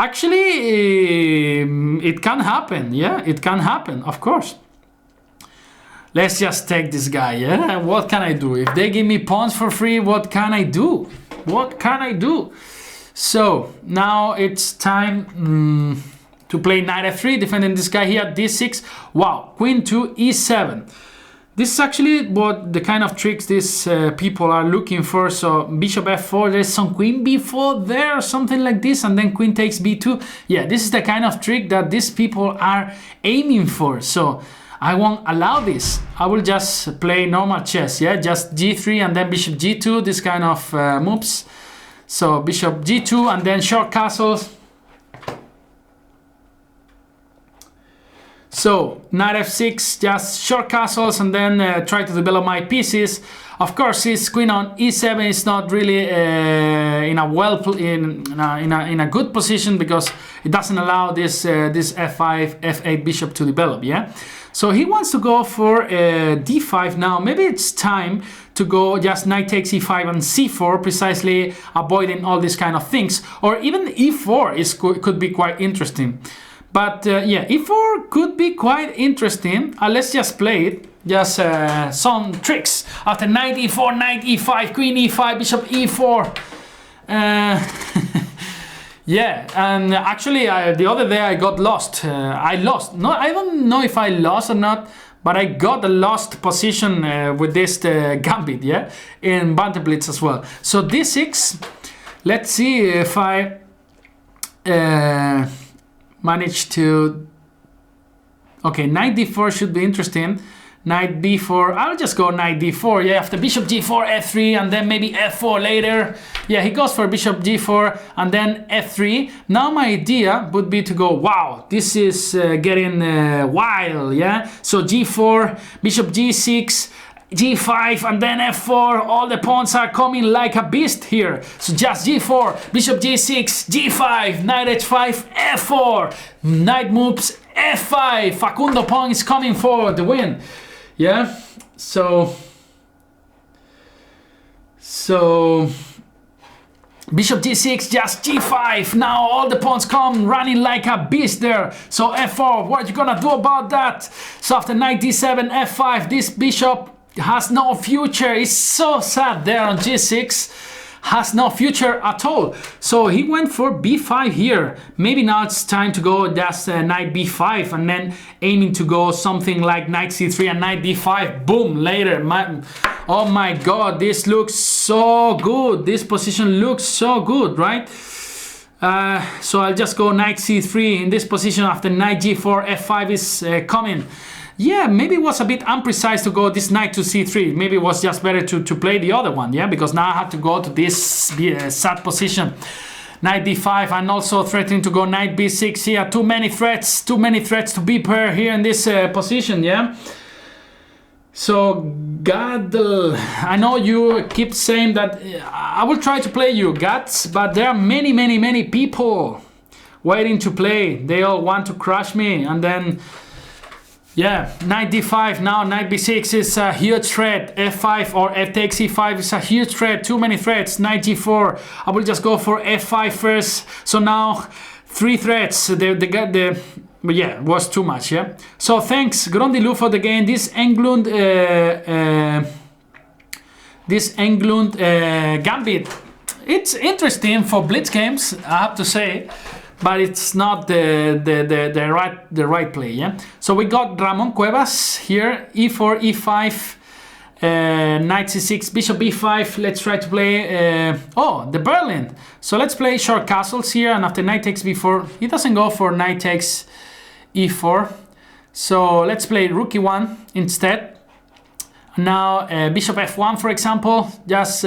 Actually, it can happen. Yeah, it can happen, of course. Let's just take this guy. Yeah, what can I do? If they give me pawns for free, what can I do? What can I do? So now it's time to play knight f3, defending this guy here, d6. Wow, queen to e7. This is actually what the kind of tricks these people are looking for. So bishop f4, there's some queen b4 there, something like this, and then queen takes b2. Yeah, this is the kind of trick that these people are aiming for. So I won't allow this. I will just play normal chess, yeah, just g3 and then bishop g2, this kind of moves. So bishop g2 and then short castles. So knight f6, just short castles, and then try to develop my pieces. Of course, his queen on e7 is not really in a good position, because it doesn't allow this f5, f8 bishop to develop. Yeah. So he wants to go for d5 now. Maybe it's time to go just knight takes e5 and c4, precisely avoiding all these kind of things. Or even e4 could be quite interesting. But yeah, e4 could be quite interesting. Let's just play it. Just some tricks. After knight e4, knight e5, queen e5, bishop e4. Yeah, and actually the other day I got lost. I lost. No, I don't know if I lost or not, but I got a lost position with this gambit, yeah, in Banterblitz as well. So d6. Let's see if I manage to. Okay, knight d4 should be interesting. Knight b4, I'll just go knight d4, yeah, after bishop g4, f3, and then maybe f4 later. Yeah, he goes for bishop g4 and then f3. Now my idea would be to go, wow, this is getting wild, yeah? So g4, bishop g6, g5, and then f4. All the pawns are coming like a beast here. So just g4, bishop g6, g5, knight h5, f4. Knight moves f5. Facundo pawn is coming for the win. Yeah, so bishop g6, just g5. Now all the pawns come running like a beast there. So f4, what are you gonna do about that? So after knight d7, f5, this bishop has no future. It's so sad there on g6. Has no future at all. So he went for b5 here. Maybe now it's time to go just knight b5 and then aiming to go something like knight c3 and knight d5. Boom, later. Oh my god, this looks so good. This position looks so good, right? So I'll just go knight c3 in this position after knight g4, f5 is coming. Yeah, maybe it was a bit imprecise to go this knight to c3. Maybe it was just better to play the other one, yeah? Because now I have to go to this sad position. Knight d5, and also threatening to go knight b6 here. Too many threats to be paired here in this position, yeah? So, Gadl, I know you keep saying that I will try to play you, Gats, but there are many people waiting to play. They all want to crush me, and then... Yeah, knight d5, now knight b6 is a huge threat. f5 or f takes e5 is a huge threat. Too many threats. Knight g4. I will just go for f5 first. So now 3 threats. But yeah, it was too much, yeah. So thanks, Grondilou, for the game. This Englund gambit. It's interesting for Blitz games, I have to say. But it's not the right play, yeah. So we got Ramon Cuevas here, e4, e5, knight c6, bishop b5. Let's try to play. The Berlin. So let's play short castles here, and after knight takes b4, he doesn't go for knight takes e4. So let's play rook e1 instead. Now bishop f1, for example, just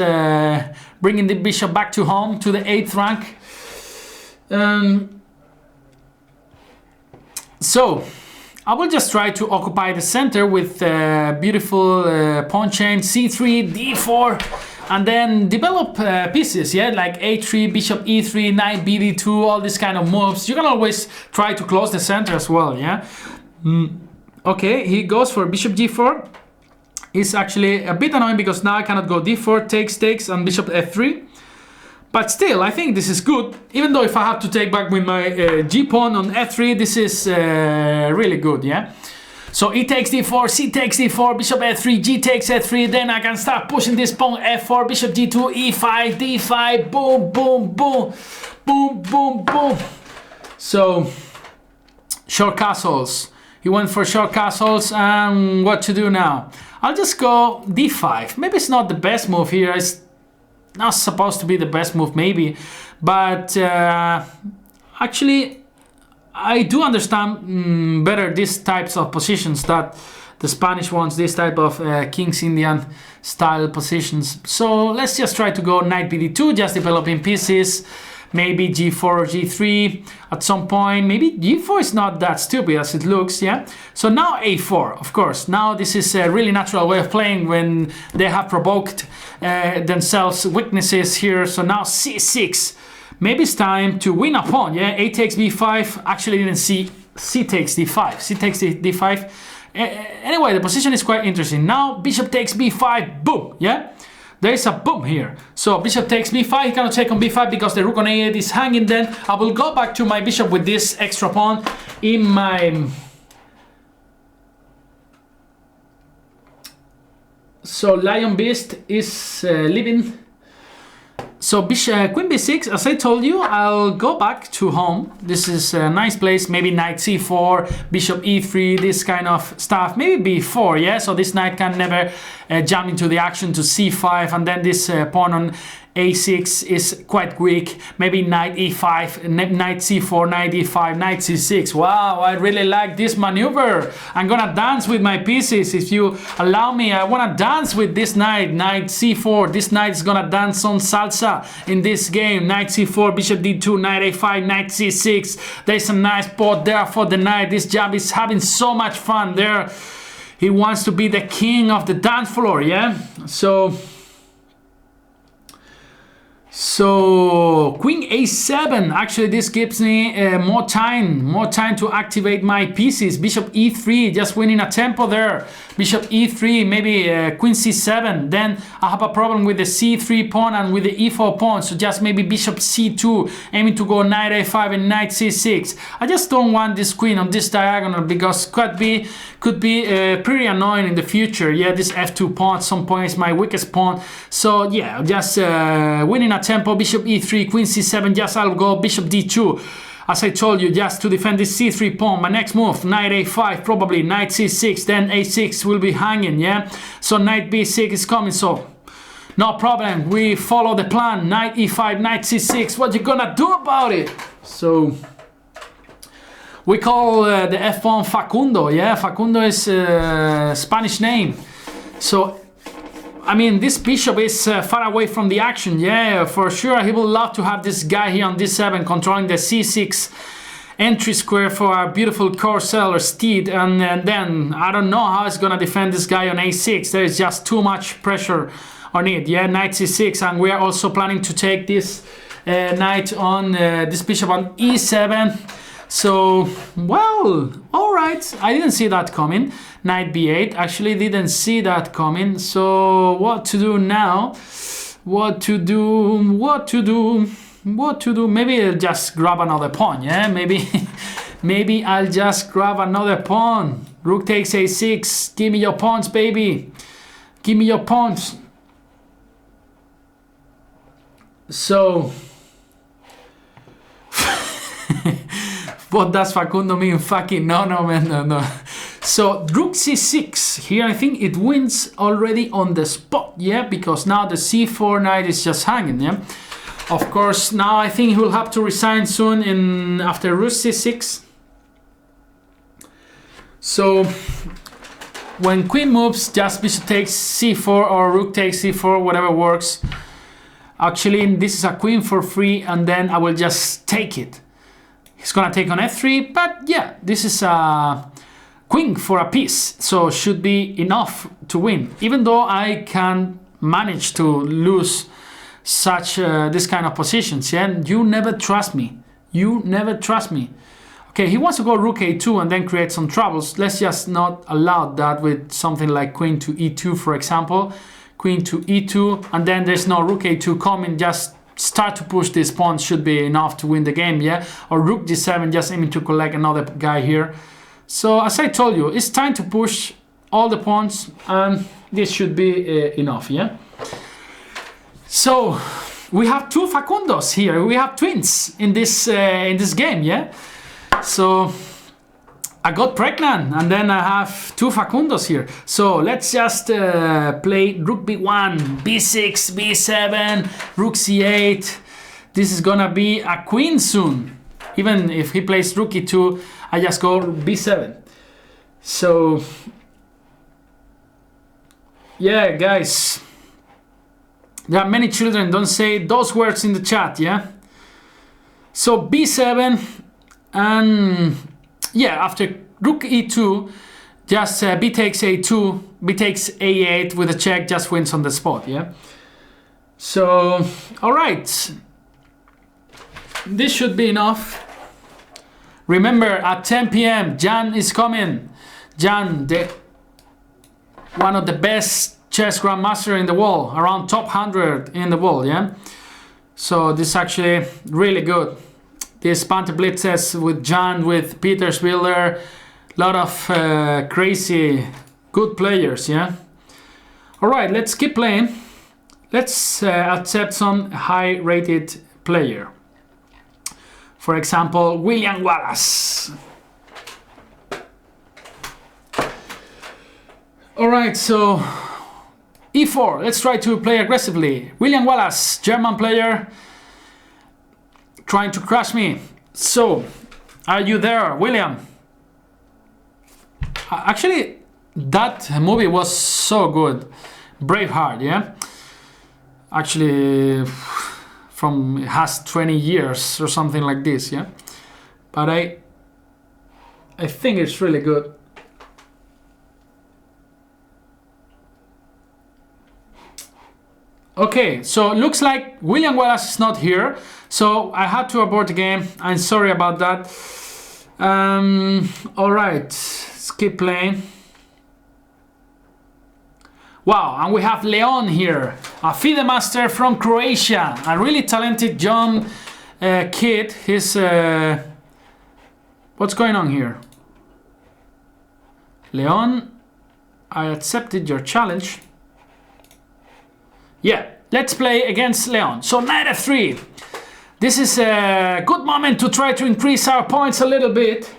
bringing the bishop back to home to the 8th rank. So I will just try to occupy the center with beautiful pawn chain c3, d4, and then develop pieces, yeah, like a3, bishop e3, knight bd2, all these kind of moves. You can always try to close the center as well, yeah. Okay, he goes for bishop g4. It's actually a bit annoying because now I cannot go d4, takes, and bishop f3. But still, I think this is good. Even though if I have to take back with my g-pawn on f3, this is really good, yeah? So e takes d4, c takes d4, bishop f3, g takes f3, then I can start pushing this pawn f4, bishop g2, e5, d5, boom, boom, boom, boom, boom, boom. So, short castles. He went for short castles, and what to do now? I'll just go d5. Maybe it's not the best move here. It's not supposed to be the best move, maybe. But actually, I do understand better these types of positions that the Spanish wants, this type of King's Indian style positions. So let's just try to go knight bd2, just developing pieces. Maybe g4 or g3 at some point. Maybe g4 is not that stupid as it looks, yeah? So now a4, of course. Now this is a really natural way of playing when they have provoked themselves weaknesses here. So now c6. Maybe it's time to win a pawn, yeah? A takes b5. Actually didn't see c takes d5. C takes d5. Anyway, the position is quite interesting. Now bishop takes b5. Boom, yeah? There is a boom here. So bishop takes b5, he cannot take on b5 because the rook on a8 is hanging. Then I will go back to my bishop with this extra pawn in my... So Lion Beast is leaving. So queen b6, as I told you, I'll go back to home. This is a nice place. Maybe knight c4, bishop e3, this kind of stuff. Maybe b4, yeah? So this knight can never jump into the action to c5, and then this pawn on a6 is quite weak. Maybe knight e5, knight c4, knight e5, knight c6. Wow, I really like this maneuver. I'm gonna dance with my pieces. If you allow me, I wanna dance with this knight, knight c4. This knight is gonna dance on salsa in this game. Knight c4, bishop d2, knight a5, knight c6. There's a nice pot there for the knight. This jab is having so much fun there. He wants to be the king of the dance floor, yeah? So queen a7, actually this gives me more time to activate my pieces. Bishop e3, just winning a tempo there. Bishop e3, maybe queen c7. Then I have a problem with the c3 pawn and with the e4 pawn, so just maybe bishop c2, aiming to go knight a5 and knight c6. I just don't want this queen on this diagonal because could be pretty annoying in the future. Yeah, this f2 pawn at some point is my weakest pawn. So yeah, just winning a tempo. Bishop e3, queen c7, just I'll go bishop d2. As I told you, just to defend this c3 pawn. My next move, knight a5, probably knight c6, then a6 will be hanging, yeah? So knight b6 is coming, so no problem. We follow the plan. Knight e5, knight c6. What you gonna do about it? So we call the f pawn Facundo, yeah? Facundo is a Spanish name. So I mean, this bishop is far away from the action, yeah, for sure. He will love to have this guy here on d7 controlling the c6 entry square for our beautiful corcel or steed, and then I don't know how he's gonna defend this guy on a6. There is just too much pressure on it, yeah, knight c6, and we are also planning to take this knight on this bishop on e7. So, well, all right, I didn't see that coming. Knight b8, actually didn't see that coming. So, what to do now? What to do? Maybe I'll just grab another pawn, yeah? Maybe I'll just grab another pawn. Rook takes a6. Give me your pawns, baby. Give me your pawns. So... What does Facundo mean? Fucking no, man, no. So rook c6 here, I think it wins already on the spot, yeah, because now the c4 knight is just hanging, yeah. Of course, now I think he will have to resign soon after rook c6. So when queen moves, just bishop takes c4 or rook takes c4, whatever works. Actually, this is a queen for free, and then I will just take it. He's gonna take on f3, but yeah, this is a queen for a piece, so should be enough to win, even though I can manage to lose such this kind of positions. Yeah, you never trust me. You never trust me. Okay, he wants to go rook a2 and then create some troubles. Let's just not allow that with something like queen to e2, for example. Queen to e2, and then there's no rook a2 coming. Just start to push this pawn should be enough to win the game, yeah? Or rook g7, just aiming to collect another guy here. So as I told you, it's time to push all the pawns, and this should be enough, yeah? So we have two Facundos here. We have twins in this game, yeah? So I got pregnant, and then I have two Facundos here. So let's just play rook b1, b6, b7, rook c8. This is gonna be a queen soon. Even if he plays rook e2, I just go b7. So yeah, guys, there are many children. Don't say those words in the chat, yeah? So b7, and yeah, after rook e2, just b takes a2, b takes a8 with a check, just wins on the spot, yeah? So, all right. This should be enough. Remember, at 10 p.m., Jan is coming. Jan, one of the best chess grandmaster in the world, around top 100 in the world, yeah? So this is actually really good. This Banter Blitzes with Jan, with Peter Spiller, a lot of crazy good players, yeah? All right, let's keep playing. Let's accept some high-rated player. For example, William Wallace. All right, so e4. Let's try to play aggressively. William Wallace, German player, trying to crush me. So, are you there, William? Actually, that movie was so good. Braveheart, yeah? Actually, it has 20 years or something like this, yeah? But I think it's really good. Okay, so it looks like William Wallace is not here, so I had to abort the game. I'm sorry about that. All right, let's keep playing. Wow, and we have Leon here, a FIDE master from Croatia, a really talented young kid. He's what's going on here? Leon, I accepted your challenge. Yeah, let's play against Leon. So knight f3. This is a good moment to try to increase our points a little bit.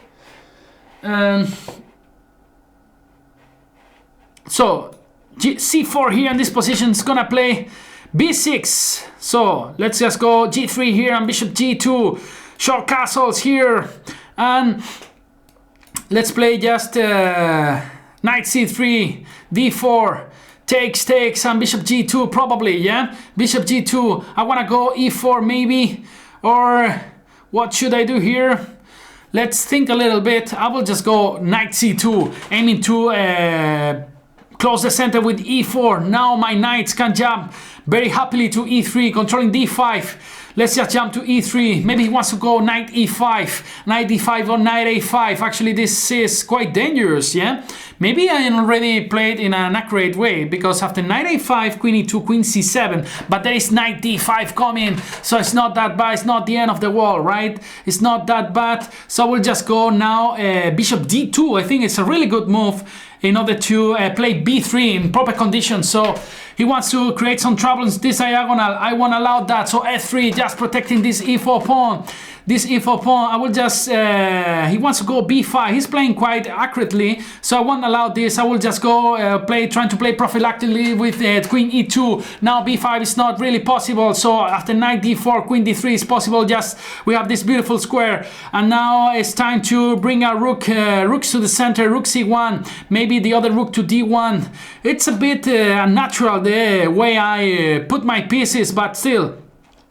So c4 here in this position is gonna play b6. So let's just go g3 here and bishop g2. Short castles here, and let's play just knight c3, d4. Takes, and bishop g2 probably, yeah? Bishop g2, I wanna go e4 maybe, or what should I do here? Let's think a little bit. I will just go knight c2, aiming to close the center with e4. Now my knights can jump very happily to e3, controlling d5. Let's just jump to e3. Maybe he wants to go knight e5, knight d5 or knight a5. Actually, this is quite dangerous, yeah? Maybe I already played in an accurate way, because after knight a5, queen e2, queen c7, but there is knight d5 coming, so it's not that bad. It's not the end of the world, right? It's not that bad. So we'll just go now bishop d2. I think it's a really good move in order to play b3 in proper conditions. So he wants to create some trouble in this diagonal. I won't allow that. So f3, just protecting this e4 pawn. This e4 pawn, I will just, he wants to go b5. He's playing quite accurately, so I won't allow this. I will just go trying to play prophylactically with queen e2. Now b5 is not really possible, so after knight d4, queen d3 is possible. Just, we have this beautiful square, and now it's time to bring our rooks to the center. Rook c1, maybe the other rook to d1. It's a bit unnatural the way I put my pieces, but still,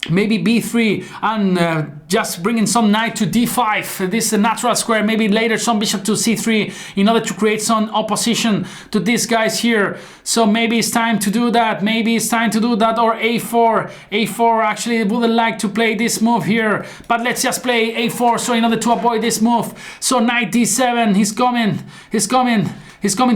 maybe b3 and just bringing some knight to d5. This is a natural square. Maybe later some bishop to c3 in order to create some opposition to these guys here. So maybe it's time to do that. Maybe it's time to do that, or a4. a4 actually wouldn't like to play this move here, but let's just play a4. So in order to avoid this move, so knight d7. He's coming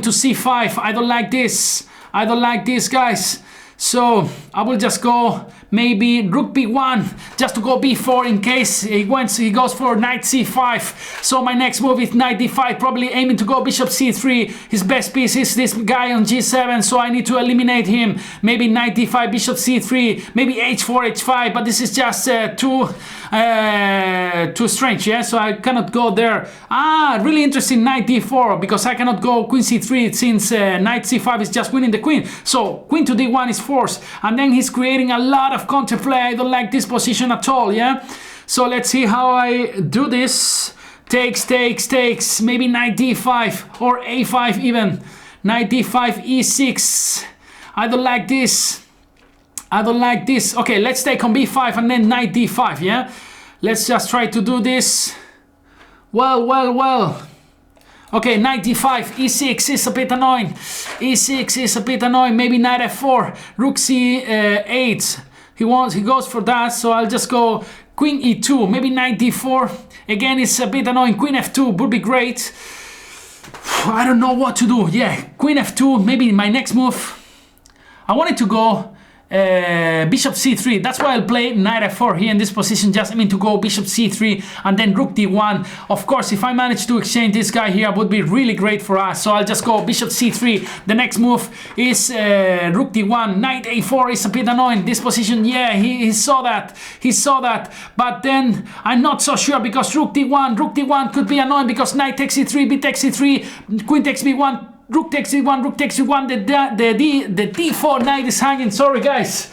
to c5. I don't like this. I don't like this, guys. So I will just go maybe rook b1 just to go b4 in case he goes for knight c5. So my next move is knight d5, probably aiming to go bishop c3. His best piece is this guy on g7, so I need to eliminate him. Maybe knight d5, bishop c3, maybe h4, h5, but this is just too strange, yeah, so I cannot go there. Really interesting, knight d4, because I cannot go queen c3 since knight c5 is just winning the queen. So queen to d1 is forced, and then he's creating a lot of counterplay. I don't like this position at all, yeah. So let's see how I do this. Takes, maybe knight d5 or a5 even. Knight d5, e6. I don't like this. I don't like this. Okay, let's take on b5 and then knight d5, yeah? Let's just try to do this. Well. Okay, knight d5, e6 is a bit annoying. e6 is a bit annoying. Maybe knight f4, rook c8. He goes for that, so I'll just go queen e2, maybe knight d4. Again, it's a bit annoying. Queen f2 would be great. I don't know what to do. Yeah, queen f2, maybe my next move. I wanted to go bishop c3. That's why I'll play knight f4 here in this position, just aiming to go bishop c3 and then rook d1. Of course, if I manage to exchange this guy here, it would be really great for us. So I'll just go bishop c3. The next move is rook d1. Knight a4 is a bit annoying. This position, yeah, he saw that. He saw that. But then I'm not so sure, because rook d1 could be annoying, because knight takes e3, b takes e3, queen takes b1. Rook takes e1, rook takes e1, the d4 knight is hanging. Sorry guys.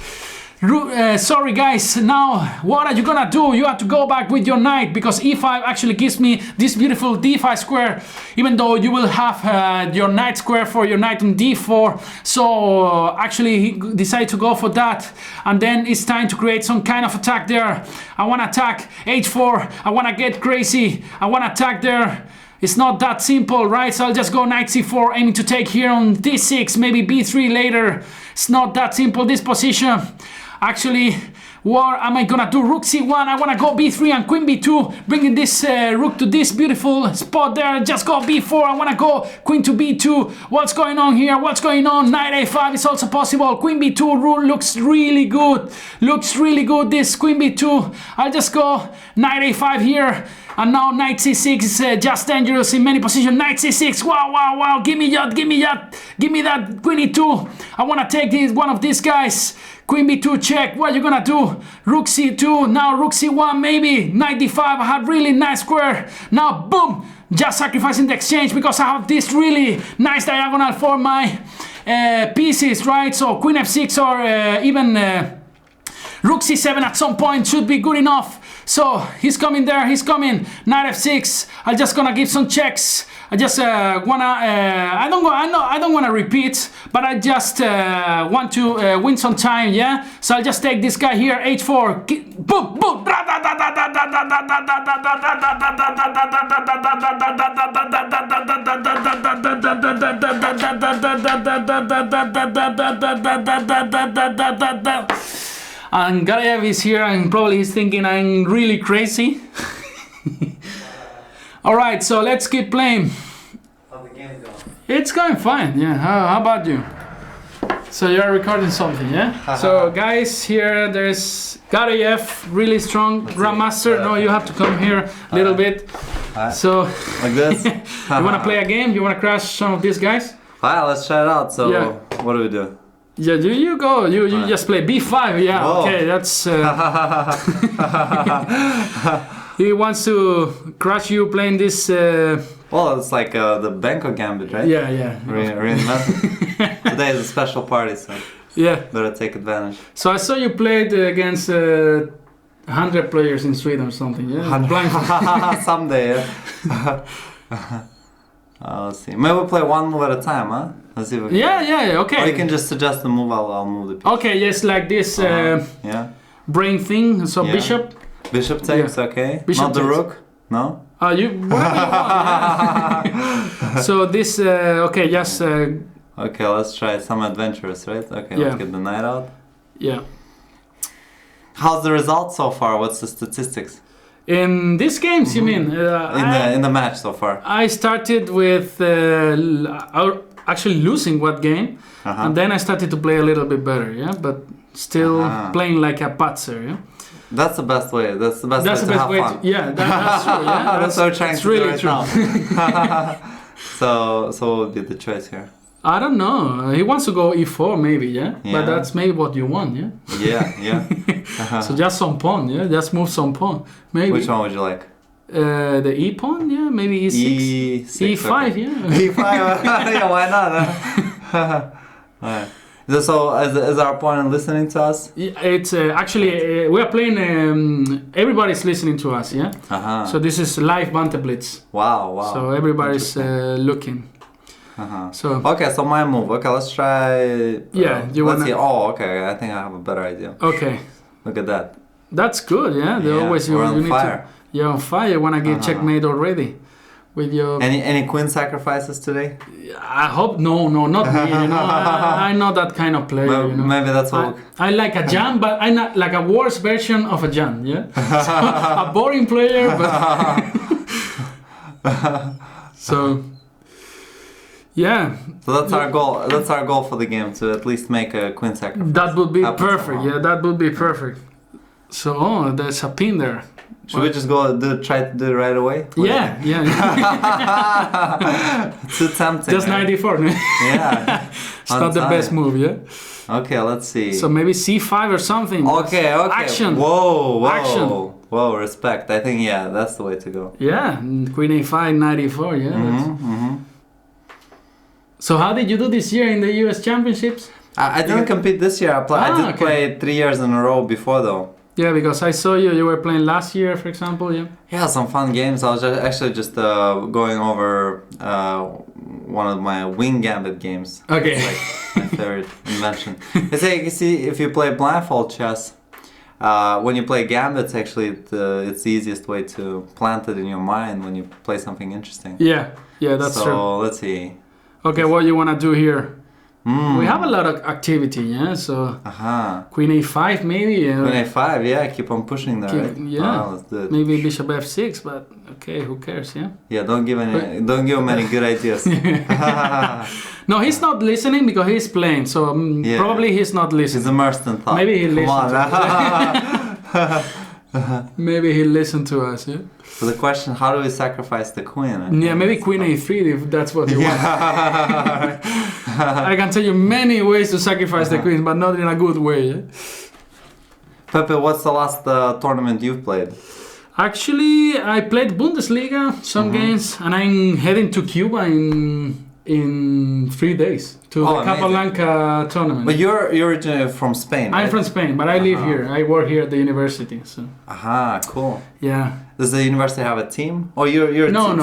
Sorry guys, now what are you gonna do? You have to go back with your knight, because e5 actually gives me this beautiful d5 square, even though you will have your knight square for your knight on d4. So actually he decided to go for that, and then it's time to create some kind of attack there. I want to attack h4, I want to get crazy, I want to attack there. It's not that simple, right? So I'll just go knight c4, aiming to take here on d6, maybe b3 later. It's not that simple, this position. Actually, what am I gonna do? Rook c1, I wanna go b3 and queen b2, bringing this rook to this beautiful spot there. Just go b4, I wanna go queen to b2. What's going on here? What's going on? Knight a5 is also possible. Queen b2 rule looks really good. Looks really good, this queen b2. I'll just go knight a5 here. And now knight c6 is just dangerous in many positions. Knight c6, wow, give me that queen e2. I want to take this one of these guys. Queen b2 check, what are you gonna do? Rook c2, now rook c1 maybe. Knight d5, I have really nice square. Now boom, just sacrificing the exchange, because I have this really nice diagonal for my pieces, right? So queen f6 or even rook c7 at some point should be good enough. So he's coming there, he's coming. Knight f6. I'm just gonna give some checks. I just wanna. I don't wanna repeat, but I just want to win some time. Yeah. So I'll just take this guy here. h4. Boom, boom. And Gariev is here, and probably he's thinking I'm really crazy. Alright, so let's keep playing. How's the game going? It's going fine, yeah. How about you? So you're recording something, yeah? So guys, here there's Gariev, really strong Grandmaster. No, you have to come here a little bit. So, like this? You wanna play a game? You wanna crash some of these guys? Alright, let's try it out. So, yeah. What do we do? Yeah, you go. You just play b5. Yeah, whoa. Okay, that's. He wants to crush you playing this. Well, it's like the Bangkok Gambit, right? Yeah. Reinvented. Today is a special party, so yeah, better take advantage. So I saw you played against 100 players in Sweden or something. Yeah, someday. Yeah. Let's see. Maybe we'll play one move at a time, huh? Let's see. Yeah. Okay. Or you can just suggest the move. I'll move the piece. Okay. Yes, like this. Yeah. brain thing. So Yeah. bishop. Bishop takes, okay. Bishop Not the takes. rook? No? You whatever you want. Yeah. So this okay, just Okay, let's try some adventurous, right? Okay, Yeah. let's get the knight out. yeah. How's the result so far? What's the statistics? In these games, you mean? In the match so far? I started with actually losing what game, Uh-huh. and then I started to play a little bit better. Yeah, but still playing like a patzer. Yeah. That's the best way. That's the best That's way the to best have way. fun. That's true. Yeah, That's what we're trying it's to really do right true. now. So what would be the choice here? I don't know. He wants to go e4 maybe, yeah? Yeah. But that's maybe what you want, yeah? Yeah. So just some pawn, yeah? Just move some pawn. Maybe. Which one would you like? The e pawn, yeah? Maybe e6. E6. E5, okay. yeah. E5. Yeah, why not? Alright. So is our opponent listening to us? Yeah, it's actually we are playing. Everybody's listening to us, yeah. Uh-huh. So this is live Banter Blitz. Wow. So everybody's looking. Uh-huh. So Okay, so my move. Okay, let's try. Yeah, you let's wanna- see. Oh, okay. I think I have a better idea. okay, Look at that. that's good, yeah. They Yeah, always we're on need fire. to. You're on fire. You wanna get checkmate already with your. Any queen sacrifices today? I hope no, not me. You know, I'm not that kind of player. You know, Maybe that's all. I like a jam, but I'm not like a worse version of a jam. Yeah, so, a boring player, but so yeah, So that's our goal. That's our goal for the game, to at least make a queen sacrifice. that would be Happens perfect. somehow. Yeah, that would be perfect. So there's a pin there. Should we just go try to do it right away? Yeah. Too tempting. Just right? 94. It's Yeah. not the best move. Yeah. Okay, let's see. So maybe c5 or something. Okay. Action. Whoa. Action. Whoa. Respect. I think that's the way to go. Yeah, Queen A5, 94. Yeah. that's- So how did you do this year in the U.S. Championships? I didn't compete this year. I did okay. play 3 years in a row before though. Yeah, because I saw you were playing last year, for example. Yeah. Yeah, some fun games. I was actually just going over one of my wing gambit games. Okay. It's like my favorite invention. It's like, you see, if you play blindfold chess, when you play gambits, actually, it's the easiest way to plant it in your mind when you play something interesting. Yeah, that's so, true. let's see. Okay, what you wanna do here? We have a lot of activity, yeah. So Queen A5 maybe. Queen A5, yeah, keep on pushing there, right? Yeah. Wow, let's do it. Maybe Bishop F6, but okay, who cares? Yeah. Yeah, don't give him any good ideas. No, he's not listening because he's playing. So Yeah. probably he's not listening. He's immersed in thought. Maybe he Come listens. on. Maybe he listened to us. Yeah. So the question, how do we sacrifice the queen? Yeah, maybe Queen A3 if that's what you want. I can tell you many ways to sacrifice the queen, but not in a good way. Yeah? Pepe, what's the last tournament you've played? Actually, I played Bundesliga some games, and I'm heading to Cuba in 3 days to the amazing. Capablanca tournament. But you're originally from Spain, right? I'm from Spain, but I live here. I work here at the university. So Aha, cool. yeah, Does the university have a team? Or you're a No.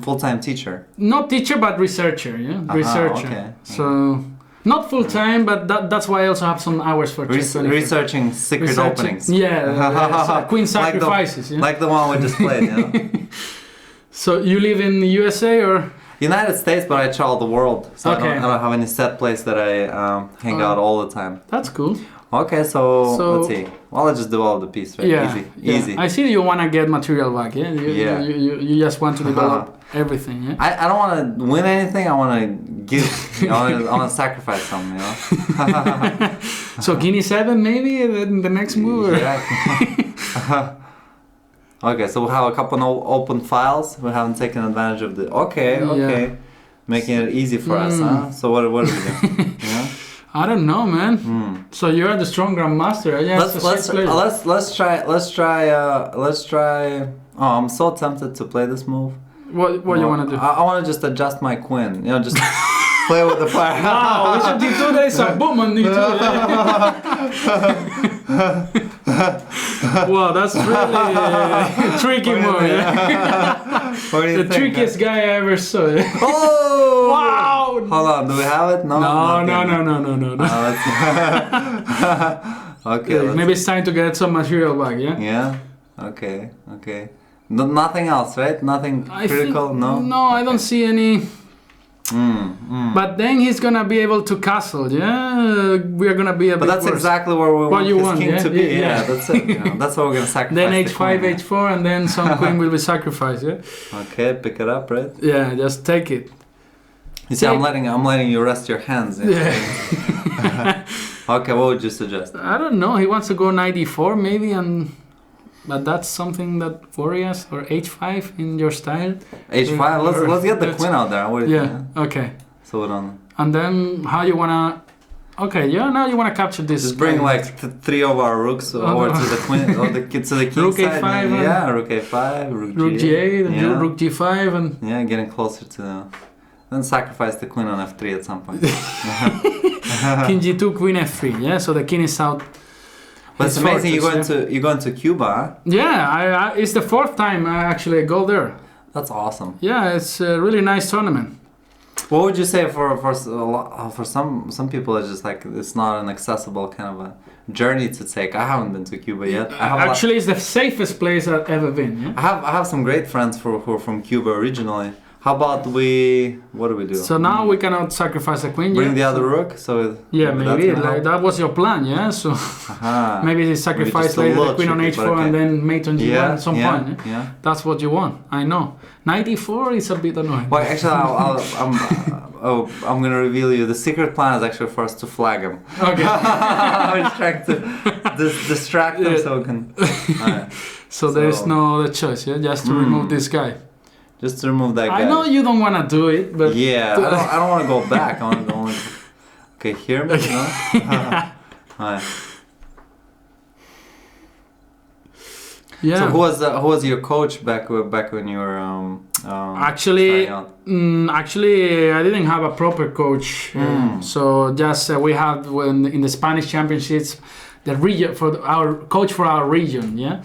full-time teacher? not teacher but researcher. Yeah, researcher. okay. So not full time, but that's why I also have some hours for Researching secret openings. Yeah, queen sacrifices. Like the one we just played, you know? So you live in the USA or? United States, but I travel the world. So Okay. I don't have any set place that I hang out all the time. That's cool. Okay, so let's see. Well, let's just develop the piece, right? Yeah, Easy. I see you want to get material back. Yeah, you just want to develop everything. Yeah. I don't want to win anything. I want to give. I want to sacrifice something. You know. So Guinea 7 maybe the next move. Or? Yeah. Okay, so we have a couple of open files. We haven't taken advantage of the. Okay. Yeah. Making it easy for us, huh? So what do we do? Yeah. I don't know, man. So you're the strong grandmaster. Yeah, Let's try. Oh, I'm so tempted to play this move. What you want to do? I want to just adjust my queen. You know, just play with the fire. Wow, we should do this. Boom on the Wow, that's really tricky move. Yeah? What do you The think? trickiest guy I ever saw. Oh! Wow! Hold on, do we have it? No. No. Let's Okay. Maybe it's time to get some material back, yeah? Yeah. Okay. Okay. Nothing else, right? Nothing critical. No. No, I don't see any. But then he's gonna be able to castle, yeah. We're gonna be a bit. But that's worse. exactly where we want his king to be. Yeah, that's it. That's what we're gonna sacrifice. Then the h5, queen. h4, and then some queen will be sacrificed, yeah. Okay, pick it up, right? Yeah, just take it. You see, I'm letting you rest your hands. Yeah. Okay, what would you suggest? I don't know. He wants to go knight e4 maybe, but that's something that worries us. Or h5 in your style. h5. Let's get the queen out there. What do you think? Okay. So we don't. And then how you wanna? Okay, yeah. Now you wanna capture this. Just bring like three of our rooks over to the queen or to the king rook side. a5. Yeah, rook a5, rook g8, and rook g5, and yeah, getting closer to. Then sacrifice the queen on f3 at some point. king g2, queen f3. Yeah, so the king is out. But it's amazing you're going to Cuba. Huh? Yeah, it's the fourth time I actually go there. That's awesome. Yeah, it's a really nice tournament. What would you say for some people? It's just like it's not an accessible kind of a journey to take. I haven't been to Cuba yet. Actually, it's the safest place I've ever been. Yeah? I have some great friends who are from Cuba originally. How about what do we do? So now we cannot sacrifice the queen. Bring the other rook. So yeah, maybe like, that was your plan. Yeah, so maybe sacrifice later the queen on h4 and then mate on g1 at some point. Yeah, that's what you want. I know. Knight e4 is a bit annoying. Well, actually, I'm gonna reveal you. The secret plan is actually for us to flag him. Okay. I'm just trying to distract him so we can. So there's no other choice. Yeah, just to remove this guy. Just to remove that guy. I know you don't want to do it, but yeah, I don't want to go back. I want to go. Okay, here. Okay. No? Right. Yeah. So who was your coach back when you were actually I didn't have a proper coach. So just we had in the Spanish championships the region for our coach for our region. Yeah.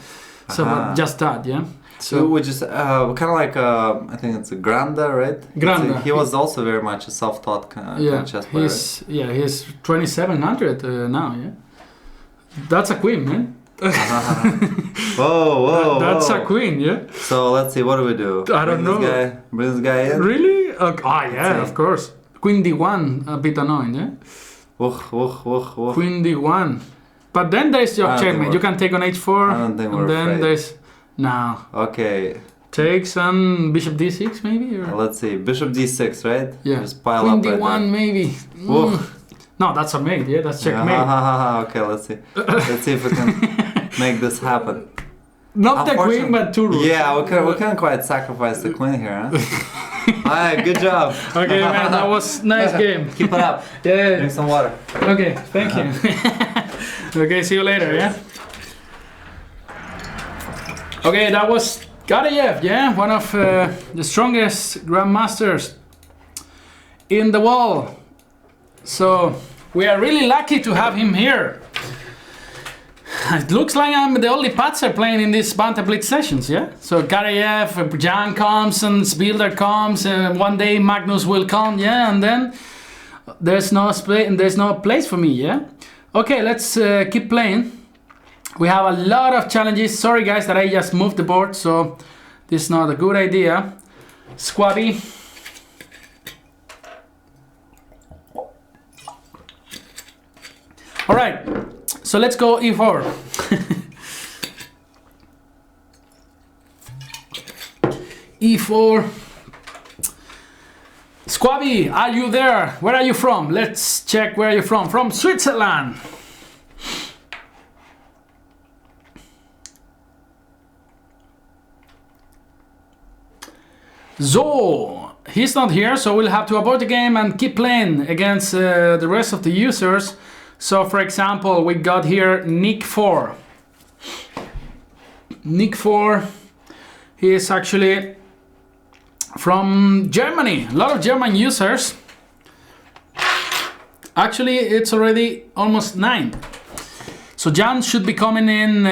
So just that. Yeah. So we just kind of like I think it's a Granda, right? Granda. He was also very much a self-taught kind of chess player. He's 2700 now. Yeah. That's a queen, man. Whoa! That's a queen, yeah. So let's see, what do we do? I don't know. Bring this guy in. Really? Okay. Yeah, of course. Queen d1, a bit annoying, yeah. Queen d1, but then there's your checkmate. You can take on h4. I don't think we're then afraid. There's Okay. Takes on bishop d6 maybe. Or? Let's see, bishop d6, right? Yeah. Just pile Queen up d1 right maybe. No, that's a mate. Yeah, that's checkmate. Okay, let's see. Let's see if we can make this happen. Not the queen, but two rooks. Yeah, we can't quite sacrifice the queen here, huh? Alright, good job. Okay, man, that was nice game. Keep it up. Yeah. Drink some water. Okay, thank you. Okay, see you later, yeah? Okay, that was Garayev, yeah? One of the strongest grandmasters in the world. So, we are really lucky to have him here. It looks like I'm the only patzer playing in these Banter Blitz sessions, yeah? So Garayev, Jan comes and Builder comes, and one day Magnus will come, yeah? And then there's no place for me, yeah? Okay, let's keep playing. We have a lot of challenges. Sorry guys that I just moved the board, so this is not a good idea. Squabby. All right. So let's go e4. e4. Squabby, are you there? Where are you from? Let's check where you're from. From Switzerland. So, he's not here, so we'll have to abort the game and keep playing against the rest of the users. So, for example, we got here Nick 4. Nick 4, he is actually from Germany. A lot of German users. Actually, it's already almost 9. So Jan should be coming in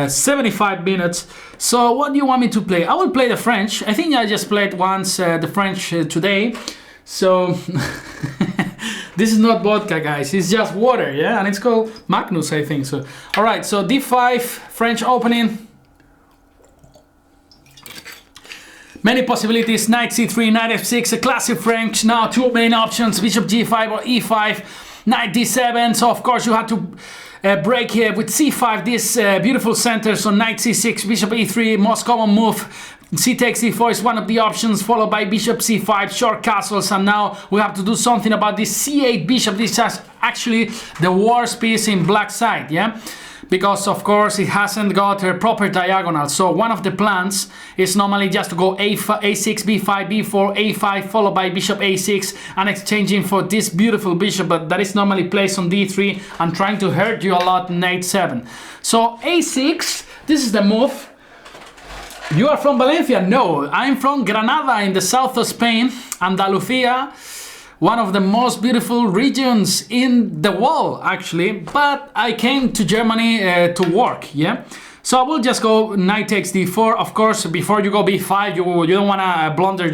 75 minutes. So what do you want me to play? I will play the French. I think I just played once the French today. So This is not vodka, guys. It's just water, yeah? And it's called Magnus, I think so. All right, so d5, French opening. Many possibilities, knight c3, knight f6, a classic French. Now two main options, bishop g5 or e5, knight d7. So of course you have to break here with c5, this beautiful center. So knight c6, bishop e3, most common move. C takes c4 is one of the options, followed by bishop c5, short castles, and now we have to do something about this c8 bishop. This is actually the worst piece in black side, yeah? Because of course it hasn't got a proper diagonal. So one of the plans is normally just to go a6, b5, b4, a5, followed by bishop a6, and exchanging for this beautiful bishop, but that is normally placed on d3 and trying to hurt you a lot in a7. So a6, this is the move. You are from Valencia? No, I'm from Granada in the south of Spain, Andalusia, one of the most beautiful regions in the world actually, but I came to Germany to work, yeah? So I will just go knight takes d4. Of course, before you go b5, you don't want to blunder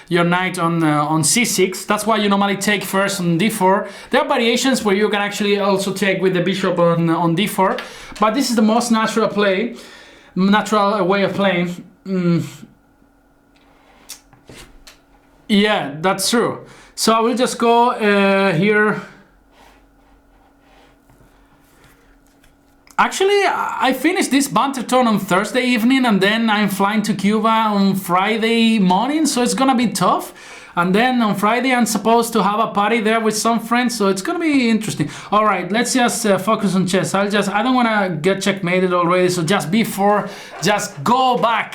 your knight on c6. That's why you normally take first on d4. There are variations where you can actually also take with the bishop on d4, but this is the most natural play. Natural way of playing. Yeah, that's true. So I will just go here. Actually, I finished this Banterthon on Thursday evening, and then I'm flying to Cuba on Friday morning, so it's gonna be tough. And then on Friday I'm supposed to have a party there with some friends, so it's gonna be interesting. All right, let's just focus on chess. I don't want to get checkmated already, so just b4, just go back.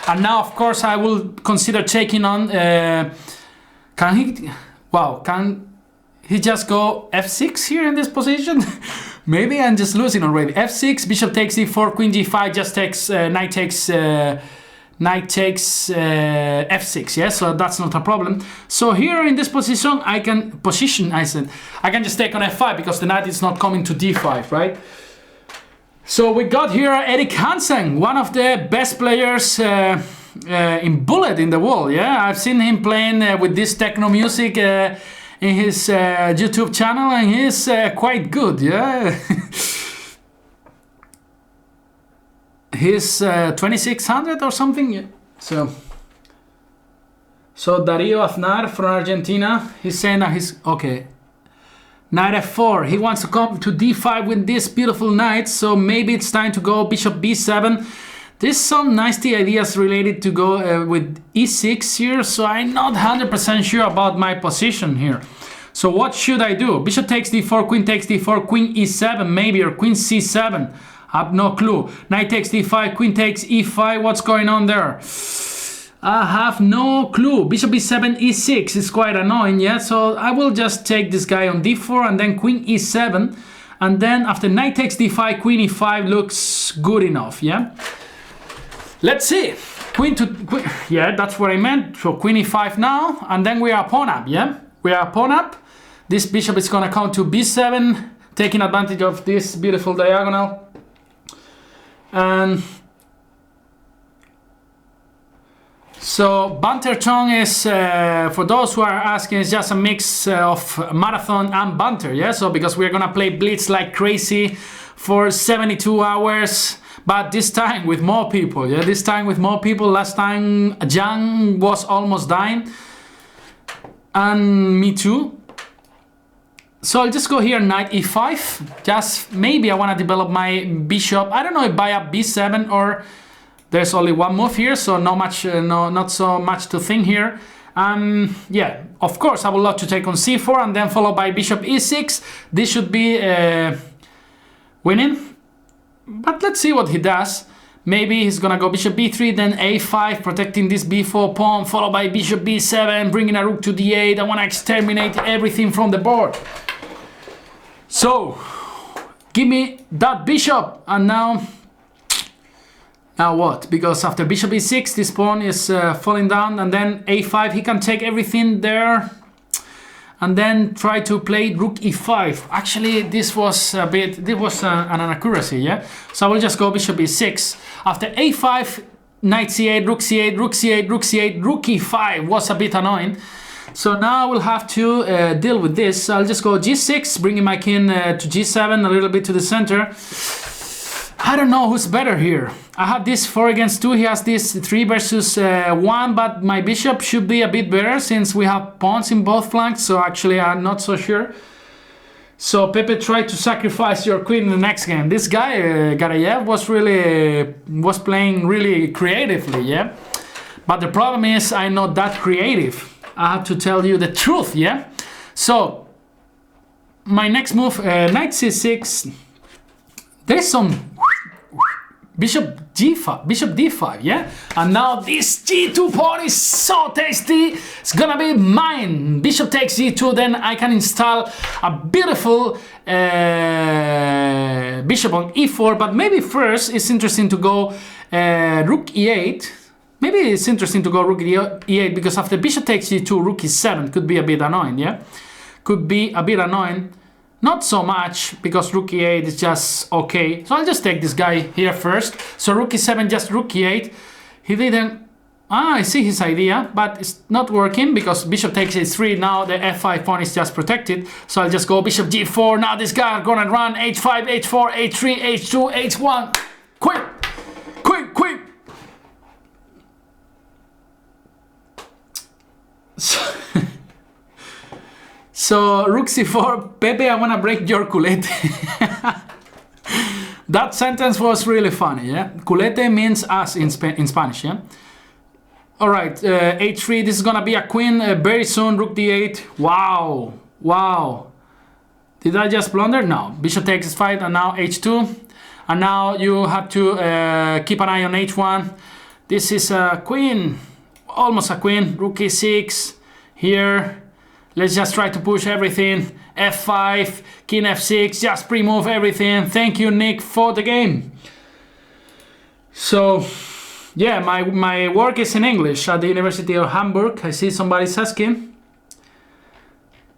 And now of course I will consider taking on can he just go f6 here in this position? Maybe I'm just losing already. f6, bishop takes e4, queen g5, just takes knight takes f6, yeah, so that's not a problem. So here in this position I can just take on f5 because the knight is not coming to d5, right? So we got here Erik Hansen, one of the best players in bullet in the world, yeah? I've seen him playing with this techno music in his YouTube channel, and he's quite good, yeah? He's 2600 or something, yeah. So Dario Aznar from Argentina, he's saying that he's okay. Knight f4, he wants to come to d5 with this beautiful knight, so maybe it's time to go bishop b7. There's some nasty ideas related to go with e6 here, so I'm not 100% sure about my position here. So what should I do? Bishop takes d4, queen takes d4, queen e7 maybe, or queen c7. I have no clue. Knight takes d5, queen takes e5. What's going on there? I have no clue. Bishop b7, e6 is quite annoying, yeah? So I will just take this guy on d4 and then queen e7. And then after knight takes d5, queen e5 looks good enough, yeah? Let's see. Queen to queen. Yeah, that's what I meant. So queen e5 now. And then we are pawn up, yeah? We are pawn up. This bishop is going to come to b7, taking advantage of this beautiful diagonal. And so Banterthon is, for those who are asking, it's just a mix of marathon and banter, yeah? So because we're gonna play Blitz like crazy for 72 hours, but this time with more people, yeah? This time with more people. Last time Jan was almost dying, and me too. So I'll just go here, knight e5. Just maybe I want to develop my bishop. I don't know if buy up b7 or there's only one move here, so not so much to think here. Yeah, of course I would love to take on c4 and then followed by bishop e6. This should be winning, but let's see what he does. Maybe he's gonna go bishop b3, then a5, protecting this b4 pawn, followed by bishop b7, bringing a rook to d8. I want to exterminate everything from the board. So, give me that bishop, and now what? Because after bishop e6, this pawn is falling down, and then a5, he can take everything there, and then try to play rook e5. Actually, this was an inaccuracy, yeah? So I will just go bishop e6. After a5, knight c8, rook c8, rook c8, rook c8, rook e5 was a bit annoying. So now we'll have to deal with this. So I'll just go g6, bringing my king to g7, a little bit to the center. I don't know who's better here. I have this 4 against 2. He has this 3 versus 1, but my bishop should be a bit better since we have pawns in both flanks. So actually, I'm not so sure. So Pepe tried to sacrifice your queen in the next game. This guy, Garayev, was playing really creatively, yeah. But the problem is I'm not that creative. I have to tell you the truth, yeah. So my next move, knight c6. There's some bishop g5, bishop d5, yeah? And now this g2 pawn is so tasty. It's gonna be mine. Bishop takes g2, then I can install a beautiful bishop on e4. But maybe first it's interesting to go rook e8. Maybe it's interesting to go rook e8 because after bishop takes g2, rook e7 could be a bit annoying, yeah? Could be a bit annoying. Not so much, because rook e8 is just okay. So I'll just take this guy here first. So rook e7, just rook e8. He didn't... I see his idea, but it's not working because bishop takes h3. Now the f5 pawn is just protected. So I'll just go bishop g4. Now this guy is gonna run h5, h4, h3, h2, h1. Quick! Quick, quick! So rook c4, Pepe, I wanna break your culete. That sentence was really funny, yeah? Culete means us in Spanish, yeah? Alright, h3, this is gonna be a queen very soon, rook d8. Wow, wow. Did I just blunder? No. Bishop takes h5 and now h2. And now you have to keep an eye on h1. This is a queen, almost a queen, rook e6, here. Let's just try to push everything. f5, king f6, just pre-move everything. Thank you, Nick, for the game. So, yeah, my work is in English at the University of Hamburg. I see somebody's asking.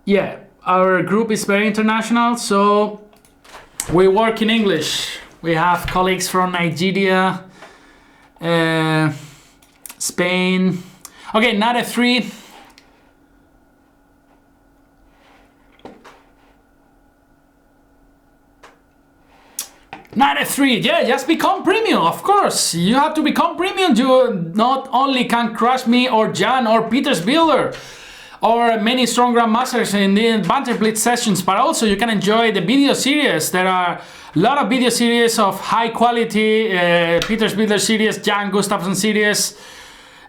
Yeah, our group is very international, so we work in English. We have colleagues from Nigeria, Spain. Okay, knight f3. Knight f3, yeah, just become premium, of course. You have to become premium. You not only can crush me or Jan or Peter's Builder or many strong grandmasters in the Banter Blitz sessions, but also you can enjoy the video series. There are a lot of video series of high quality, Peter's Builder series, Jan Gustafsson series.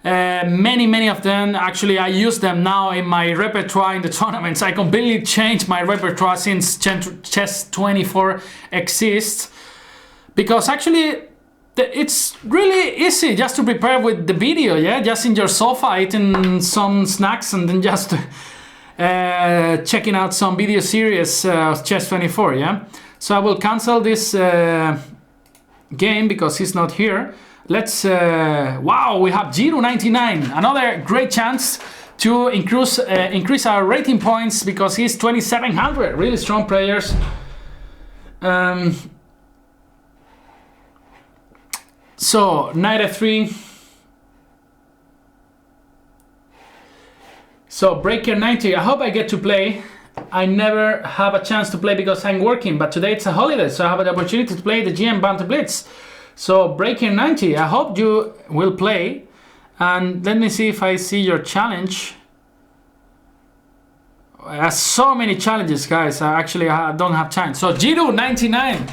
Many of them. Actually, I use them now in my repertoire in the tournaments. I completely changed my repertoire since Chess 24 exists. Because actually, it's really easy just to prepare with the video, yeah? Just in your sofa, eating some snacks and then just checking out some video series of Chess 24, yeah? So I will cancel this game because he's not here. Let's, wow, we have Giro 99, another great chance to increase our rating points because he's 2700, really strong players. So, knight f3. So, breaker 90. I hope I get to play. I never have a chance to play because I'm working, but today it's a holiday, so I have the opportunity to play the GM Banter Blitz. So, breaker 90. I hope you will play. And let me see if I see your challenge. So many challenges, guys. I don't have time. So, Giro 99.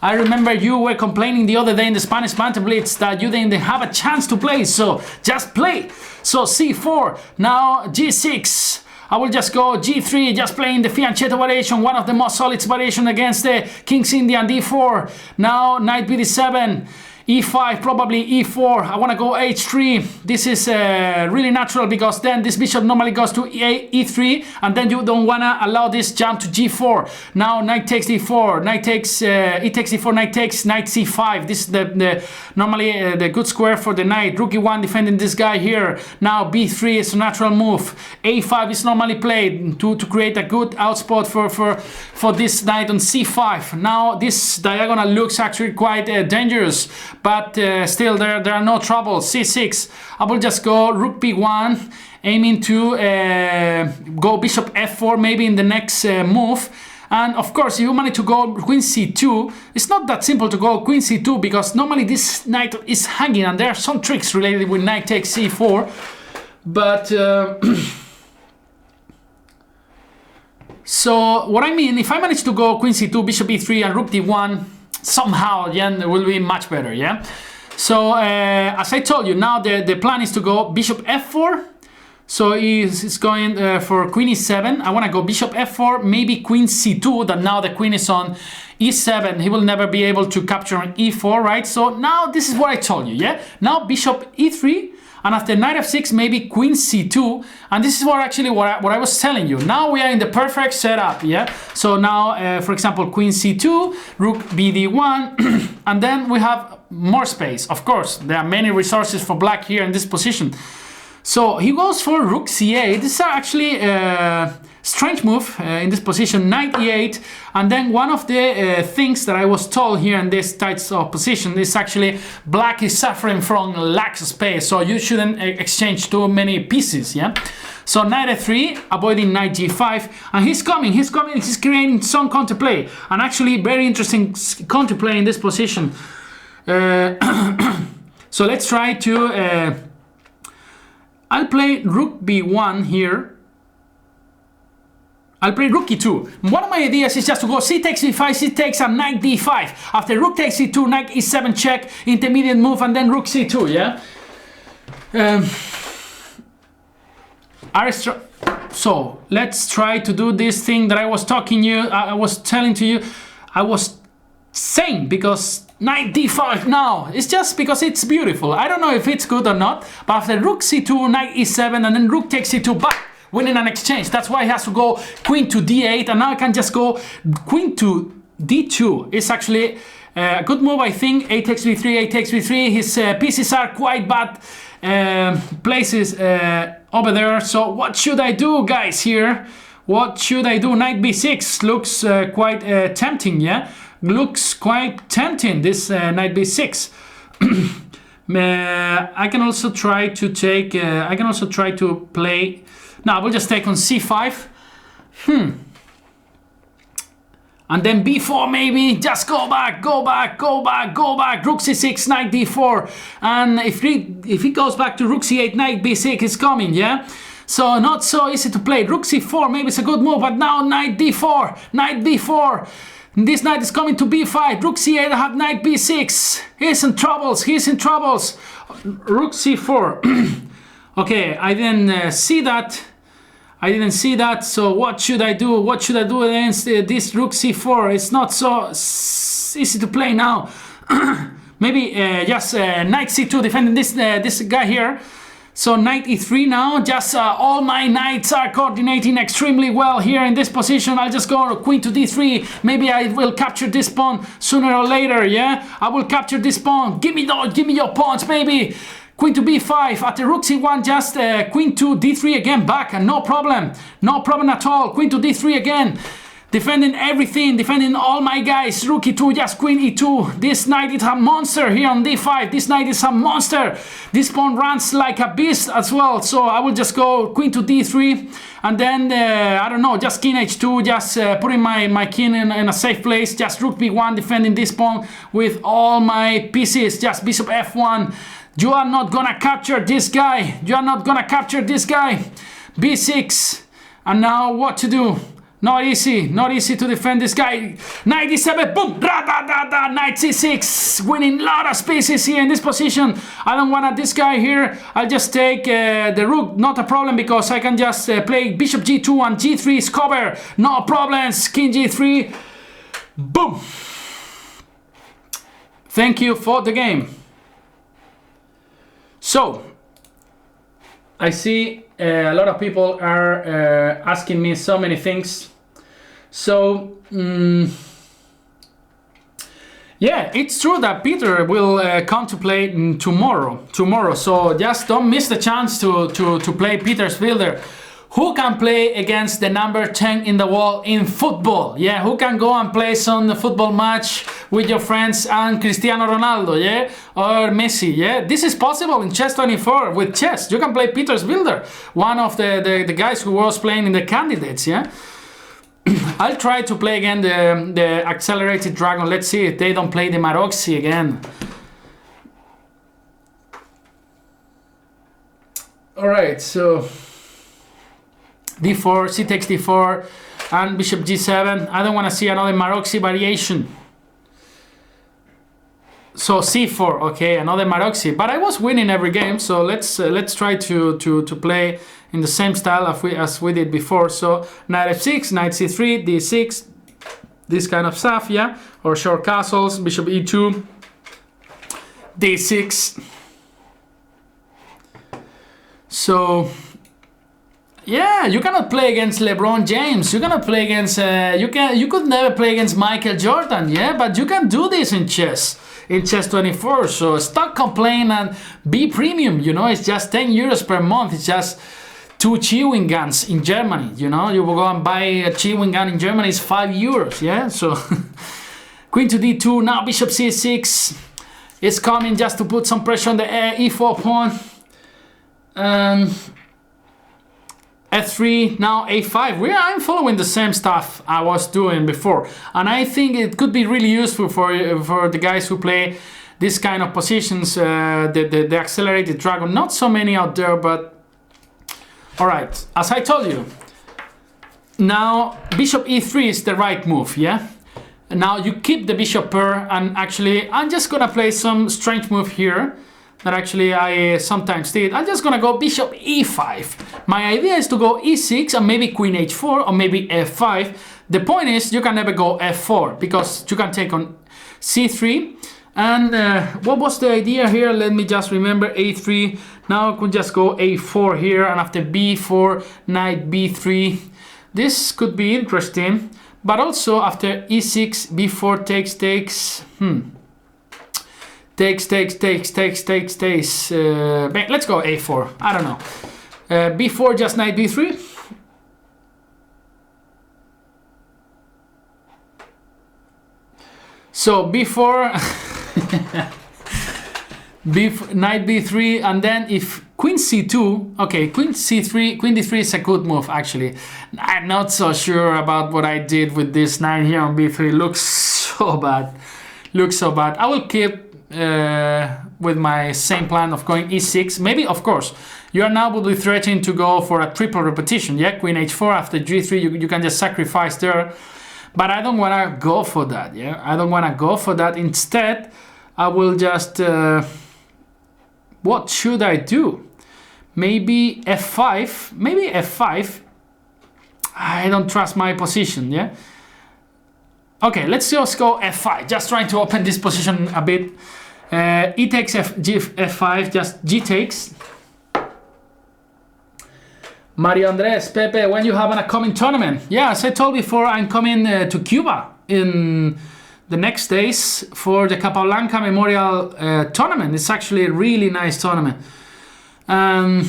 I remember you were complaining the other day in the Spanish Banter Blitz that you didn't have a chance to play, so just play. So c4, now g6. I will just go g3, just playing the fianchetto variation, one of the most solid variations against the King's Indian d4. Now knight bd7, e5, probably e4. I want to go h3. This is really natural because then this bishop normally goes to e3 and then you don't want to allow this jump to g4. Now knight takes d4, knight takes e takes d4, knight takes knight c5. This is the normally the good square for the knight. Rook e1 defending this guy here. Now b3 is a natural move. a5 is normally played to create a good outspot for this knight on c5. Now this diagonal looks actually quite dangerous. but still there are no troubles. C6, I will just go rook b1, aiming to go bishop f4 maybe in the next move. And of course, if you manage to go queen c2, it's not that simple to go queen c2 because normally this knight is hanging and there are some tricks related with knight takes c4. But so what I mean, if I manage to go queen c2, bishop e3 and rook d1, somehow it will be much better, yeah? So as I told you, now the plan is to go bishop f4. So he's going for queen e7. I want to go bishop f4, maybe queen c2, that now the queen is on e7. He will never be able to capture on e4, right? So now this is what I told you, yeah? Now bishop e3, and after knight f6, maybe queen c2. And this is what I was telling you. Now we are in the perfect setup, yeah? So now, for example, queen c2, rook bd1, and then we have more space. Of course, there are many resources for black here in this position. So he goes for rook c8. This is actually a strange move in this position, knight e8. And then one of the things that I was told here in this type of position is actually black is suffering from lack of space. So you shouldn't exchange too many pieces, yeah? So knight f3, avoiding knight g5. And he's creating some counterplay. And actually very interesting counterplay in this position. So let's try to... I'll play rook b1 here. I'll play rook e2. One of my ideas is just to go c takes b5, c takes a knight d5. After rook takes e2, knight e7 check, intermediate move, and then rook c2, yeah? So let's try to do this thing that I was telling to you. I was saying, because knight d5 now, it's just because it's beautiful. I don't know if it's good or not, but after rook c2, knight e7, and then rook takes c2 back, winning an exchange. That's why he has to go queen to d8, and now I can just go queen to d2. It's actually a good move, I think. A takes b3, a takes b3. His pieces are quite bad places over there. So what should I do, guys, here? What should I do? Knight b6 looks quite tempting, yeah? Looks quite tempting, this knight b6. I can also try to take. I can also try to play. No, I will just take on c5. And then b4 maybe. Just go back, go back, go back, go back. Rook c6, knight d4. And if he goes back to rook c8, knight b6 is coming, yeah. So not so easy to play. Rook c4 maybe it's a good move, but now knight d4, knight b4. This knight is coming to b5, rook c8, I have knight b6. He's in troubles, he's in troubles. Rook c4. Okay, I didn't see that. I didn't see that, so what should I do? What should I do against this rook c4? It's not so easy to play now. Maybe just knight c2 defending this guy here. So knight e3 now, just all my knights are coordinating extremely well here in this position. I'll just go queen to d3. Maybe I will capture this pawn sooner or later, yeah? I will capture this pawn. Give me your pawns, baby. Queen to b5. After rook c1, just queen to d3 again back, and no problem. No problem at all. Queen to d3 again. Defending everything, defending all my guys. Rook e2, just queen e2. This knight is a monster here on d5. This knight is a monster. This pawn runs like a beast as well. So I will just go queen to d3. And then, I don't know, just king h2. Just putting my king in a safe place. Just rook b1, defending this pawn with all my pieces. Just bishop f1. You are not gonna capture this guy. You are not gonna capture this guy. b6. And now what to do? Not easy to defend this guy. Knight e7, boom, knight c6, winning a lot of spaces here in this position. I don't want this guy here. I'll just take the rook, not a problem, because I can just play bishop g2 and g3 is cover. No problems, king g3, boom. Thank you for the game. So, I see a lot of people are asking me so many things. So, yeah, it's true that Peter will come to play tomorrow. So just don't miss the chance to play Peter's Builder. Who can play against the number 10 in the world in football? Yeah, who can go and play some football match with your friends and Cristiano Ronaldo, yeah? Or Messi, yeah? This is possible in Chess 24 with chess. You can play Peter's Builder, one of the guys who was playing in the candidates, yeah? I'll try to play again the Accelerated Dragon. Let's see if they don't play the Maroxy again. Alright, so d4, c takes d4, and bishop g7. I don't want to see another Maroxy variation. So c4, okay, another Maroxy. But I was winning every game, so let's try to play in the same style as we did before. So knight f6, knight c3, d6, this kind of stuff, yeah, or short castles, bishop e2, d6. So yeah, you cannot play against LeBron James. You cannot play against you could never play against Michael Jordan, yeah, but you can do this in chess 24. So stop complaining and be premium, you know. It's just 10 euros per month. It's just 2 chewing guns in Germany, you know. You will go and buy a chewing gun in Germany, it's 5 euros, yeah. So queen to d2, now bishop c6 is coming just to put some pressure on the e4 pawn. F3, now a5. I'm following the same stuff I was doing before, and I think it could be really useful for the guys who play this kind of positions, the Accelerated Dragon. Not so many out there, but all right. As I told you, now bishop e3 is the right move, yeah. Now you keep the bishop pair, and actually I'm just gonna play some strange move here that actually I sometimes did. I'm just gonna go bishop e5. My idea is to go e6 and maybe queen h4 or maybe f5. The point is you can never go f4 because you can take on c3. And what was the idea here? Let me just remember, a3. Now I could just go a4 here, and after b4, knight b3. This could be interesting, but also after e6, b4 takes. Takes. Let's go a4. I don't know. b4, just knight b3. So b4, knight b3, and then if queen c2, okay, queen c3, queen d3 is a good move actually. I'm not so sure about what I did with this knight here on b3. Looks so bad. I will keep with my same plan of going e6. Maybe, of course, you are now will be threatening to go for a triple repetition. Yeah, queen h4 after g3, you can just sacrifice there. But I don't want to go for that. Yeah, I don't want to go for that. Instead, I will just. What should I do? Maybe f5. Maybe f5. I don't trust my position. Yeah. Okay, let's just go f5. Just trying to open this position a bit. E takes f5, just g takes. Mario Andres, Pepe, when you have an upcoming tournament? Yeah, as I told before, I'm coming to Cuba in the next days for the Capablanca Memorial tournament. It's actually a really nice tournament. I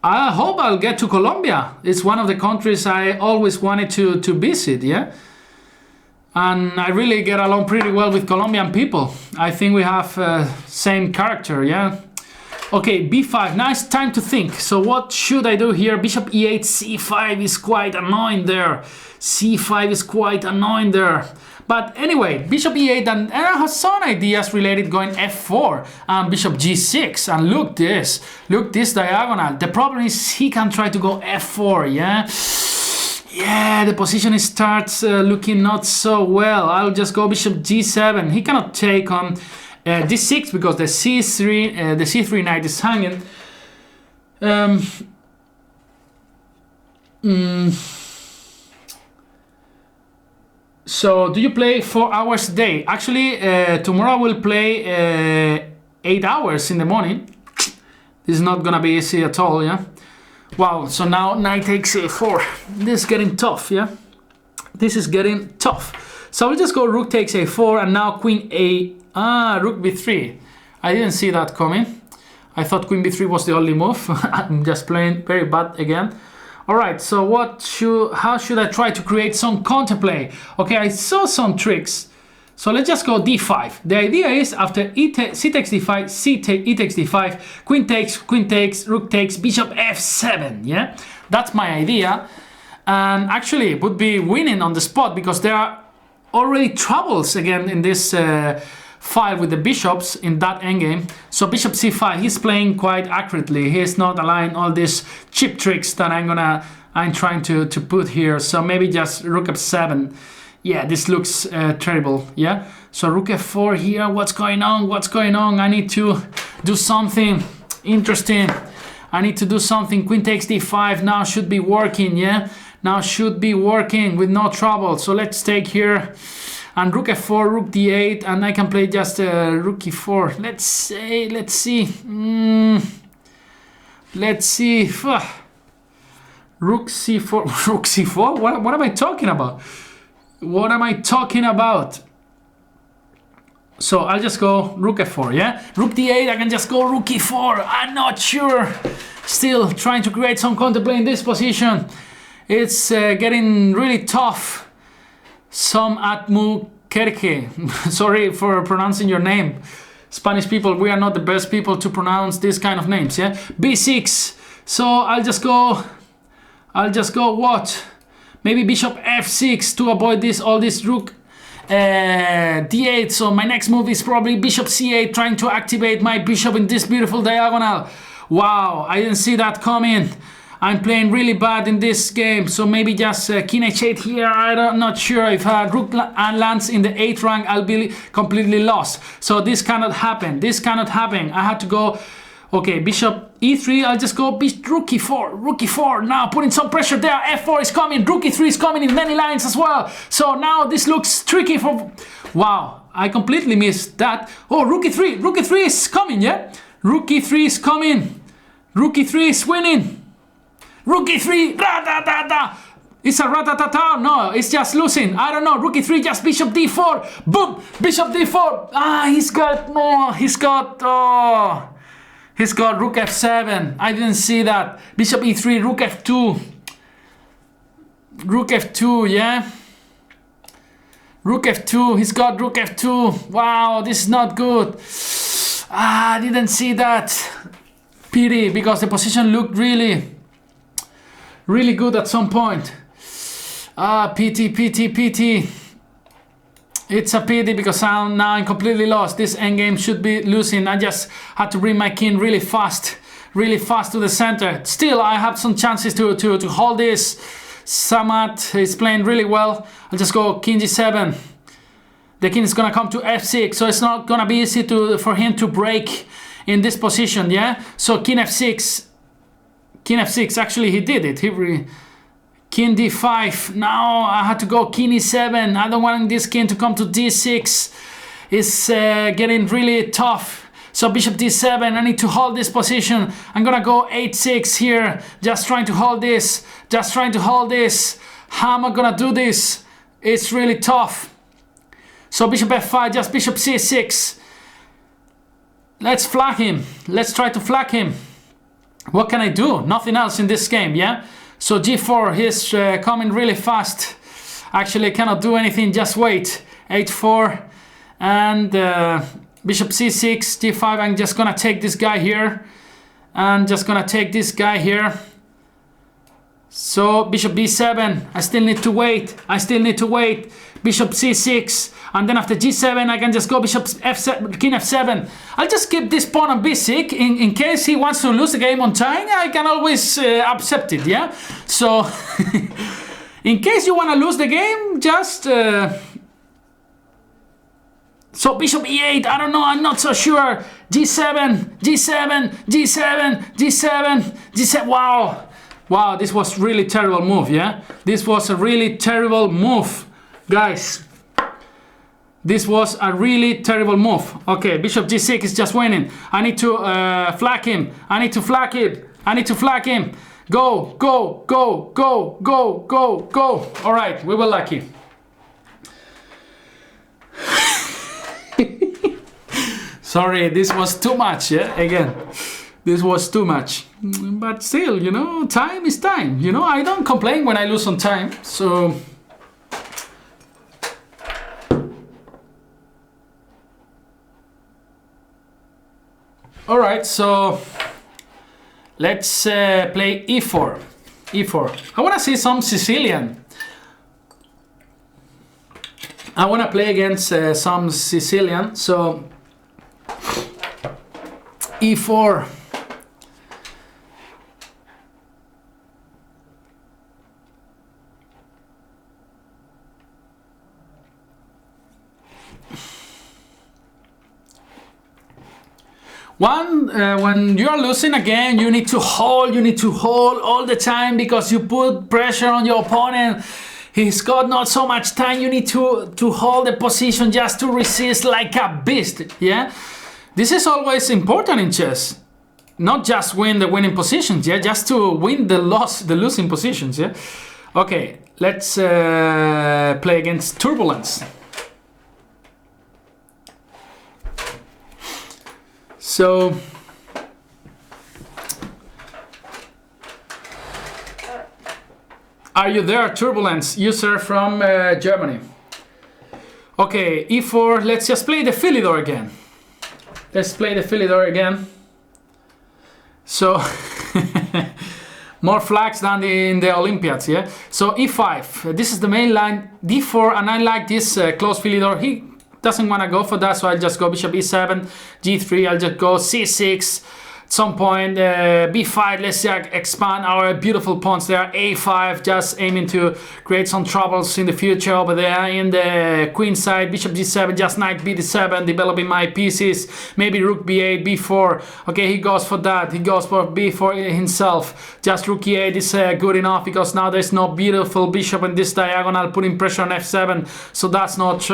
hope I'll get to Colombia. It's one of the countries I always wanted to visit, yeah? And I really get along pretty well with Colombian people. I think we have same character, yeah? Okay, b5, nice time to think. So what should I do here? Bishop e8, c5 is quite annoying there. c5 is quite annoying there. But anyway, bishop e8, and I have some ideas related going f4 and bishop g6. And look this diagonal. The problem is he can try to go f4, yeah? Yeah, the position starts looking not so well. I'll just go bishop g7. He cannot take on d6 because the c3 knight is hanging. So do you play 4 hours a day? Actually, tomorrow I will play 8 hours in the morning. This is not gonna be easy at all, yeah? Wow, so now knight takes a4. This is getting tough, yeah? This is getting tough. So we'll just go rook takes a4, and now queen rook b3. I didn't see that coming. I thought queen b3 was the only move. I'm just playing very bad again. All right, so how should I try to create some counterplay? Okay, I saw some tricks. So let's just go d5. The idea is after c takes d5, e takes d5, queen takes, rook takes, bishop f7, yeah? That's my idea. And actually it would be winning on the spot because there are already troubles again in this file with the bishops in that endgame. So bishop c5, he's playing quite accurately. He's not allowing all these cheap tricks that I'm trying to put here. So maybe just rook f7. Yeah, this looks terrible. Yeah. So rook f4 here. What's going on? What's going on? I need to do something interesting. I need to do something. Queen takes d5 now should be working. Yeah. Now should be working with no trouble. So let's take here. And rook f4, rook d8, and I can play just rook e4. Let's see. Let's see. Rook c4, rook c4. What am I talking about? What am I talking about? So I'll just go rook f4, yeah? Rook d8, I can just go rook e4. I'm not sure. Still trying to create some counterplay in this position. It's getting really tough. Some Atmukerke. Sorry for pronouncing your name. Spanish people, we are not the best people to pronounce this kind of names, yeah? b6. So I'll just go what? Maybe bishop f6 to avoid all this rook d8. So my next move is probably bishop c8, trying to activate my bishop in this beautiful diagonal. Wow, I didn't see that coming. I'm playing really bad in this game, so maybe just king h8 here. I'm not sure if rook lands in the 8th rank, I'll be completely lost. So this cannot happen. This cannot happen. I had to go. Okay, bishop e3. I'll just go rook e4. Rook e4. Now putting some pressure there. f4 is coming. Rook e3 is coming in many lines as well. So now this looks tricky for. Wow, I completely missed that. Oh, rook e3. Rook e3 is coming. Yeah, rook e3 is coming. Rook e3 is winning. Rook e3, ra-da-da-da. It's a ra-da-da-da. No, it's just losing. I don't know. Rook e3, just bishop d4. Boom, bishop d4. He's got rook f7. I didn't see that. Bishop e3, rook f2. Rook f2, yeah. Rook f2, he's got rook f2. Wow, this is not good. I didn't see that. Pity, because the position looked really good at some point. Pity. It's a pity because I'm completely lost. This endgame should be losing. I just had to bring my king really fast to the center. Still, I have some chances to hold this. Samat is playing really well. I'll just go king g7. The king is gonna come to f6, so it's not gonna be easy for him to break in this position. Yeah. So king f6. King f6, actually he did it. King d5. Now I had to go king e7. I don't want this king to come to d6. It's getting really tough. So bishop d7, I need to hold this position. I'm gonna go 8-6 here. Just trying to hold this. How am I gonna do this? It's really tough. So bishop f5, just bishop c6. Let's flag him. Let's try to flag him. What can I do? Nothing else in this game, yeah? So g4, he's coming really fast. Actually, I cannot do anything, just wait. h4 and bishop c6, g5. I'm just gonna take this guy here. So bishop b7, I still need to wait. Bishop c6, and then after g7 I can just go bishop f7, king f7. I'll just keep this pawn on b6 in case he wants to lose the game on time. I can always accept it, yeah? So in case you want to lose the game, just so bishop e8, I don't know, I'm not so sure. g7, wow, this was really terrible move, yeah? This was a really terrible move. Guys, this was a really terrible move. Okay, bishop g6 is just winning. I need to flag him. Go. All right, we were lucky. Sorry, this was too much, yeah? Again, This was too much. But still, you know, time is time. You know, I don't complain when I lose on time. So... Alright, so... Let's play e4. e4. I want to see some Sicilian. I want to play against some Sicilian, so e4. When you are losing a game, you need to hold all the time because you put pressure on your opponent. He's got not so much time. You need to hold the position just to resist like a beast. Yeah, this is always important in chess. Not just win the winning positions. Yeah, just to win the losing positions. Yeah. Okay, let's play against Turbulence. So. Are you there, Turbulence, user from Germany? Okay, e4, let's just play the Philidor again. Let's play the Philidor again. So, more flags than in the Olympiads, yeah? So e5, this is the main line, d4, and I like this close Philidor. He doesn't want to go for that, so I'll just go bishop e7, g3, I'll just go c6. Some point, b5, let's expand our beautiful pawns there, a5, just aiming to create some troubles in the future over there. In the queen side, bishop g7, just knight b7, developing my pieces, maybe rook b8, b4, okay, he goes for that, he goes for b4 himself, just rook e8 is good enough, because now there's no beautiful bishop in this diagonal, putting pressure on f7, so that's not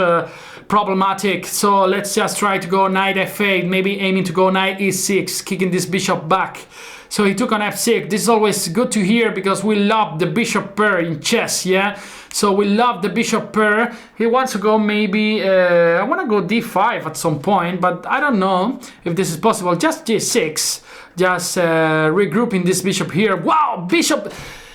problematic. So let's just try to go knight f8, maybe aiming to go knight e6, kicking this bishop back. So he took on f6. This is always good to hear because we love the bishop pair in chess, yeah? So we love the bishop pair. He wants to go maybe, I want to go d5 at some point, but I don't know if this is possible. Just g6, just regrouping this bishop here. Wow, bishop!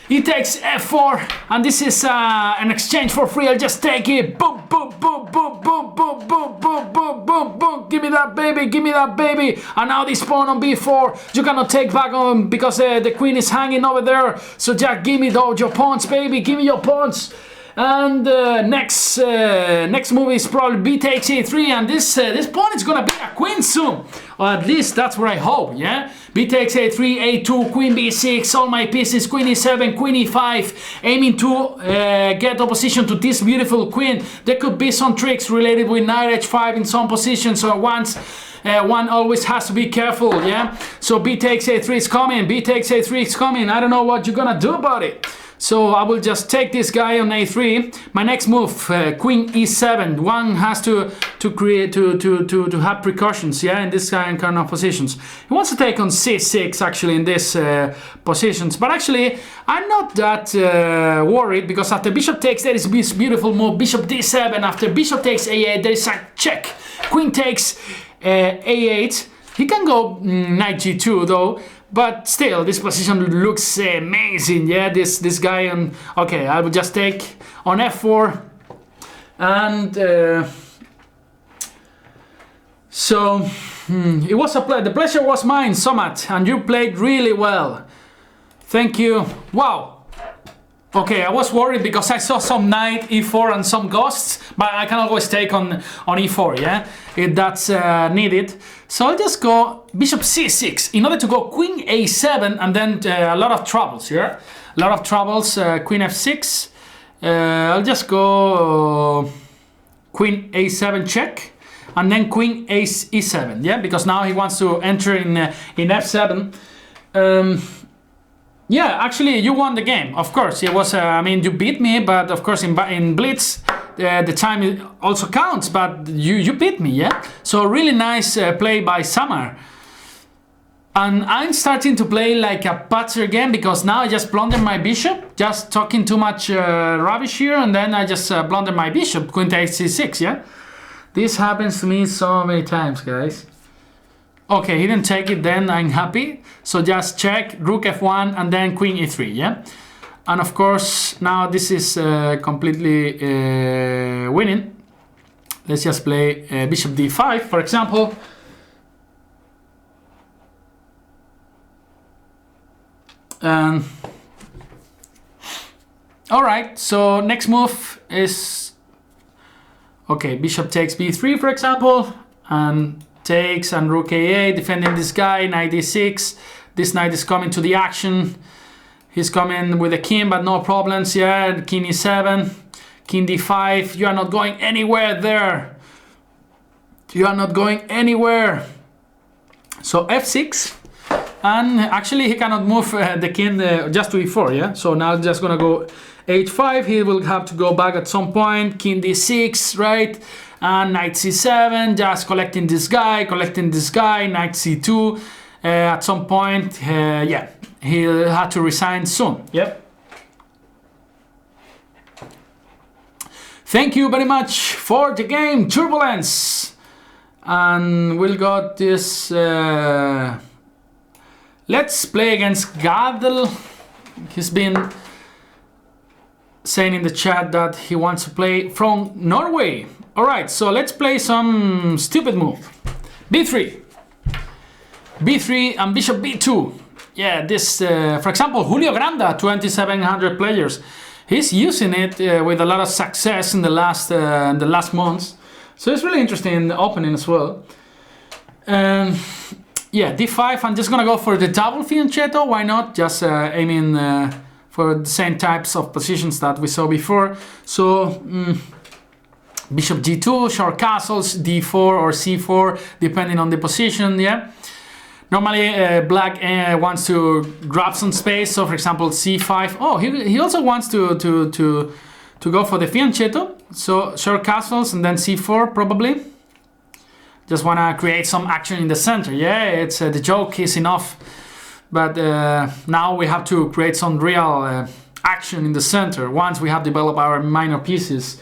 He takes f4, and this is an exchange for free. I'll just take it. Boom, boom, boom, boom, boom, boom, boom, boom, boom, boom, boom. Give me that baby, give me that baby. And now this pawn on b4, you cannot take back on because the queen is hanging over there. So just give me your pawns, baby. Give me your pawns. And next move is probably b takes a3, and this pawn is gonna be a queen soon, or at least that's what I hope. Yeah, b takes a3, a2, queen b6, all my pieces, queen e7, queen e5, aiming to get opposition to this beautiful queen. There could be some tricks related with knight h5 in some positions, so once. One always has to be careful, yeah? So b takes a3 is coming, b takes a3 is coming. I don't know what you're gonna do about it. So I will just take this guy on a3. My next move, queen e7. One has to create to have precautions, yeah, in this kind of positions. He wants to take on c6 actually in this positions, but actually I'm not that worried because after bishop takes there is this beautiful move, bishop d7. After bishop takes a8 there is a check. Queen takes a8. He can go knight g2 though. But still, this position looks amazing, yeah, this guy on... Okay, I will just take on f4. And... so, it was a the pleasure was mine, Somat, and you played really well. Thank you. Wow. Okay, I was worried because I saw some knight e4 and some ghosts, but I can always take on e4, yeah, if that's needed. So I'll just go bishop c6 in order to go queen a7 and then a lot of troubles, yeah, a lot of troubles. Queen f6. I'll just go queen a7 check, and then queen ace e7, yeah, because now he wants to enter in f7. Yeah, actually, you won the game. Of course, it was. I mean, you beat me, but of course, in Blitz, the time also counts. But you beat me, yeah. So really nice play by Samar. And I'm starting to play like a patzer game because now I just blunder my bishop, just talking too much rubbish here, and then I just blunder my bishop, queen takes c6, yeah. This happens to me so many times, guys. Okay, he didn't take it, then I'm happy. So just check, rook f1 and then queen e3, yeah? And of course, now this is completely winning. Let's just play bishop d5, for example. All right, so next move is, okay, bishop takes b3, for example, and takes, and rook a8, defending this guy, knight d6. This knight is coming to the action. He's coming with a king, but no problems. Yeah, king e7, king d5. You are not going anywhere there. You are not going anywhere. So f6, and actually he cannot move the king just to e4. Yeah. So now just gonna go h5. He will have to go back at some point. King d6, right? And knight c7. Just collecting this guy, knight c2. At some point, yeah. He'll have to resign soon. Yep. Thank you very much for the game, Turbulence. And we'll got this. Let's play against Gadel. He's been saying in the chat that he wants to play from Norway. Alright, so let's play some stupid move. b3. b3 and bishop b2. Yeah, this, for example, Julio Granda, 2,700 players. He's using it with a lot of success in the last months. So it's really interesting in the opening as well. Yeah, d5. I'm just gonna go for the double fianchetto. Why not? Just aiming for the same types of positions that we saw before. So bishop g2, short castles, d4 or c4, depending on the position. Yeah. Normally, black wants to grab some space, so for example, c5. Oh, he also wants to go for the fianchetto. So short castles and then c4 probably. Just wanna create some action in the center. Yeah, it's the joke is enough, but now we have to create some real action in the center once we have developed our minor pieces.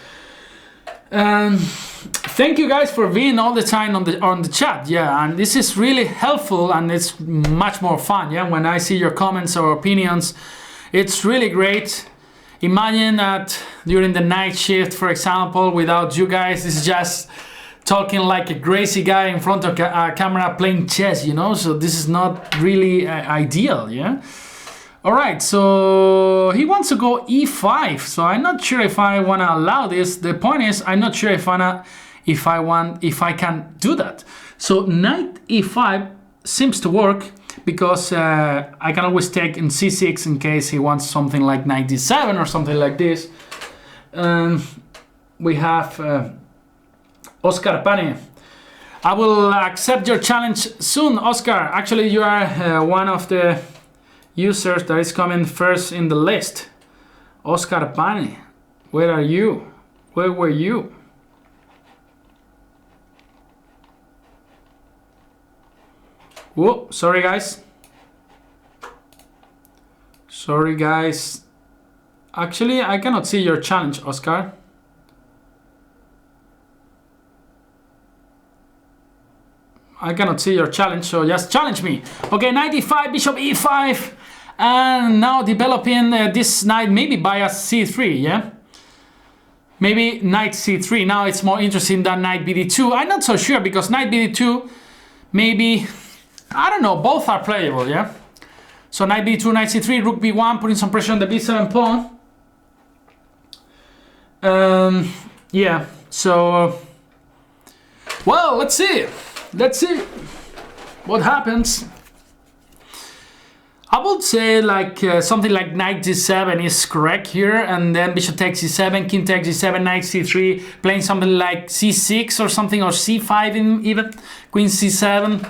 Thank you guys for being all the time on the chat. Yeah, and this is really helpful and it's much more fun. Yeah, when I see your comments or opinions, it's really great. Imagine that during the night shift, for example, without you guys, it's just talking like a crazy guy in front of a camera playing chess, you know. So this is not really ideal. Yeah. All right, so he wants to go e5, so I'm not sure if I want to allow this. The point is, I'm not sure if I can do that. So knight e5 seems to work because I can always take in c6 in case he wants something like knight d7 or something like this. We have Oscar Pane. I will accept your challenge soon, Oscar. Actually, you are one of the users that is coming first in the list. Oscar Pane, where are you? Where were you? Whoa, sorry guys. Sorry guys. Actually, I cannot see your challenge, Oscar. I cannot see your challenge, so just challenge me. Okay, knight e5, bishop e5. And now developing this knight maybe by a c3, yeah? Maybe knight c3. Now it's more interesting than knight bd2. I'm not so sure because knight bd2, maybe, I don't know, both are playable, yeah? So knight b2, knight c3, rook b1, putting some pressure on the b7 pawn. Yeah, so, well, let's see. Let's see what happens. I would say like something like knight g7 is correct here, and then bishop takes c7, king takes g7, knight c3, playing something like c6 or something, or c5 even, queen c7.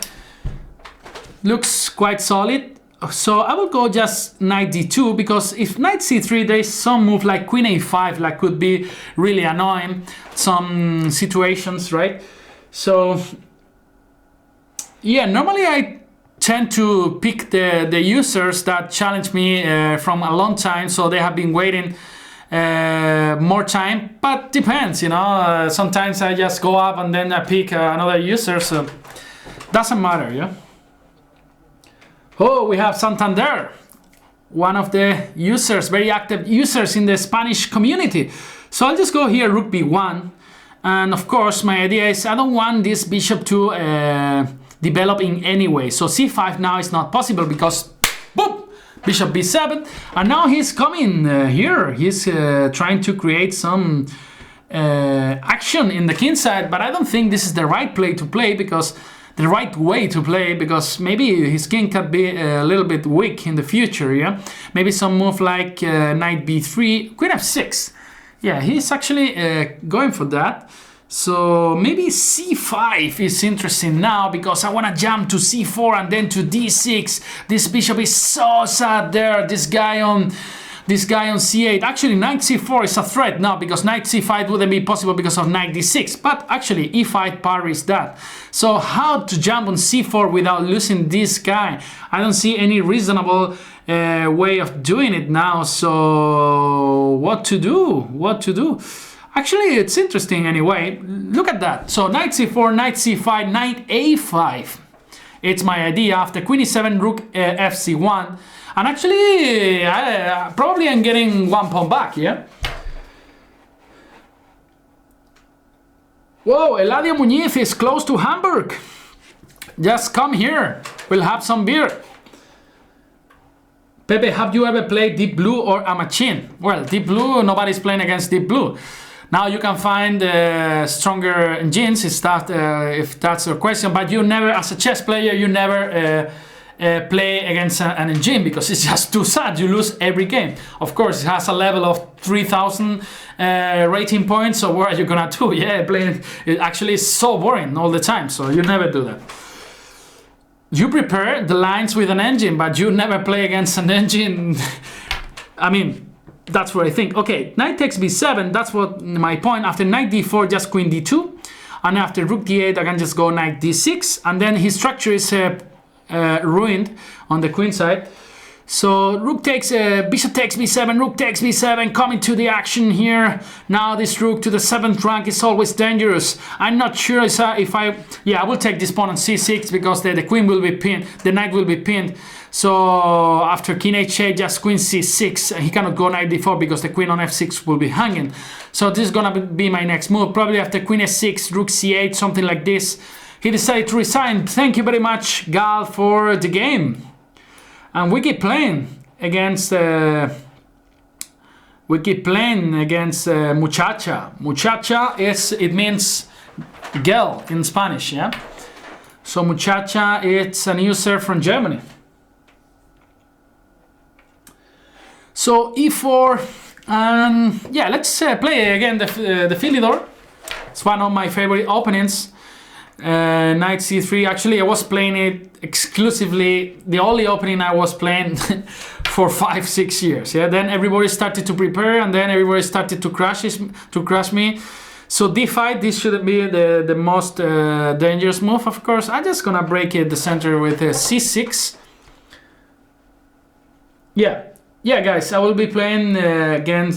Looks quite solid. So I would go just knight d2, because if knight c3, there is some move like queen a5 that could be really annoying, some situations, right? So yeah, normally I tend to pick the users that challenge me from a long time, so they have been waiting more time, but depends, you know. Sometimes I just go up and then I pick another user, so doesn't matter, yeah? Oh, we have Santander, one of the users, very active users in the Spanish community. So I'll just go here, rook b1. And of course, my idea is I don't want this bishop to develop in any way. So c5 now is not possible because, boom, bishop b7. And now he's coming here. He's trying to create some action in the king side. But I don't think this is the right play to play because the right way to play, because maybe his king can be a little bit weak in the future, yeah? Maybe some move like knight b3, queen f6. Yeah, he's actually going for that. So maybe c5 is interesting now because I want to jump to c4 and then to d6. This bishop is so sad there. This guy on c8. Actually, knight c4 is a threat now because knight c5 wouldn't be possible because of knight d6. But actually, e5 parries that. So how to jump on c4 without losing this guy? I don't see any reasonable way of doing it now. So what to do? What to do? Actually, it's interesting anyway. Look at that. So knight c4, knight c5, knight a5. It's my idea. After queen e7, rook fc1. And actually, probably I'm getting one pawn back, yeah? Whoa, Eladio Muñiz is close to Hamburg. Just come here. We'll have some beer. Pepe, have you ever played Deep Blue or a machine? Well, Deep Blue, nobody's playing against Deep Blue. Now you can find stronger engines if that's your question, but you never, as a chess player, you never play against an engine because it's just too sad. You lose every game. Of course, it has a level of 3,000 rating points, so what are you gonna do? Yeah, playing it actually is so boring all the time, so you never do that. You prepare the lines with an engine, but you never play against an engine. I mean, that's what I think. Okay, knight takes b7, that's what my point. After knight d4, just queen d2. And after rook d8, I can just go knight d6. And then his structure is ruined on the queen side. So rook takes, bishop takes b7, rook takes b7, coming to the action here. Now this rook to the 7th rank is always dangerous. I'm not sure if I will take this pawn on c6 because the queen will be pinned, the knight will be pinned. So after king h8, just queen c6, he cannot go knight d4 because the queen on f6 will be hanging. So this is gonna be my next move. Probably after queen s6, rook c8, something like this. He decided to resign. Thank you very much, Gal, for the game. And we keep playing against muchacha. Muchacha it means girl in Spanish, yeah. So muchacha, it's an user from Germany. So e4, and yeah, let's play again the Philidor. It's one of my favorite openings. Knight c3. Actually, I was playing it exclusively, the only opening I was playing for 5-6 years. Yeah, then everybody started to prepare, and then everybody started to crush me. So d5, this should be the most dangerous move. Of course, I'm just gonna break it the center with c6. Yeah, guys, I will be playing again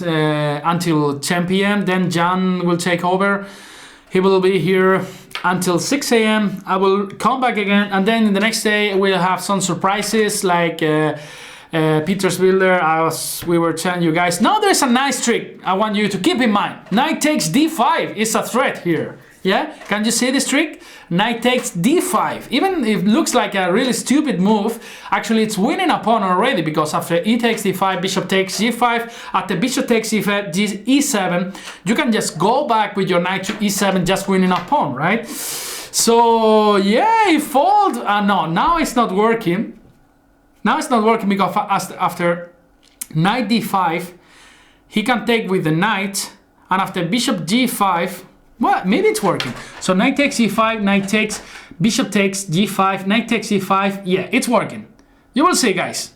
until 10 p.m. Then Jan will take over. He will be here until 6 a.m. I will come back again, and then the next day we'll have some surprises like Peter's Builder, as we were telling you guys. Now there's a nice trick I want you to keep in mind. Knight takes d5 is a threat here. Yeah, can you see this trick? Knight takes d5. Even if it looks like a really stupid move, actually it's winning a pawn already, because after e takes d5, bishop takes g5, after bishop takes e7, you can just go back with your knight to e7, just winning a pawn, right? So yeah, he fold. No, now it's not working. Now it's not working because after knight d5, he can take with the knight, and after bishop g5, well, maybe it's working. So knight takes e5, knight takes, bishop takes g5, knight takes e5. Yeah, it's working. You will see, guys.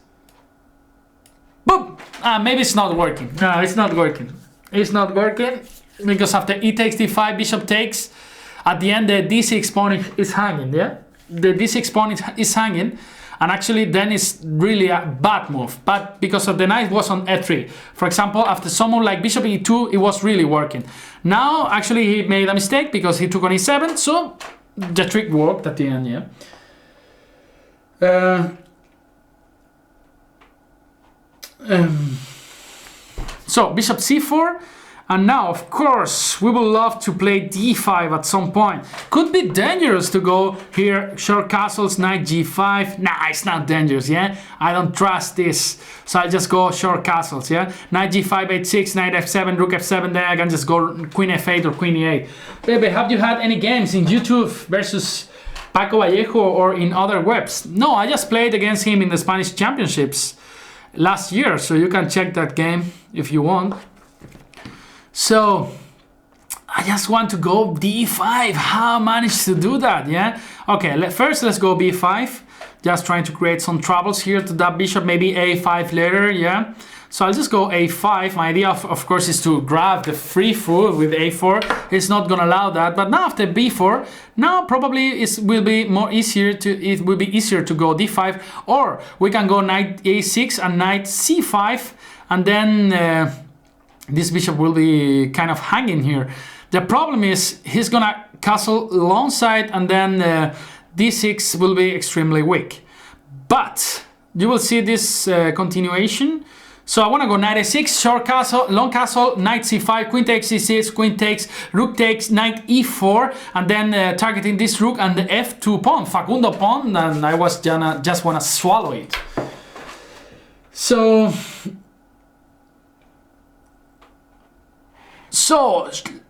Boom! Maybe it's not working. No, it's not working. It's not working because after e takes d5, bishop takes, at the end the d6 pawn is hanging, yeah? The d6 pawn is hanging, and actually then it's really a bad move. But because of the knight was on e3. For example, after someone like bishop e2, it was really working. Now, actually, he made a mistake because he took on e7, so the trick worked at the end, yeah. So bishop c4, and now of course we would love to play d5 at some point. Could be dangerous to go here, short castles, knight g5. Nah, it's not dangerous, yeah? I don't trust this, so I just go short castles, yeah? Knight g5, h6, knight f7, rook f7, then I can just go queen f8 or queen e8. Baby, have you had any games in YouTube versus Paco Vallejo or in other webs? No, I just played against him in the Spanish Championships last year, so you can check that game if you want. So I just want to go d5. How I managed to do that, yeah? Okay, first let's go b5. Just trying to create some troubles here to that bishop, maybe a5 later, yeah? So I'll just go a5. My idea, of course, is to grab the free foot with a4. It's not gonna allow that. But now after b4, now probably it will be easier to go d5, or we can go knight a6 and knight c5, and then this bishop will be kind of hanging here. The problem is he's gonna castle long side, and then d6 will be extremely weak. But you will see this continuation. So I want to go knight a6, short castle, long castle, knight c5, queen takes c6, queen takes, rook takes, knight e4, and then targeting this rook and the f2 pawn, Facundo pawn, and I was just wanna swallow it. So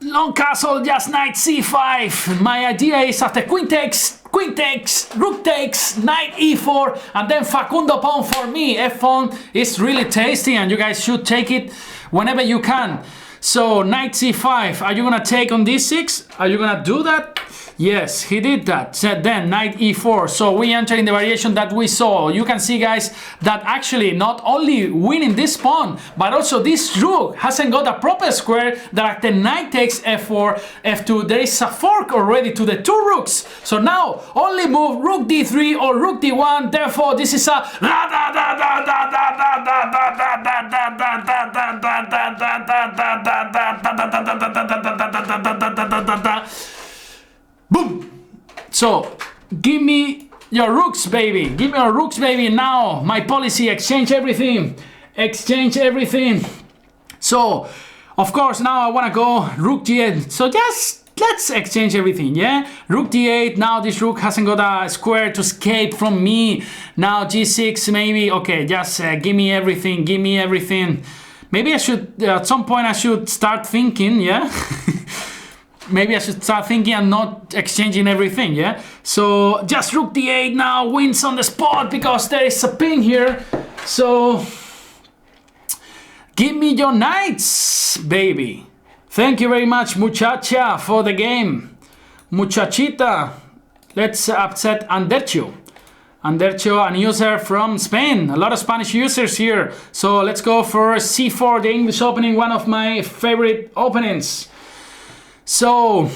long castle, just knight c5. My idea is after queen takes, rook takes, knight e4, and then Facundo pawn for me. F pawn is really tasty, and you guys should take it whenever you can. So knight c5, are you gonna take on d6? Are you gonna do that? Yes, he did that. So then knight e4. So we enter in the variation that we saw. You can see, guys, that actually not only winning this pawn, but also this rook hasn't got a proper square, that the knight takes f4, f2. There is a fork already to the two rooks. So now only move rook d3 or rook d1. Therefore, this is a boom. So give me your rooks, baby. Give me your rooks, baby. Now my policy: exchange everything, exchange everything. So of course now I want to go rook g8. So just let's exchange everything, yeah? Rook d8. Now this rook hasn't got a square to escape from me. Now g6 maybe. Okay, just give me everything, give me everything. Maybe I should at some point I should start thinking, yeah. Maybe I should start thinking and not exchanging everything, yeah? So just rook d8 now wins on the spot because there is a pin here. So give me your knights, baby. Thank you very much, muchacha, for the game. Muchachita. Let's upset Andercho. Andercho, an user from Spain. A lot of Spanish users here. So let's go for c4, the English opening, one of my favorite openings. So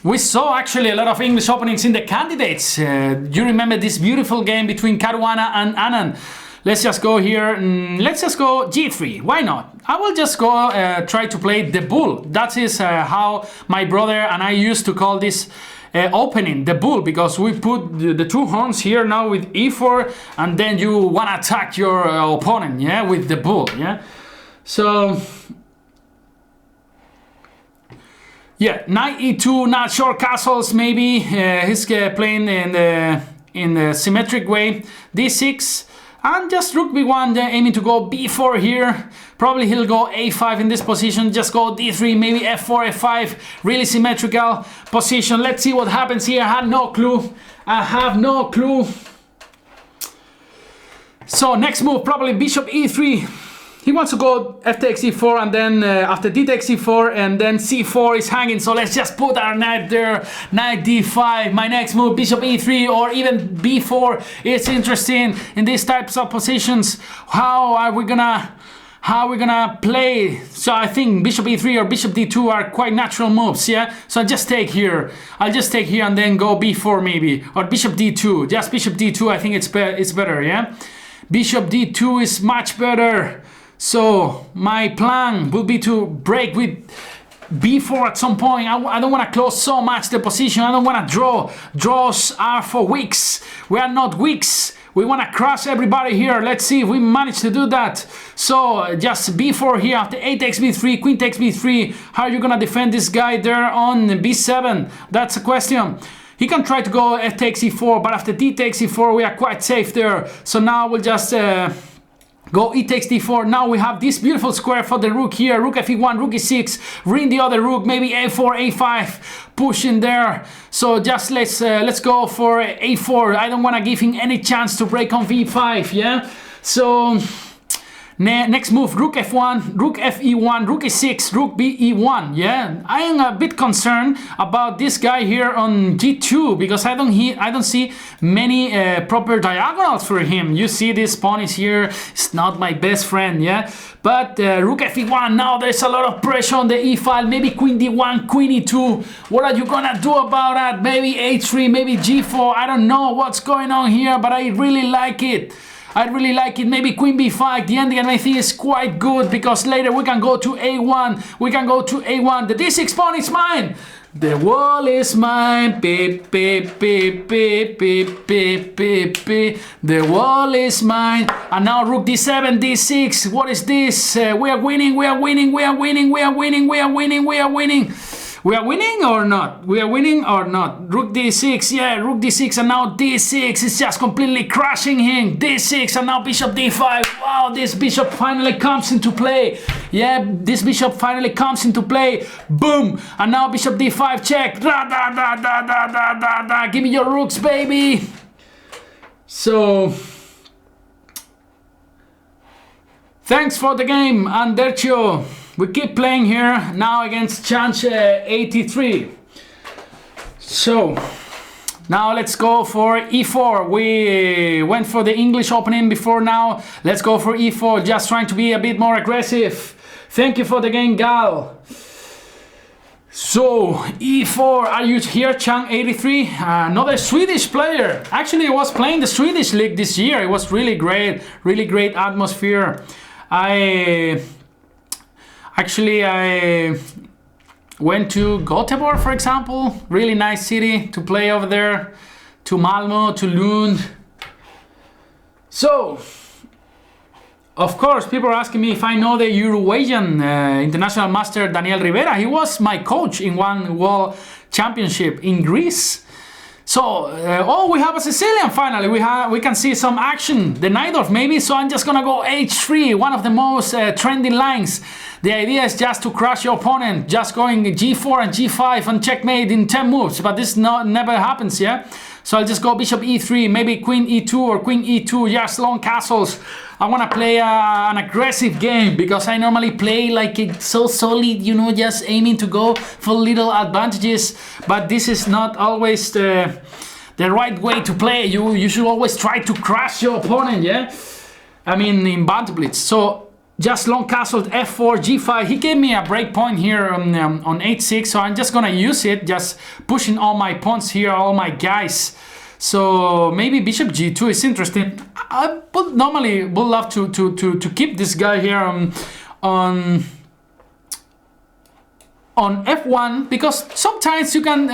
we saw actually a lot of English openings in the candidates. You remember this beautiful game between Caruana and Anand. Let's just go here. Let's just go g3. Why not? I will just go try to play the bull. That is how my brother and I used to call this opening, the bull, because we put the two horns here now with e4, and then you want to attack your opponent, yeah, with the bull, yeah. So yeah, knight e2, not short castles, maybe. He's playing in the symmetric way. d6, and just rook b1, aiming to go b4 here. Probably he'll go a5 in this position, just go d3, maybe f4, f5, really symmetrical position. Let's see what happens here. I have no clue. I have no clue. So next move, probably bishop e3. He wants to go f takes e4, and then after d takes e4, and then c4 is hanging. So let's just put our knight there, knight d5. My next move, bishop e3 or even b4. It's interesting in these types of positions. How are we gonna play? So I think bishop e3 or bishop d2 are quite natural moves, yeah? So I'll just take here. I'll just take here and then go b4 maybe, or bishop d2. Just bishop d2, I think it's better, yeah? Bishop d2 is much better. So my plan will be to break with b4 at some point. I don't want to close so much the position. I don't want to draw. Draws are for weaks. We are not weaks. We want to crush everybody here. Let's see if we manage to do that. So just b4 here after a takes b3, queen takes b3. How are you gonna defend this guy there on b7? That's a question. He can try to go f takes e4, but after d takes e4 we are quite safe there. So now we'll just go e takes d4. Now we have this beautiful square for the rook here. Rook fe1, rook e6, ring the other rook, maybe a4, a5, push in there. So just let's go for a4. I don't want to give him any chance to break on v5, yeah? So next move, rook f1, rook fe1, rook e6, rook be1, yeah? I am a bit concerned about this guy here on g2 because I don't see many proper diagonals for him. You see this pawn is here, it's not my best friend, yeah? But rook fe1, now there's a lot of pressure on the e file, maybe queen d1, queen e2. What are you gonna do about that? Maybe h3, maybe g4, I don't know what's going on here, but I really like it. I really like it. Maybe queen b5. The endgame I think is quite good because later we can go to a1. We can go to a1. The d6 pawn is mine. The wall is mine. Beep, beep, beep, beep, beep, beep, beep, beep. The wall is mine. And now rook d7, d6. What is this? We are winning. We are winning. We are winning. We are winning. We are winning. We are winning. We are winning or not? We are winning or not? Rook d6, yeah, rook d6 and now d6 is just completely crushing him. d6 and now bishop d5. Wow, this bishop finally comes into play. Yeah, this bishop finally comes into play. Boom, and now bishop d5 check. Da, da, da, da, da, da, da, da. Give me your rooks, baby. So, thanks for the game, Banterthon. We keep playing here now against Chance 83. So now let's go for e4. We went for the English opening before now. Let's go for e4, just trying to be a bit more aggressive. Thank you for the game, Gal. So e4, are you here, Chang 83? Another Swedish player. Actually, I was playing the Swedish league this year. It was really great atmosphere. I went to Göteborg, for example, really nice city to play over there, to Malmö, to Lund. So, of course, people are asking me if I know the Uruguayan international master Daniel Rivera. He was my coach in one world championship in Greece. So, we have a Sicilian finally. We can see some action. The Najdorf maybe. So I'm just gonna go h3, one of the most trending lines. The idea is just to crush your opponent, just going g4 and g5 and checkmate in 10 moves. But this never happens, yeah. So I'll just go bishop e3, maybe queen e2 or queen e2, just long castles. I want to play an aggressive game because I normally play like it's so solid, you know, just aiming to go for little advantages. But this is not always the right way to play. You should always try to crush your opponent, yeah? I mean, in Banter Blitz. So just long castled f4, g5. He gave me a break point here on h6, so I'm just gonna use it, just pushing all my pawns here, all my guys. So maybe bishop g2 is interesting. I would normally would love to keep this guy here on f1 because sometimes you can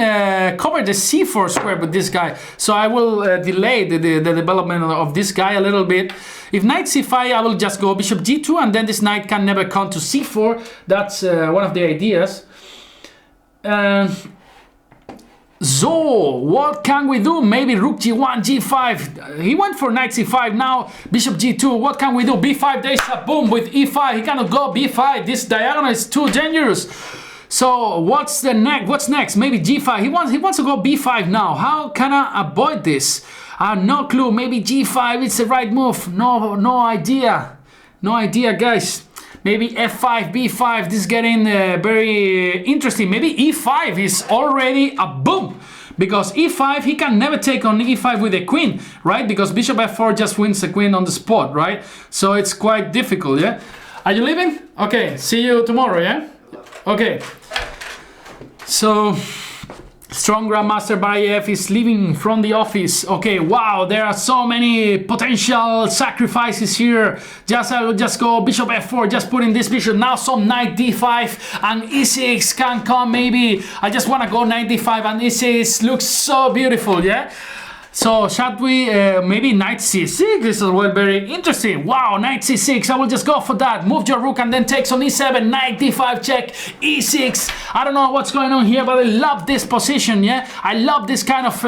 cover the c4 square with this guy. So I will delay the development of this guy a little bit. If knight c5, I will just go bishop g2 and then this knight can never come to c4. That's one of the ideas. So what can we do? Maybe rook g1, g5. He went for knight c5. Now bishop g2. What can we do? b5. There's a boom with e5. He cannot go b5. This diagonal is too dangerous. So what's the next? What's next? Maybe g5. He wants to go b5 now. How can I avoid this? I have no clue. Maybe g5. It's the right move. No idea. No idea, guys. Maybe f5, b5. This is getting very interesting. Maybe e5 is already a boom. Because e5, he can never take on e5 with a queen, right? Because bishop f4 just wins the queen on the spot, right? So it's quite difficult, yeah? Are you leaving? Okay, see you tomorrow, yeah? Okay. So, strong Grandmaster Bayev is leaving from the office. Okay, wow, there are so many potential sacrifices here. I will just go bishop f4, just put in this bishop. Now some knight d5 and e6 can come maybe. I just want to go knight d5 and e6. Looks so beautiful, yeah? So shall we maybe knight c6? This is well very interesting. Wow, knight c6. I will just go for that. Move your rook and then takes on e7. Knight d5 check. e6. I don't know what's going on here, but I love this position. Yeah, I love this kind of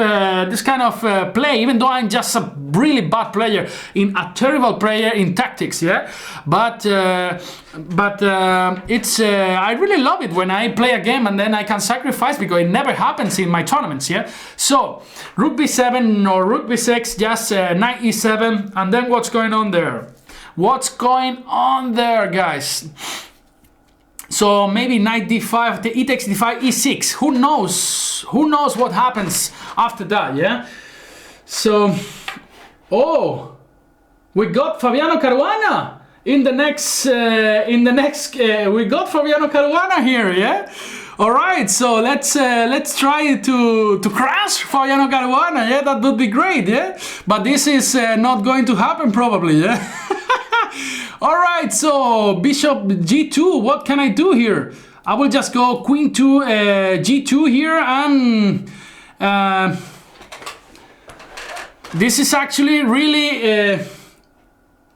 play. Even though I'm just a really bad player, a terrible player in tactics. Yeah, but it's I really love it when I play a game and then I can sacrifice, because it never happens in my tournaments. Yeah, so rook b7 or rook b6, just knight e7, and then what's going on there? What's going on there, guys? So maybe knight d5, e takes d5, e6. Who knows? Who knows what happens after that? Yeah. So, oh, we got Fabiano Caruana. In the next, we got Fabiano Caruana here, yeah. All right, so let's try to crash Fabiano Caruana, yeah. That would be great, yeah. But this is not going to happen probably, yeah. All right, so bishop g2. What can I do here? I will just go queen to g2 here, and this is actually really.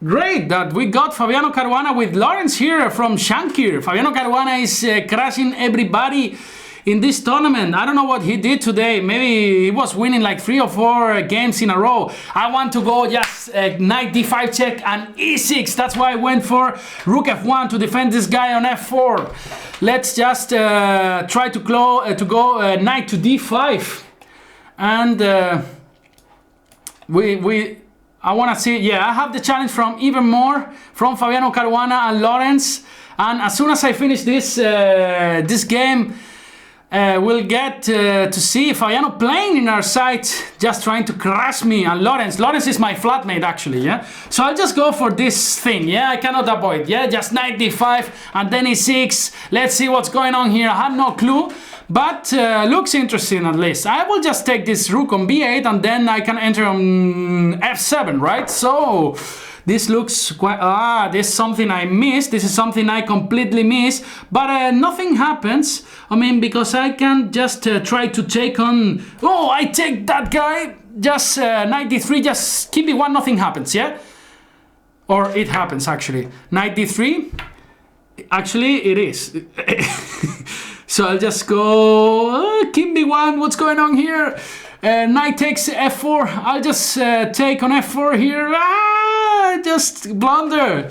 Great that we got Fabiano Caruana with Lawrence here from Shankir. Fabiano Caruana is crashing everybody in this tournament. I don't know what he did today. Maybe he was winning like 3 or 4 games in a row. I want to go just knight d5 check and e6. That's why I went for rook f1 to defend this guy on f4. Let's just try to go knight to d5, and I want to see, yeah, I have the challenge from even more from Fabiano Caruana and Lawrence, and as soon as I finish this this game, we'll get to see Fabiano playing in our side, just trying to crush me, and Lawrence is my flatmate actually, yeah. So I'll just go for this thing, yeah. I cannot avoid, yeah. Just knight d5 and then e6. Let's see what's going on here. I have no clue. But looks interesting at least. I will just take this rook on b8 and then I can enter on f7, right? So this looks quite... this is something I missed. This is something I completely missed. But nothing happens. I mean, because I can just try to take on... Oh, I take that guy. Just knight d3, just keep b1, nothing happens, yeah? Or it happens, actually. Knight d3. Actually, it is. So I'll just go king b1. What's going on here? Knight takes f4. I'll just take on f4 here. I just blunder.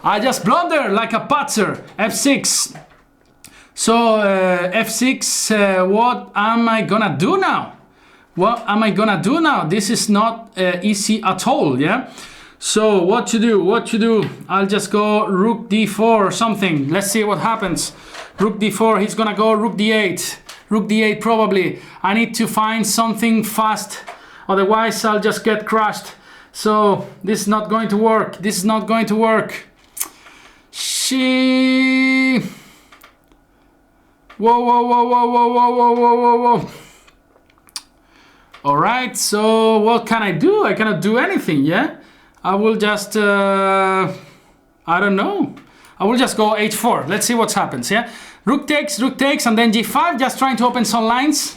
I just blunder like a patzer. f6. So f6. What am I gonna do now? What am I gonna do now? This is not easy at all. Yeah. So what to do? What to do? I'll just go rook d4 or something. Let's see what happens. Rook d4, he's gonna go rook d8. Rook d8 probably. I need to find something fast, otherwise I'll just get crushed. So this is not going to work. This is not going to work. Whoa, whoa, whoa, whoa, whoa, whoa, whoa, whoa, whoa. All right, so what can I do? I cannot do anything, yeah? I will just, I don't know. I will just go h4. Let's see what happens, yeah? Rook takes, and then g5, just trying to open some lines.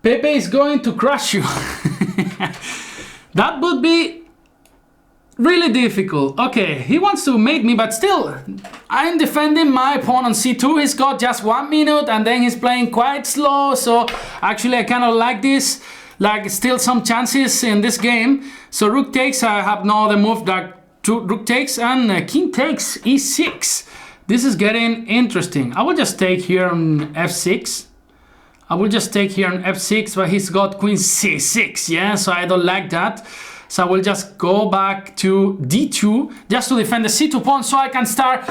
Pepe is going to crush you. That would be really difficult. Okay, he wants to mate me, but still, I'm defending my pawn on c2. He's got just 1 minute, and then he's playing quite slow. So actually, I kind of like this. Like still some chances in this game. So rook takes, I have no other move that rook takes, and king takes e6. This is getting interesting. I will just take here on f6. I will just take here on f6, but he's got queen c6, yeah, so I don't like that. So I will just go back to d2 just to defend the c2 pawn, so I can start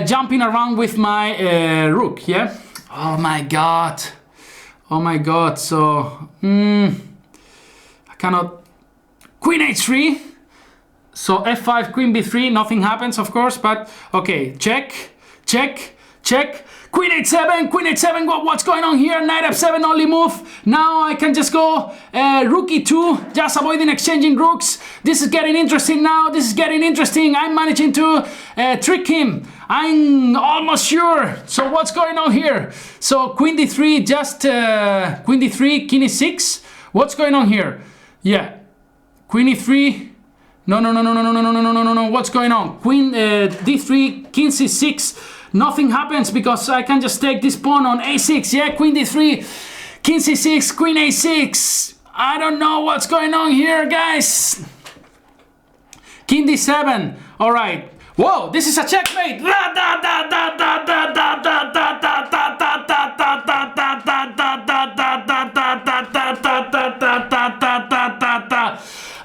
jumping around with my rook, yeah. Oh my god. Oh my god, so I cannot. Queen h3. So f5, queen b3, nothing happens, of course, but okay, check, check, check. Queen h7, what's going on here? Knight f7 only move. Now I can just go rook e2, just avoiding exchanging rooks. This is getting interesting now. This is getting interesting. I'm managing to trick him. I'm almost sure. So what's going on here? So queen d3, just queen d3, king e6. What's going on here? Yeah, queen e3. No. What's going on? Queen d3, king c6. Nothing happens because I can just take this pawn on a6. Yeah, queen d3, king c6, queen a6. I don't know what's going on here, guys. King d7. All right. Whoa, this is a checkmate.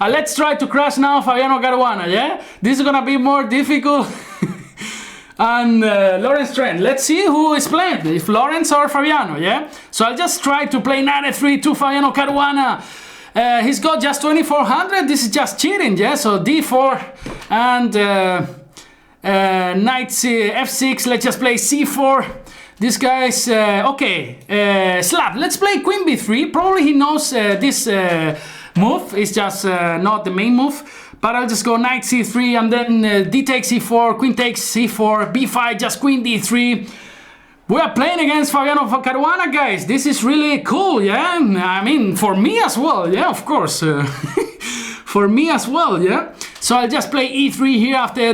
Let's try to crash now Fabiano Caruana. Yeah, this is gonna be more difficult. And Lawrence Trent. Let's see who is playing, if Lawrence or Fabiano, yeah? So I'll just try to play knight f3 to Fabiano Caruana. He's got just 2400. This is just cheating, yeah? So d4 and knight f6. Let's just play c4. This guy's okay. Slap. Let's play queen b3. Probably he knows this move. It's just not the main move. But I'll just go knight c3 and then d takes c4, queen takes c4, b5, just queen d3. We are playing against Fabiano Caruana, guys. This is really cool, yeah? I mean, for me as well, yeah, of course. For me as well, yeah? So I'll just play e3 here after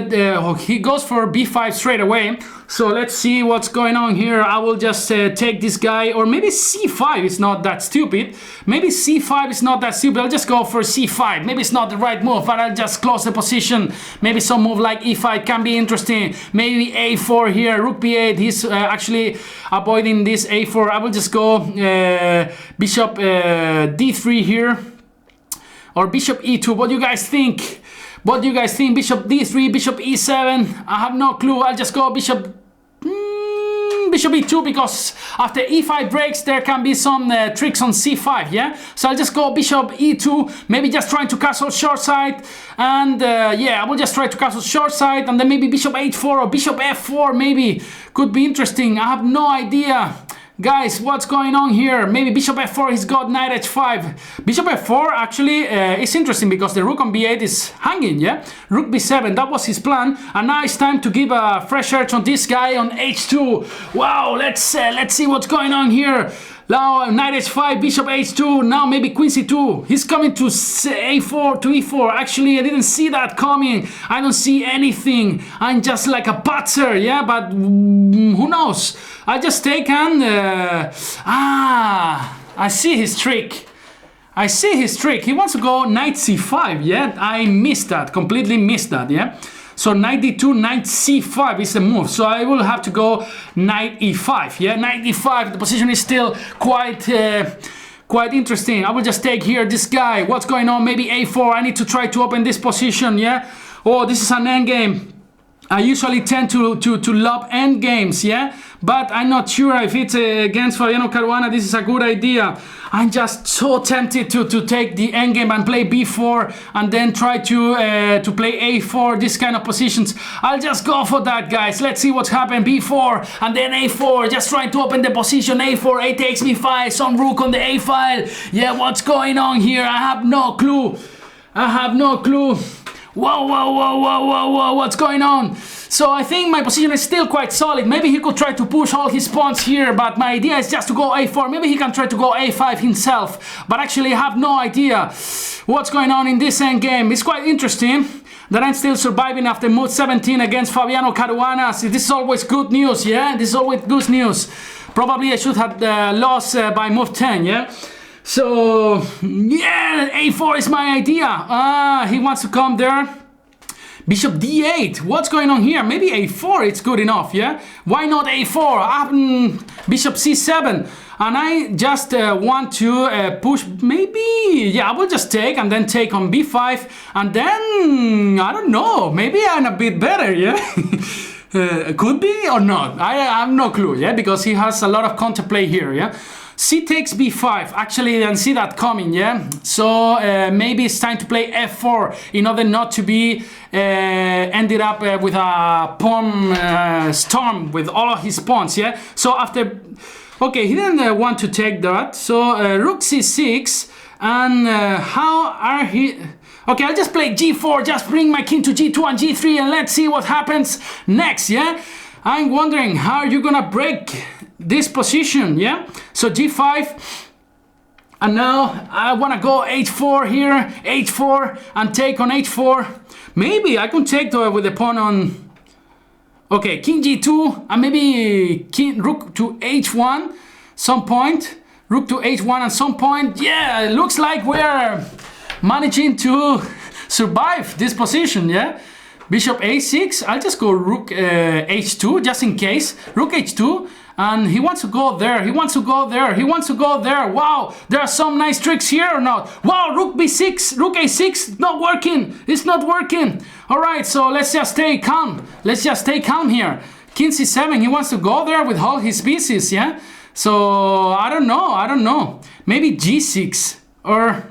he goes for b5 straight away. So let's see what's going on here. I will just take this guy, or maybe c5 is not that stupid. Maybe c5 is not that stupid. I'll just go for c5. Maybe it's not the right move, but I'll just close the position. Maybe some move like e5 can be interesting. Maybe a4 here, rook b8. He's actually avoiding this a4. I will just go bishop d3 here, or bishop e2. What do you guys think? What do you guys think? Bishop d3, bishop e7. I have no clue. I'll just go bishop e2 because after e5 breaks there can be some tricks on c5, yeah? So I'll just go bishop e2, maybe just trying to castle short side, and yeah, I will just try to castle short side, and then maybe bishop h4 or bishop f4 maybe could be interesting. I have no idea. Guys, what's going on here? Maybe bishop f4, he's got knight h5. Bishop f4 actually is interesting because the rook on b8 is hanging, yeah? Rook b7, that was his plan. And now it's time to give a fresh search on this guy on h2. Wow, let's see what's going on here. Now knight h5, bishop h2, now maybe queen c2. He's coming to a4 to e4. Actually, I didn't see that coming. I don't see anything. I'm just like a patzer, yeah? But who knows? I just take and I see his trick. I see his trick. He wants to go knight c5, yeah? I missed that, completely missed that, yeah? So knight d2, knight c5 is the move. So I will have to go knight e5, yeah? Knight e5, the position is still quite interesting. I will just take here this guy. What's going on? Maybe a4. I need to try to open this position, yeah? Oh, this is an endgame. I usually tend to love end games, yeah? But I'm not sure if it's against Fabiano Caruana, this is a good idea. I'm just so tempted to take the endgame and play b4 and then try to play a4, this kind of positions. I'll just go for that, guys. Let's see what's happened. b4 and then a4, just trying to open the position. a4, a takes b5, some rook on the a file. Yeah, what's going on here? I have no clue. I have no clue. Whoa, what's going on? So I think my position is still quite solid. Maybe he could try to push all his pawns here, but my idea is just to go a4. Maybe he can try to go a5 himself, but actually I have no idea what's going on in this endgame. It's quite interesting that I'm still surviving after move 17 against Fabiano Caruana. See, this is always good news, yeah? This is always good news. Probably I should have lost by move 10, yeah? So, yeah, a4 is my idea. He wants to come there. Bishop d8. What's going on here? Maybe a4, it's good enough, yeah? Why not a4? Bishop c7. And I just want to push, maybe, yeah, I will just take and then take on b5. And then, I don't know, maybe I'm a bit better, yeah? Could be or not. I have no clue, yeah? Because he has a lot of counterplay here, yeah? C takes b5. Actually, I didn't see that coming, yeah? So maybe it's time to play f4 in order not to be ended up with a pawn storm with all of his pawns, yeah? So after... Okay, he didn't want to take that. So rook c6. And how are he... Okay, I'll just play g4, just bring my king to g2 and g3 and let's see what happens next, yeah? I'm wondering how you're gonna break this position, yeah? So g5, and now I wanna go h4 here, h4, and take on h4. Maybe I can take with the pawn on... Okay, king g2, and maybe king, rook to h1, some point. Rook to h1 at some point. Yeah, it looks like we're managing to survive this position, yeah? Bishop a6, I'll just go rook h2 just in case. Rook h2, and he wants to go there, he wants to go there, he wants to go there. Wow, there are some nice tricks here or not? Wow, rook b6, rook a6, not working, it's not working. All right, so let's just stay calm. Let's just stay calm here. King c7, he wants to go there with all his pieces, yeah? So, I don't know. Maybe g6 or...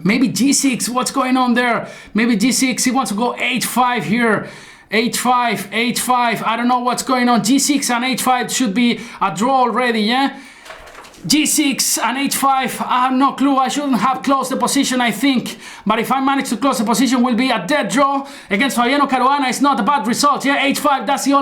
Maybe g6, what's going on there? Maybe g6, he wants to go h5 here. h5, h5, I don't know what's going on. g6 and h5 should be a draw already, yeah? g6 and h5, I have no clue. I shouldn't have closed the position, I think. But if I manage to close the position, will be a dead draw. Against Fabiano Caruana, it's not a bad result, yeah? h5, that's the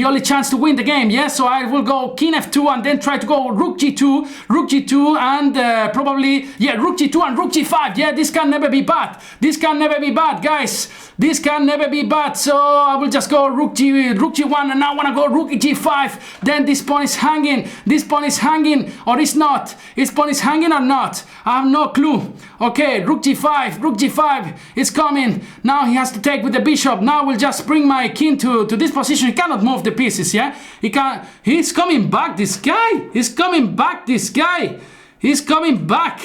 only chance to win the game, yeah? So I will go king f2 and then try to go rook g2 and probably, yeah, rook g2 and rook g5. Yeah, this can never be bad. This can never be bad, guys. This can never be bad. So I will just go rook g1, and now I want to go rook g5. Then this pawn is hanging. This pawn is hanging or it's not. This pawn is hanging or not. I have no clue. Okay, rook g5 is coming. Now he has to take with the bishop. Now we'll just bring my king to this position. He cannot move the pieces, yeah? He's coming back, this guy. He's coming back, this guy. He's coming back.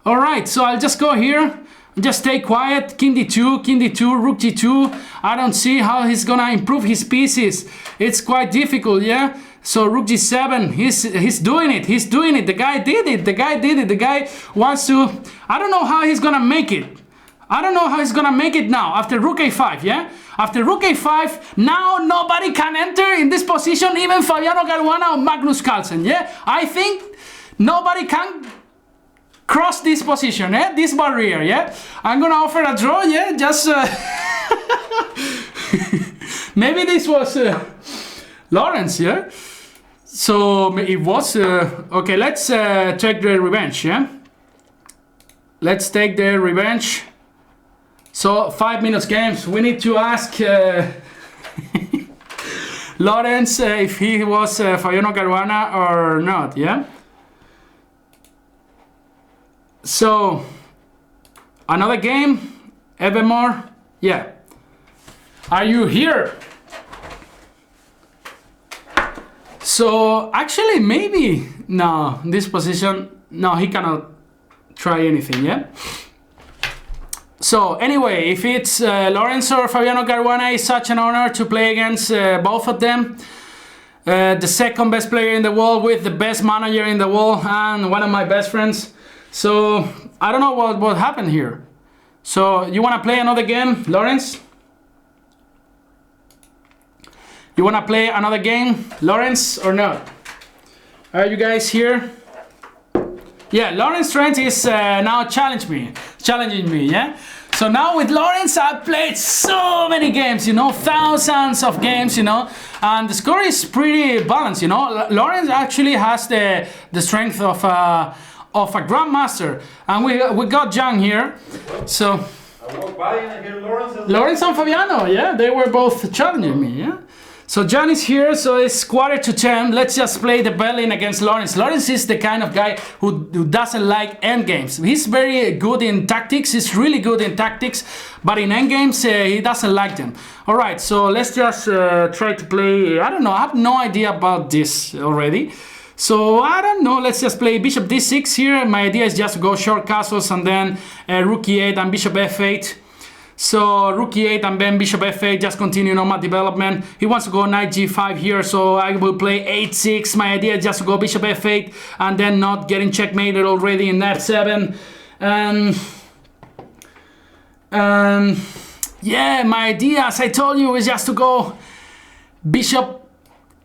All right, so I'll just go here. Just stay quiet. King d2, rook g2. I don't see how he's gonna improve his pieces. It's quite difficult, yeah? So rook g7, he's doing it. He's doing it. The guy did it. The guy wants to... I don't know how he's gonna make it. I don't know how he's gonna make it now. After rook a5, yeah? After rook a5, now nobody can enter in this position, even Fabiano Caruana or Magnus Carlsen, yeah? I think nobody can cross this position, eh? This barrier, yeah? I'm gonna offer a draw, yeah? Just... Maybe this was Lawrence, yeah? So it was... okay, let's take the revenge, yeah? Let's take the revenge. So 5 minutes games. We need to ask Lawrence if he was Fabiano Caruana or not, yeah? So another game, evermore, yeah. Are you here? So actually maybe, no, this position, no, he cannot try anything, yeah? So anyway, if it's Lawrence or Fabiano Caruana, it's such an honor to play against both of them. The second best player in the world with the best manager in the world and one of my best friends. So I don't know what happened here. So you want to play another game, Lawrence? You want to play another game, Lawrence, or not? Are you guys here? Yeah, Lawrence Trent is now challenging me, yeah? So now with Lawrence, I've played so many games, you know, thousands of games, you know, and the score is pretty balanced, you know. Lawrence actually has the strength of a Grandmaster, and we got John here, so... I walked by and I hear Lawrence and Fabiano, yeah, they were both challenging me, yeah. So John is here, so it's 9:45. Let's just play the Berlin against Lawrence. Lawrence is the kind of guy who doesn't like endgames. He's very good in tactics, he's really good in tactics, but in endgames, he doesn't like them. All right, so let's just try to play, I don't know, I have no idea about this already. So I don't know, let's just play bishop d6 here. My idea is just to go short castles and then rook e8 and bishop f8. So rook e8 and then bishop f8, just continue normal development. He wants to go knight g5 here, so I will play h6. My idea is just to go bishop f8 and then not getting checkmated already in f7. Yeah, my idea, as I told you, is just to go bishop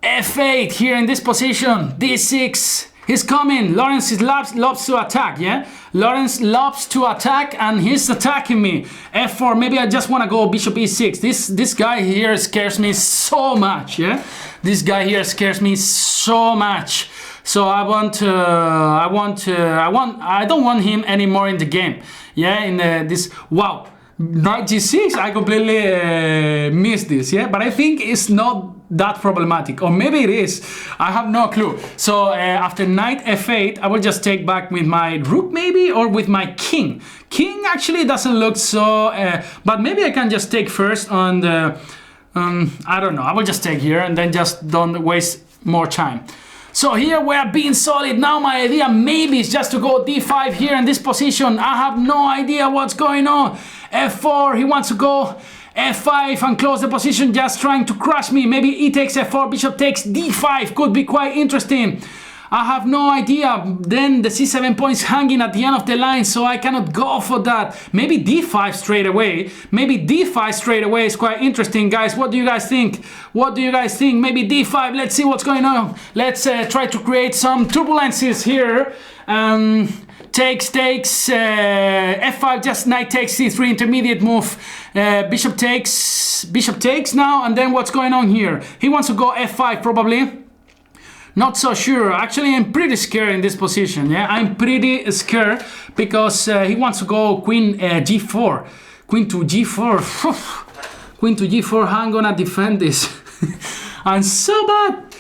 f8 here in this position, d6. He's coming. Lawrence loves to attack, yeah? Lawrence loves to attack and he's attacking me. f4, maybe I just want to go bishop e6. This guy here scares me so much, yeah? This guy here scares me so much. So I don't want him anymore in the game. Yeah, in this, wow. Knight g6, I completely missed this, yeah? But I think it's not that problematic, or maybe it is, I have no clue. So after knight f8, I will just take back with my rook maybe, or with my king. King actually doesn't look so, but maybe I can just take first on the, I don't know, I will just take here and then just don't waste more time. So here we are being solid. Now my idea maybe is just to go d5 here in this position. I have no idea what's going on. f4, he wants to go f5 and close the position, just trying to crush me. Maybe e takes f4, bishop takes d5, could be quite interesting. I have no idea. Then the c7 pawn is hanging at the end of the line, so I cannot go for that. Maybe d5 straight away. Maybe d5 straight away is quite interesting, guys. What do you guys think? What do you guys think? Maybe d5. Let's see what's going on. Let's try to create some turbulences here. Takes, f5, just knight takes c3, intermediate move. Bishop takes now, and then what's going on here? He wants to go f5 probably. Not so sure. Actually, I'm pretty scared in this position. Yeah, I'm pretty scared because he wants to go queen g4. Queen to g4. Queen to g4. How I'm gonna defend this? I'm so bad.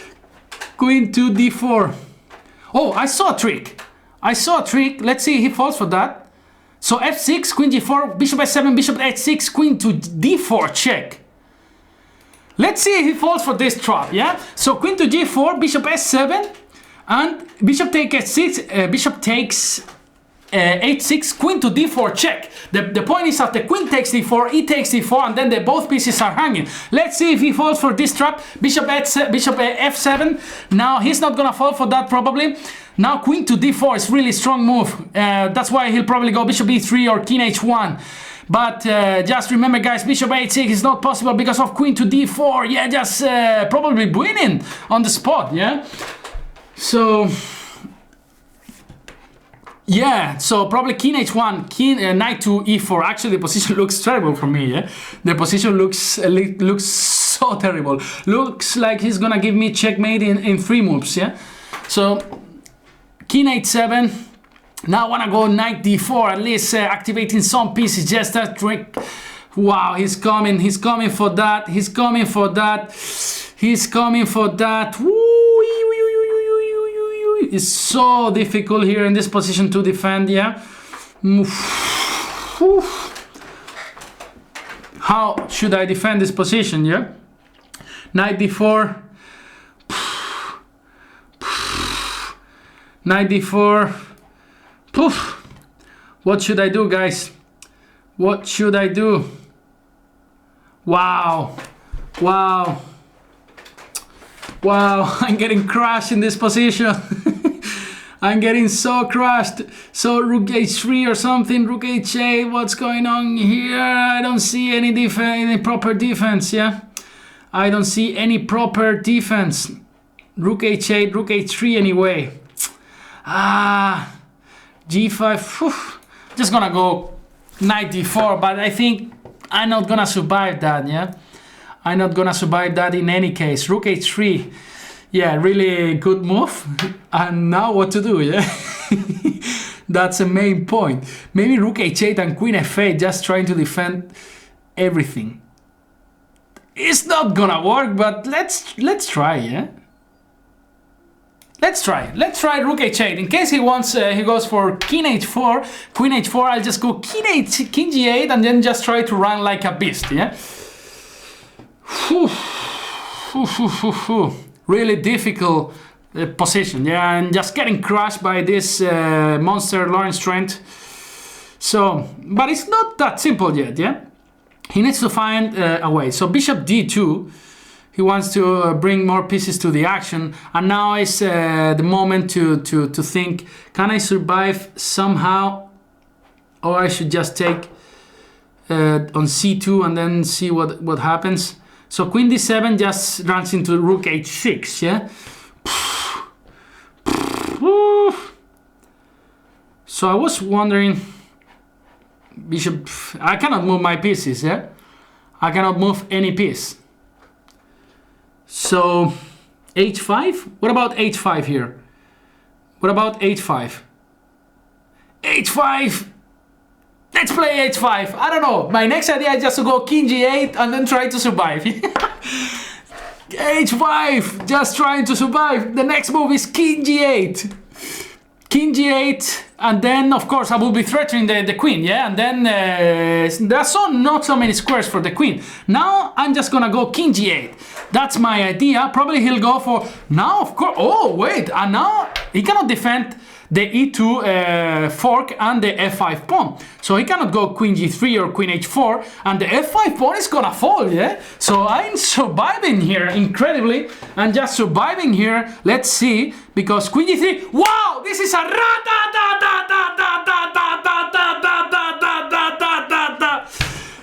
Queen to d4. Oh, I saw a trick. I saw a trick. Let's see if he falls for that. So f6, queen g4, bishop s7, bishop h6, queen to d4 check. Let's see if he falls for this trap, yeah? So queen to g4, bishop s7, and bishop takes h6, bishop takes h6, queen to d4 check. The point is that the queen takes d4, e takes d4, and then both pieces are hanging. Let's see if he falls for this trap. Bishop f7. Now he's not gonna fall for that probably. Now queen to d4 is really strong move. That's why he'll probably go bishop e3 or king h1. But just remember, guys, bishop h6 is not possible because of queen to d4. Yeah, just probably winning on the spot, yeah? So, yeah, so probably king h1, knight to e4. Actually, the position looks terrible for me, yeah? The position looks so terrible. Looks like he's gonna give me checkmate in 3 moves, yeah? So, king h7. Now I want to go knight d4, at least activating some pieces, just a trick. Wow, he's coming for that, he's coming for that. It's so difficult here in this position to defend, yeah. How should I defend this position, yeah? Knight d4. Knight d4. Poof. What should I do, guys? What should I do? Wow. Wow. Wow. I'm getting crushed in this position. I'm getting so crushed. So rook h3 or something, rook h8. What's going on here? I don't see any proper defense, yeah? I don't see any proper defense. Rook h8, rook h3 anyway. G5, whew. Just gonna go knight d4, but I think I'm not gonna survive that, yeah? I'm not gonna survive that in any case. Rook h3, yeah, really good move. And now what to do, yeah? That's the main point. Maybe rook h8 and queen f8, just trying to defend everything. It's not gonna work, but let's try, yeah? Let's try rook h8. In case he wants, he goes for king h4, queen h4. I'll just go king g8, and then just try to run like a beast. Yeah. Really difficult position. Yeah, and just getting crushed by this monster Lawrence Trent. So, but it's not that simple yet. Yeah. he needs to find a way. So bishop d2, he wants to bring more pieces to the action, and now is the moment to think, can I survive somehow, or I should just take on c2 and then see what happens. So queen d7 just runs into rook h6, yeah? So I was wondering, bishop, I cannot move my pieces, yeah? I cannot move any piece. So h5? What about h5 here? What about h5? h5! Let's play h5. I don't know. My next idea is just to go king g8 and then try to survive. h5, just trying to survive. The next move is king g8. King g8, and then of course I will be threatening the queen, yeah? And then there's not so many squares for the queen. Now I'm just gonna go king g8. That's my idea. Probably he'll go for, now of course, oh wait, and now he cannot defend the e2 fork and the f5 pawn. So he cannot go queen g3 or queen h4, and the f5 pawn is gonna fall, yeah? So I'm surviving here incredibly, and just surviving here. Let's see, because queen g3, wow, this is a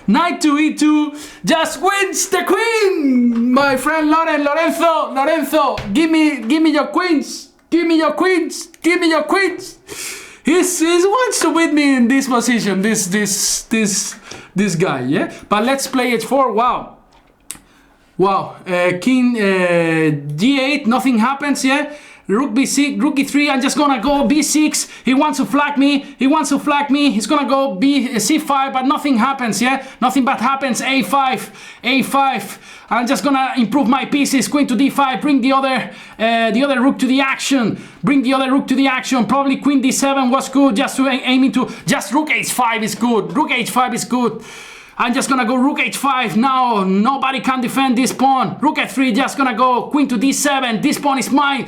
knight to e2, just wins the queen, my friend Lorenzo, give me your queens. Give me your queens! Give me your queens! He wants to beat me in this position, this guy, yeah? But let's play h4. Wow. Wow. King g8, nothing happens, yeah? Rook b6, rook e3, I'm just gonna go b6. He wants to flag me. He's gonna go c5, but nothing happens, yeah? Nothing bad happens. a5. I'm just gonna improve my pieces. Queen to d5, bring the other rook to the action. Probably queen d7 was good, just to aiming to, just rook h5 is good. I'm just gonna go rook h5 now. Nobody can defend this pawn. Rook f3, just gonna go queen to d7. This pawn is mine.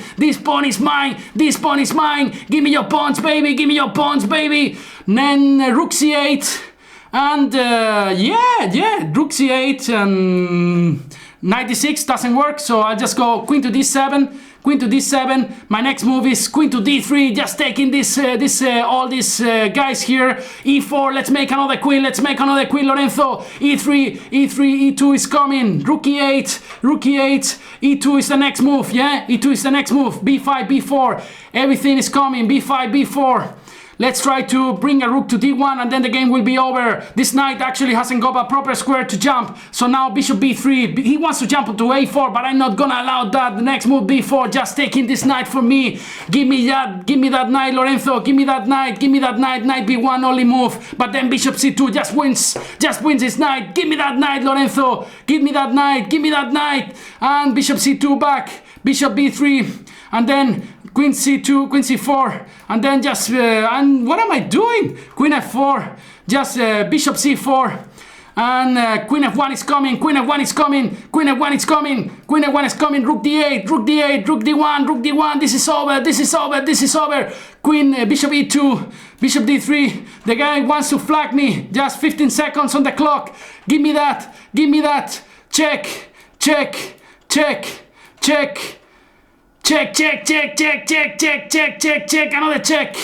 Give me your pawns, baby. Then rook c8. And rook c8 and knight d6 doesn't work. So I just go queen to d7. My next move is queen to d3, just taking all these guys here. e4, let's make another queen, Lorenzo. e3, e2 is coming. Rook e8, e2 is the next move, yeah? b5, b4, everything is coming. b5, b4. Let's try to bring a rook to d1 and then the game will be over. This knight actually hasn't got a proper square to jump. So now bishop b3. He wants to jump to a4, but I'm not gonna allow that. The next move b4, just taking this knight for me. Give me that knight, Lorenzo. Give me that knight. Knight b1 only move. But then bishop c2 just wins his knight. Give me that knight, Lorenzo. Give me that knight. And bishop c2 back. Bishop b3. And then queen c2, queen c4, and then just and what am I doing? Queen f4, just bishop c4, and queen f1 is coming. Rook d8, rook d1. This is over. Queen bishop e2, bishop d3. The guy wants to flag me. Just 15 seconds on the clock. Give me that. Check. Another check.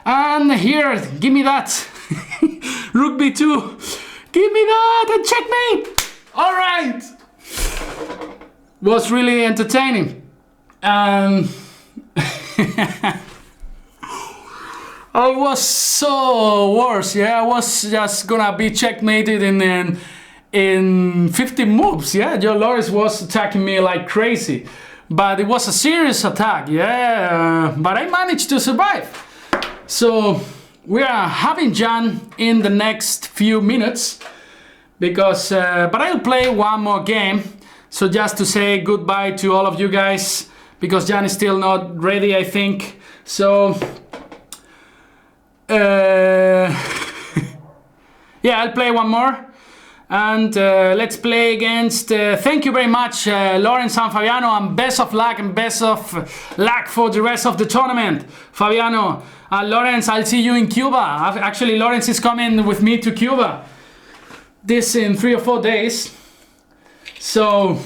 And here, give me that. Rook b2. Give me that and checkmate. All right. Was really entertaining. I was so worse. Yeah, I was just gonna be checkmated in 15 moves. Yeah, Joe Loris was attacking me like crazy. But it was a serious attack, yeah, but I managed to survive. So we are having Jan in the next few minutes, because, but I'll play one more game. So just to say goodbye to all of you guys, because Jan is still not ready, I think. So, yeah, I'll play one more. And let's play against, thank you very much, Lawrence and Fabiano, and best of luck for the rest of the tournament. Fabiano and Lawrence, I'll see you in Cuba. Actually, Lawrence is coming with me to Cuba. this in 3 or 4 days. So,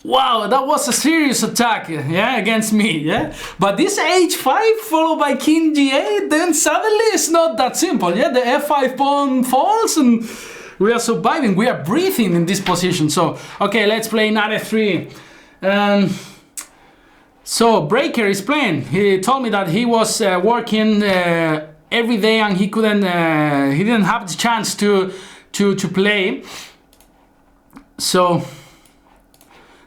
wow, that was a serious attack, yeah, against me, yeah. But this h5 followed by king g8, then suddenly it's not that simple, yeah. The f5 pawn falls and we are surviving, we are breathing in this position. So, okay, let's play knight f3. So Breaker is playing. He told me that he was working every day and he couldn't, he didn't have the chance to play. So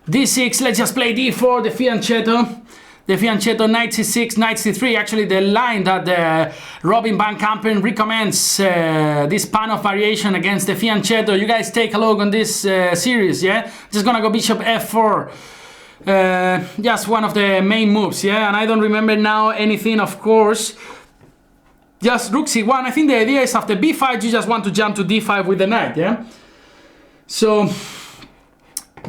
d6, let's just play d4, the fianchetto. The fianchetto, knight c6, knight c3. Actually, the line that Robin van Kampen recommends, this pan of variation against the fianchetto. You guys take a look on this series, yeah? Just gonna go bishop f4. Just one of the main moves, yeah, and I don't remember now anything, of course. Just rook c1. I think the idea is after b5 you just want to jump to d5 with the knight, yeah. So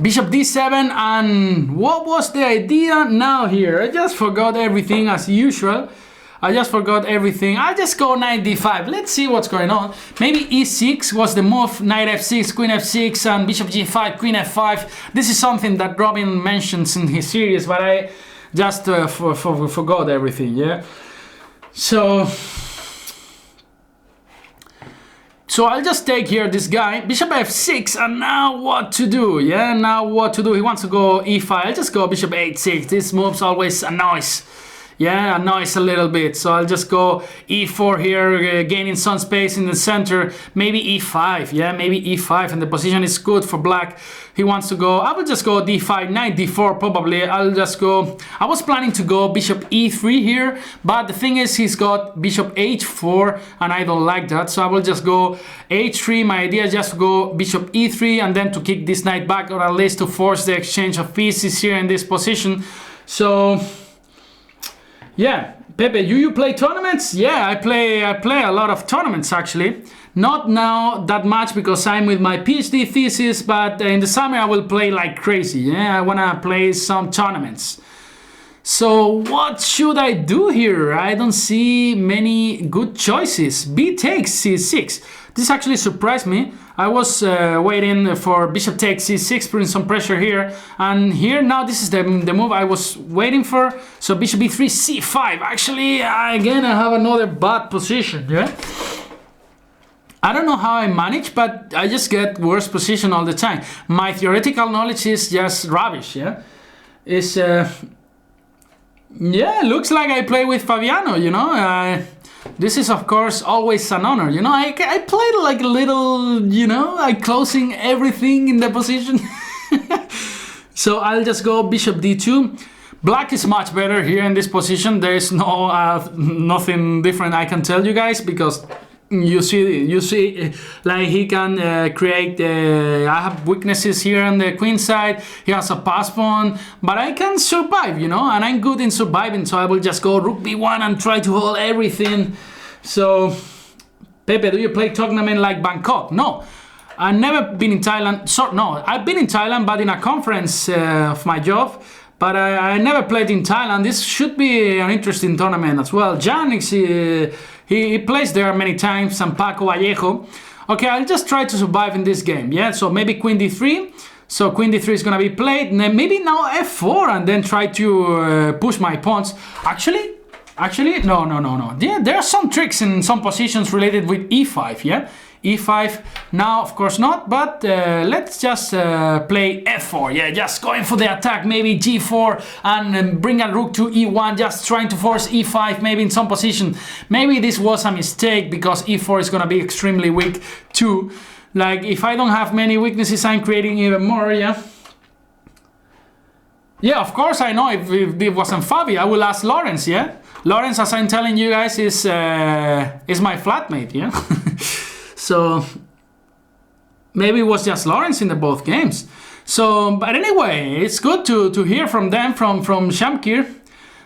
bishop d7, and what was the idea now here? I just forgot everything as usual. I just forgot everything. I'll just go knight d5. Let's see what's going on. Maybe e6 was the move. Knight f6, queen f6, and bishop g5, queen f5. This is something that Robin mentions in his series, but I just forgot everything, yeah? So I'll just take here this guy, bishop f6, and now what to do, yeah? Now what to do? He wants to go e5. I'll just go bishop h6. This move's always annoys. Yeah, annoys a little bit, so I'll just go e4 here, gaining some space in the center. Maybe e5, yeah, maybe e5, and the position is good for black. He wants to go, I will just go d5, knight d4 probably. I'll just go, I was planning to go bishop e3 here, but the thing is he's got bishop h4, and I don't like that, so I will just go h3. My idea is just to go bishop e3, and then to kick this knight back, or at least to force the exchange of pieces here in this position. So yeah, Pepe, you play tournaments? Yeah, I play a lot of tournaments actually. Not now that much because I'm with my PhD thesis, but in the summer I will play like crazy. Yeah, I wanna play some tournaments. So what should I do here? I don't see many good choices. B takes c6. This actually surprised me. I was waiting for bishop takes c6, putting some pressure here, and here now this is the move I was waiting for. So bishop b3, c5. Actually, again I have another bad position. Yeah, I don't know how I manage, but I just get worse position all the time. My theoretical knowledge is just rubbish. Yeah, it's yeah, looks like I play with Fabiano. You know. This is of course always an honor, you know. I played like a little, you know, I closing everything in the position. So I'll just go bishop d2. Black is much better here in this position. There is no nothing different I can tell you guys, because you see like he can create I have weaknesses here on the queen side. He has a pass pawn, but I can survive, you know, and I'm good in surviving, so I will just go rook b1 and try to hold everything. So Pepe, do you play tournament like Bangkok? No, I've never been in Thailand. So no, I've been in Thailand, but in a conference of my job. But I never played in Thailand. This should be an interesting tournament as well. Jan, he plays there many times, and Paco Vallejo. Okay, I'll just try to survive in this game, yeah? So maybe queen d3. So queen d3 is gonna be played. And then maybe now f4, and then try to push my pawns. Actually, no. Yeah, there are some tricks in some positions related with e5, yeah? e5, now of course not, but let's just play f4, yeah, just going for the attack, maybe g4 and bring a rook to e1, just trying to force e5 maybe in some position. Maybe this was a mistake because e4 is gonna be extremely weak too. Like if I don't have many weaknesses, I'm creating even more, yeah. Yeah, of course I know if it wasn't Fabi, I will ask Lawrence, yeah. Lawrence, as I'm telling you guys, is my flatmate, yeah. So maybe it was just Lawrence in the both games. So, but anyway, it's good to hear from them, from Shamkir.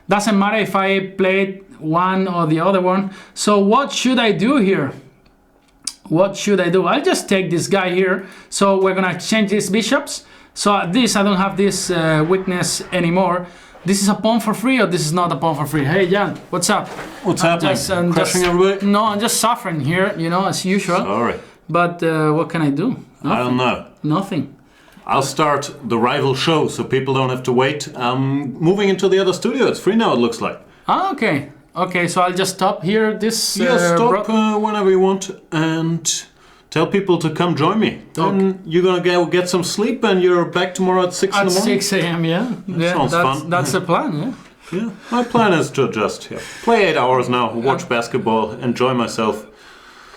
Doesn't matter if I played one or the other one. So what should I do here? What should I do? I'll just take this guy here. So we're gonna exchange these bishops. So this, I don't have this weakness anymore. This is a pawn for free, or this is not a pawn for free? Hey, Jan, what's up? What's happening? Crashing everybody? No, I'm just suffering here, you know, as usual. Sorry. But what can I do? Nothing. I don't know. Nothing. I'll start the rival show so people don't have to wait. I'm moving into the other studio. It's free now, it looks like. Ah, okay. Okay, so I'll just stop here. This. Stop whenever you want and tell people to come join me. Then you're gonna get some sleep and you're back tomorrow at 6 in the morning. At 6 a.m. Yeah. Sounds fun. That's the plan. Yeah. Yeah. My plan is to just play 8 hours now, watch basketball, enjoy myself.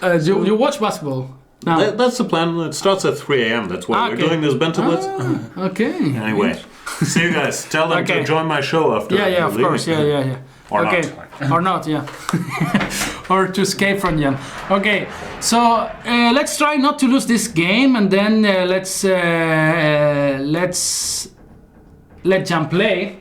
You watch basketball. Now. That's the plan. It starts at 3 a.m. That's why we're doing this Banter Blitz. Okay. Anyway, see you guys. Tell them to join my show after. Yeah, of course. Yeah. Or okay. not. Or not, yeah. Or to escape from Jan. Okay, so let's try not to lose this game, and then let's let Jan play.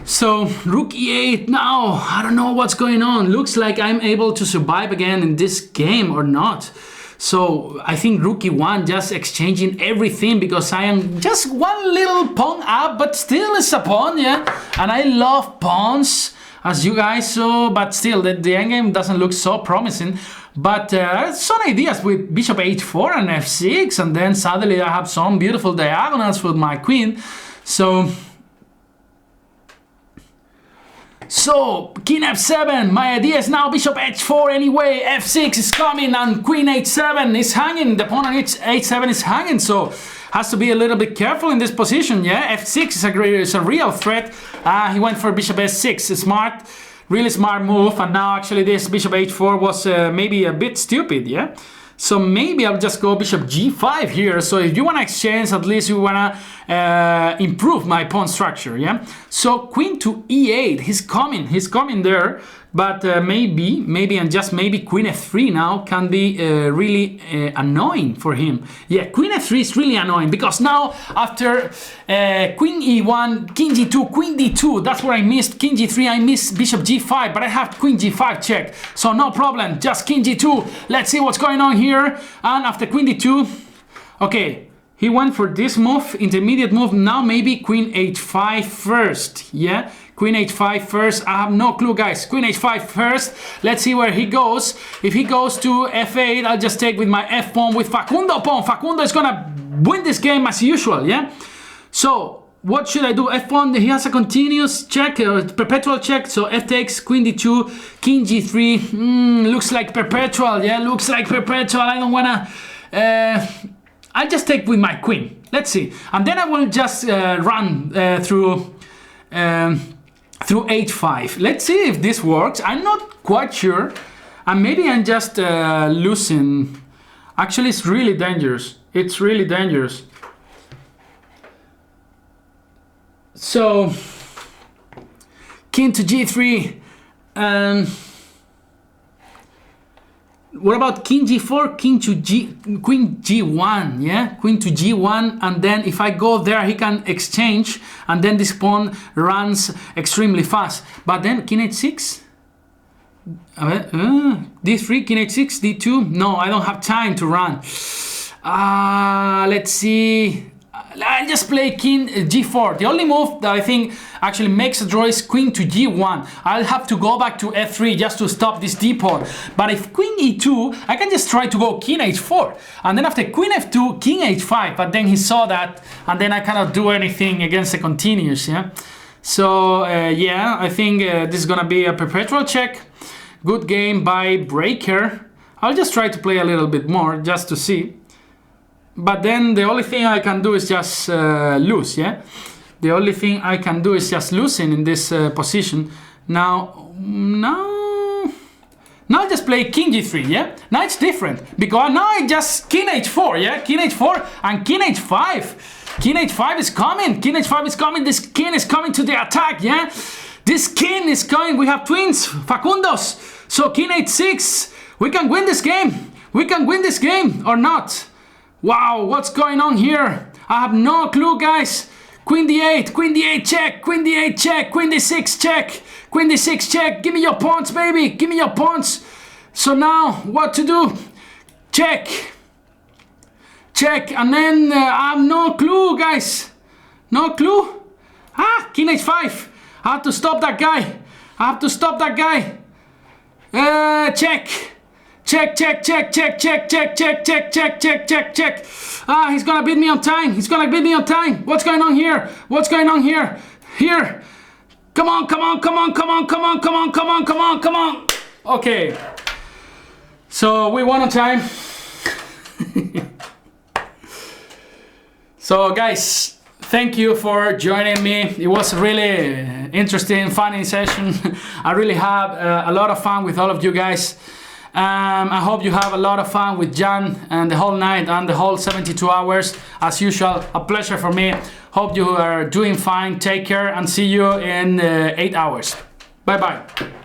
So rook e8 now. I don't know what's going on. Looks like I'm able to survive again in this game or not. So I think rook e1 just exchanging everything because I am just one little pawn up, but still it's a pawn, yeah. And I love pawns, as you guys saw, but still the endgame doesn't look so promising. But some ideas with bishop h4 and f6, and then suddenly I have some beautiful diagonals with my queen. So king f7, my idea is now bishop h4 anyway, f6 is coming and queen h7 is hanging, the pawn on h7 is hanging, so has to be a little bit careful in this position, yeah. f6 is a real threat. He went for bishop s6, smart, really smart move, and now actually this bishop h4 was maybe a bit stupid, yeah. So maybe I'll just go bishop g5 here. So if you want to exchange, at least you want to improve my pawn structure, yeah? So queen to e8, he's coming there. But maybe and just maybe queen f3 now can be really annoying for him. Yeah, queen f3 is really annoying because now after queen e1, king g2, queen d2, that's where I missed. King g3, I missed bishop g5, but I have queen g5 check. So no problem, just king g2. Let's see what's going on here. And after queen d2, okay, he went for this move, intermediate move. Now maybe queen h5 first, yeah? Queen h5 first. I have no clue, guys. Queen h5 first. Let's see where he goes. If he goes to f8, I'll just take with my f pawn with Facundo pawn. Facundo is gonna win this game as usual, yeah? So what should I do? F pawn, he has a continuous check, perpetual check. So f takes, queen d2, king g3. Looks like perpetual, yeah? Looks like perpetual. I don't wanna... I'll just take with my queen. Let's see. And then I will just run through h5. Let's see if this works. I'm not quite sure. And maybe I'm just losing. Actually, it's really dangerous. It's really dangerous. So, king to g3. What about king g4, queen g1, yeah? Queen to g1, and then if I go there, he can exchange, and then this pawn runs extremely fast. But then king h6, d3, king h6, d2. No, I don't have time to run. Let's see. I just play king g4. The only move that I think actually makes a draw is queen to g1. I'll have to go back to f3 just to stop this d pawn. But if queen e2, I can just try to go king h4. And then after queen f2, king h5. But then he saw that, and then I cannot do anything against the continuous, yeah? So, yeah, I think this is gonna be a perpetual check. Good game by Breaker. I'll just try to play a little bit more just to see. But then the only thing I can do is just lose, yeah? The only thing I can do is just losing in this position. Now I'll just play king g3, yeah? Now it's different, because now I just king h4, yeah? King h4 and king h5. King h5 is coming, king h5 is coming, this king is coming to the attack, yeah? This king is coming, we have twins, Facundos. So king h6, we can win this game. We can win this game or not. Wow, what's going on here? I have no clue, guys. Queen d8 check, queen d8 check, queen d6 check, queen d6 check. Give me your pawns, baby, give me your pawns. So now, what to do? Check, check, and then I have no clue, guys. No clue. King h5. I have to stop that guy. I have to stop that guy. Check. Check, check, check, check, check, check, check, check, check, check, check, check. He's gonna beat me on time. He's gonna beat me on time. What's going on here? What's going on here? Here. Come on, come on, come on, come on, come on, come on, come on, come on, come on. Okay. So we won on time. So guys, thank you for joining me. It was a really interesting, funny session. I really have a lot of fun with all of you guys. I hope you have a lot of fun with Jan and the whole night and the whole 72 hours. As usual, a pleasure for me. Hope you are doing fine. Take care and see you in 8 hours. Bye bye.